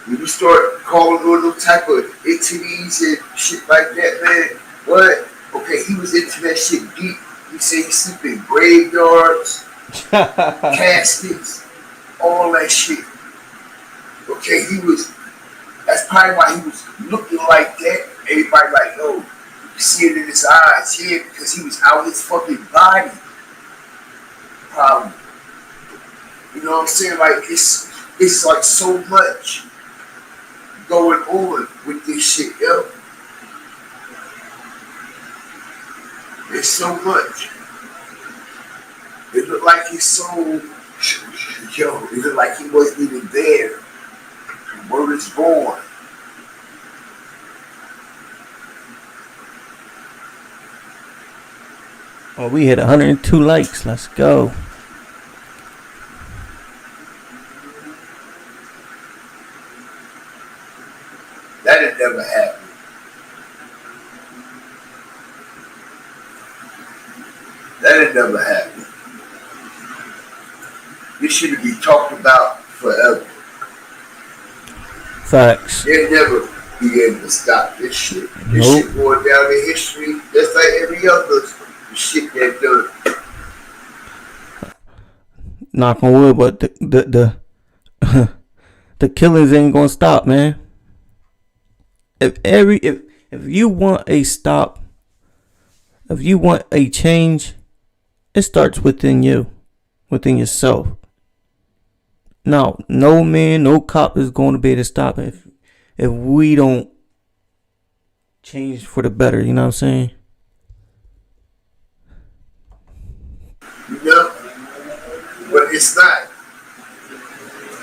When you start calling on them type of entities and shit like that, man, what? Okay, he was into that shit deep. He said he sleep in graveyards, caskets, all that shit. Okay, that's probably why he was looking like that. Everybody like, yo, you see it in his eyes, yeah, because he was out his fucking body. Probably. You know what I'm saying? Like, it's like so much going on with this shit, yo. There's so much. It looked like his soul, yo, it looked like he wasn't even there. Word is born. Oh, we hit 102 likes. Let's go. That had never happened. That had never happened. This should be talked about forever. Facts. They'll never be able to stop this shit. This shit going down in history just like every other shit they've done. Knock on wood, but the the killings ain't gonna stop, man. If you want a stop, if you want a change, it starts within you, within yourself. Now, no man, no cop is going to be able to stop it if we don't change for the better. You know what I'm saying? You know, but it's not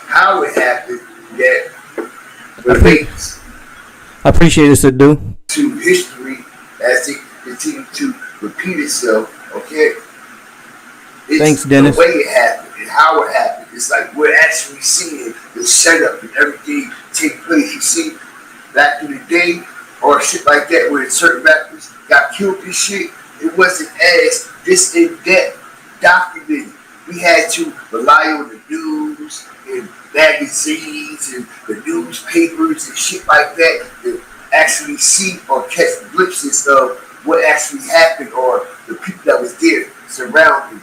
how it happened that relates. I appreciate it, Sadu. To history as it continues to repeat itself. Okay. It's Thanks, Dennis. The way it happened and how it happened. It's like we're actually seeing the setup and everything take place. You see, back in the day or shit like that, where certain rappers got killed and shit, it wasn't as this in depth documented. We had to rely on the news and magazines and the newspapers and shit like that to actually see or catch glimpses of what actually happened or the people that was there surrounding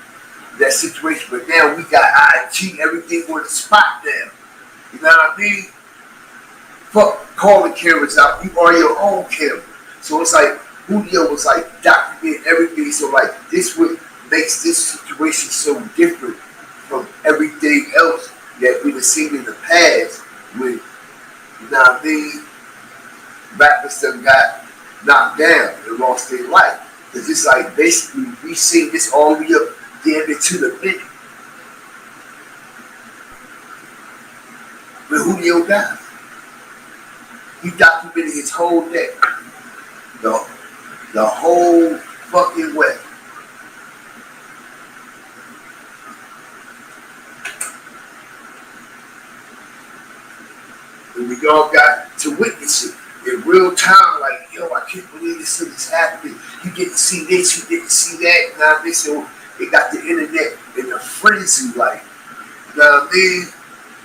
that situation. But now we got IG, everything on the spot now. You know what I mean? Fuck calling cameras out. You are your own camera. So it's like Julio was like documenting everything. So like this what makes this situation so different from everything else that we've seen in the past with, you know what I mean, rappers that got knocked down and lost their life. Because it's like basically we seen this all the way up damn it to the minute. When Julio died, he documented his whole day. The whole fucking way. And we all got to witness it in real time, like, yo, I can't believe this thing is happening. You get to see this, you get to see that, you know what I mean? So they got the internet in a frenzy, like, you know what I mean?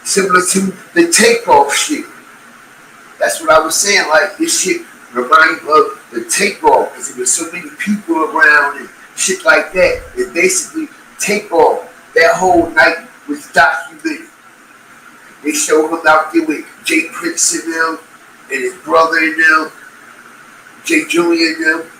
similar to the takeoff shit. That's what I was saying. Like, this shit reminds me of the takeoff because there was so many people around and shit like that. And basically, takeoff, that whole night was documented. They showed him out there with Jay Prince and them, and his brother and them, Jay Jr. and them.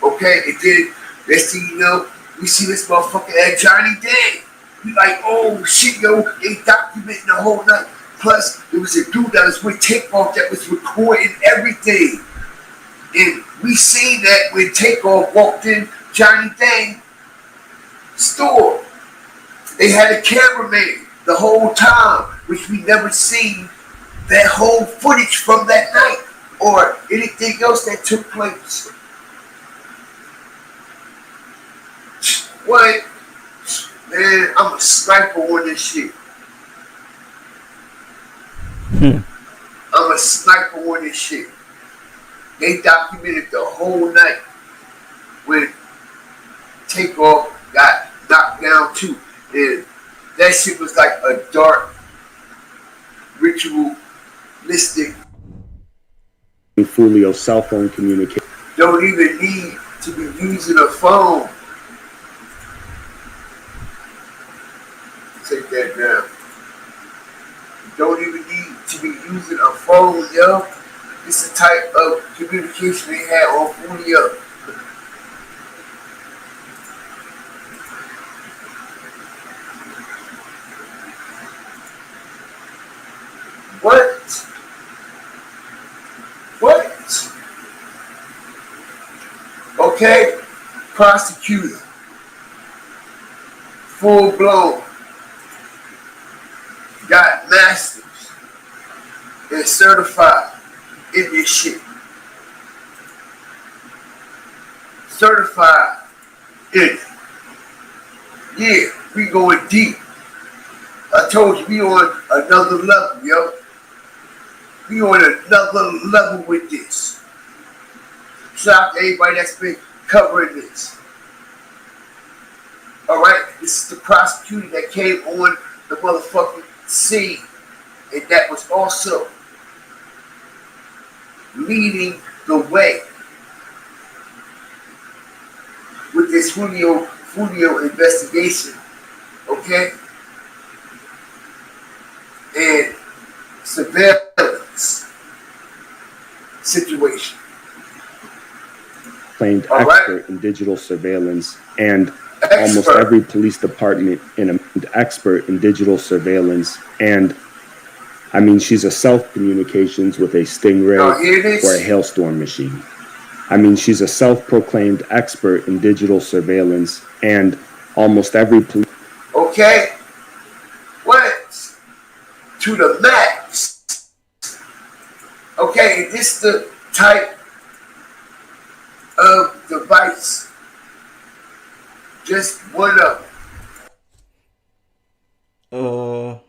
Okay, and then next thing you know, we see this motherfucker at Johnny Day. We like, oh shit, yo, they documenting the whole night. Plus, there was a dude that was with Takeoff that was recording everything. And we seen that when Takeoff walked in Johnny Dang's store. They had a cameraman the whole time, which we never seen that whole footage from that night or anything else that took place. What? Man, I'm a sniper on this shit. I'm a sniper on this shit. They documented the whole night when Takeoff got knocked down too. And that shit was like a dark, ritualistic. Foolio cell phone communication. Don't even need to be using a phone. Take that down. Don't even need to be using a phone, yo. It's the type of communication they had on Julio. What? What? Okay, prosecutor. Full blown. Got masters and certified in this shit. Certified in it. Yeah, we going deep. I told you we on another level, yo. We on another level with this. Shout out to everybody that's been covering this. Alright, this is the prosecutor that came on the motherfucking scene, and that was also leading the way with this Julio Foolio investigation, okay, and surveillance situation. Claimed expert in digital surveillance, and almost every police department in an expert in digital surveillance. And I mean, she's a self-communications with a Stingray or a Hailstorm machine. I mean, she's a self-proclaimed expert in digital surveillance, and almost every police. Okay, what? To the max. Okay, this the type of device. Just one of them.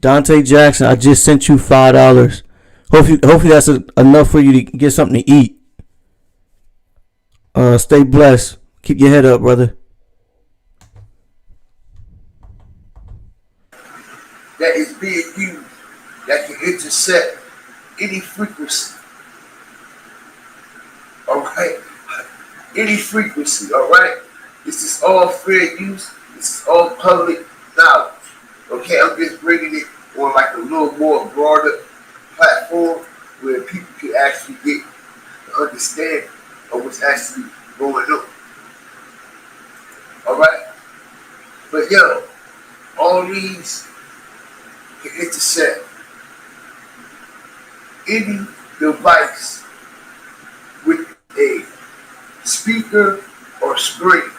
Dante Jackson, I just sent you $5. Hopefully that's enough for you to get something to eat. Stay blessed. Keep your head up, brother. That is being used that can intercept any frequency. Alright? Any frequency, alright? This is all fair use. This is all public knowledge. Okay, I'm just bringing it on like a little more broader platform where people can actually get the understanding of what's actually going on. Alright? But yo, all these can intercept any device with a speaker or screen.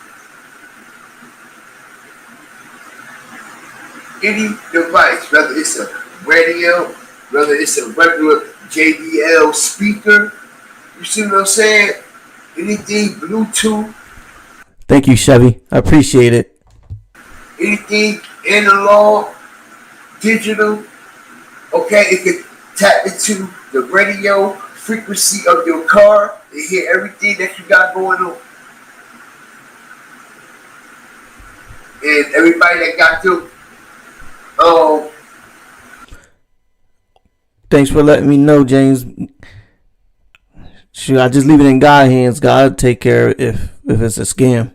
Any device, whether it's a radio, whether it's a regular JBL speaker, you see what I'm saying? Anything Bluetooth. Thank you, Chevy. I appreciate it. Anything analog, digital, okay, it can tap into the radio frequency of your car and hear everything that you got going on. And everybody that got to, Thanks for letting me know, James. Shoot, I just leave it in God's hands. God take care if it's a scam.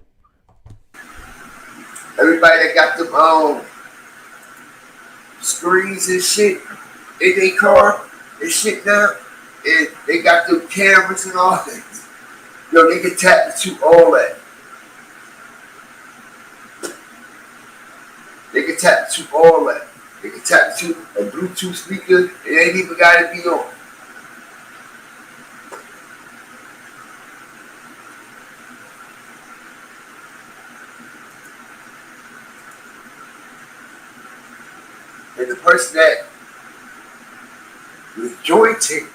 everybody that got them screens and shit in their car and shit now, and they got them cameras and all that. Yo, they can tap into all that. They can tap into all that. They can tap into a Bluetooth speaker. It ain't even got to be on. And the person that was jointing,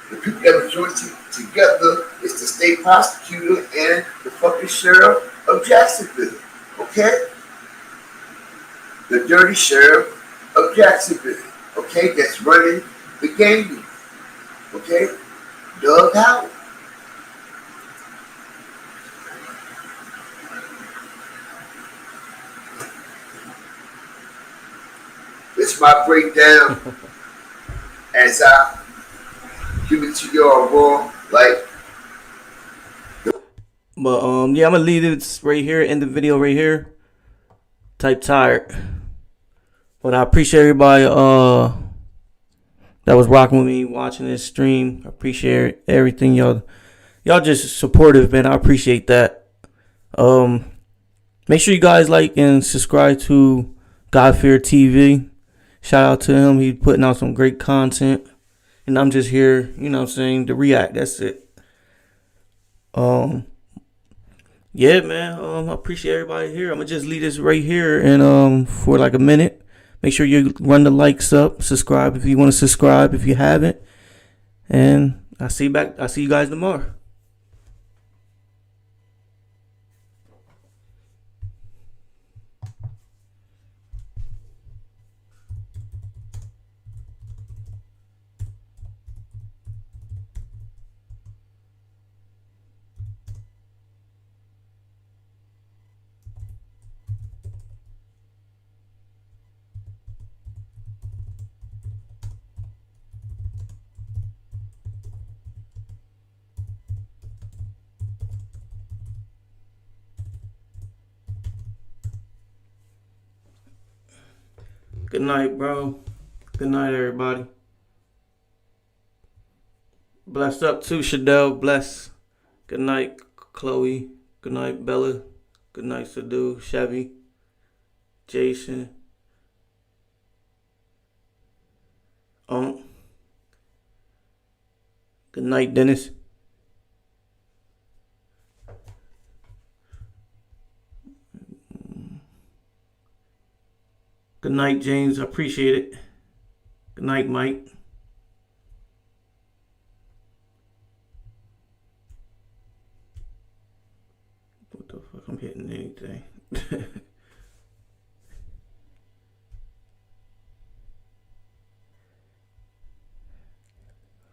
the people that were jointing together is the state prosecutor and the fucking sheriff of Jacksonville. Okay? The dirty sheriff of Jacksonville. Okay? That's running the game. Okay? Doug Howard. It's my breakdown as I give it to y'all raw, like. But yeah, I'm gonna leave this right here in the video right here. Type tired. But I appreciate everybody that was rocking with me watching this stream. I appreciate everything y'all just supportive, man. I appreciate that. Make sure you guys like and subscribe to God Fear TV. Shout out to him. He's putting out some great content. And I'm just here, you know what I'm saying, to react. That's it. Yeah, man. I appreciate everybody here. I'm gonna just leave this right here and for like a minute. Make sure you run the likes up, subscribe if you want to subscribe if you haven't. And I'll see you guys tomorrow. Good night, bro. Good night, everybody. Blessed up too, Shadell. Bless. Good night, Chloe. Good night, Bella. Good night, Sadu, Chevy, Jason. Good night, Dennis. Good night, James. I appreciate it. Good night, Mike. What the fuck? I'm hitting anything.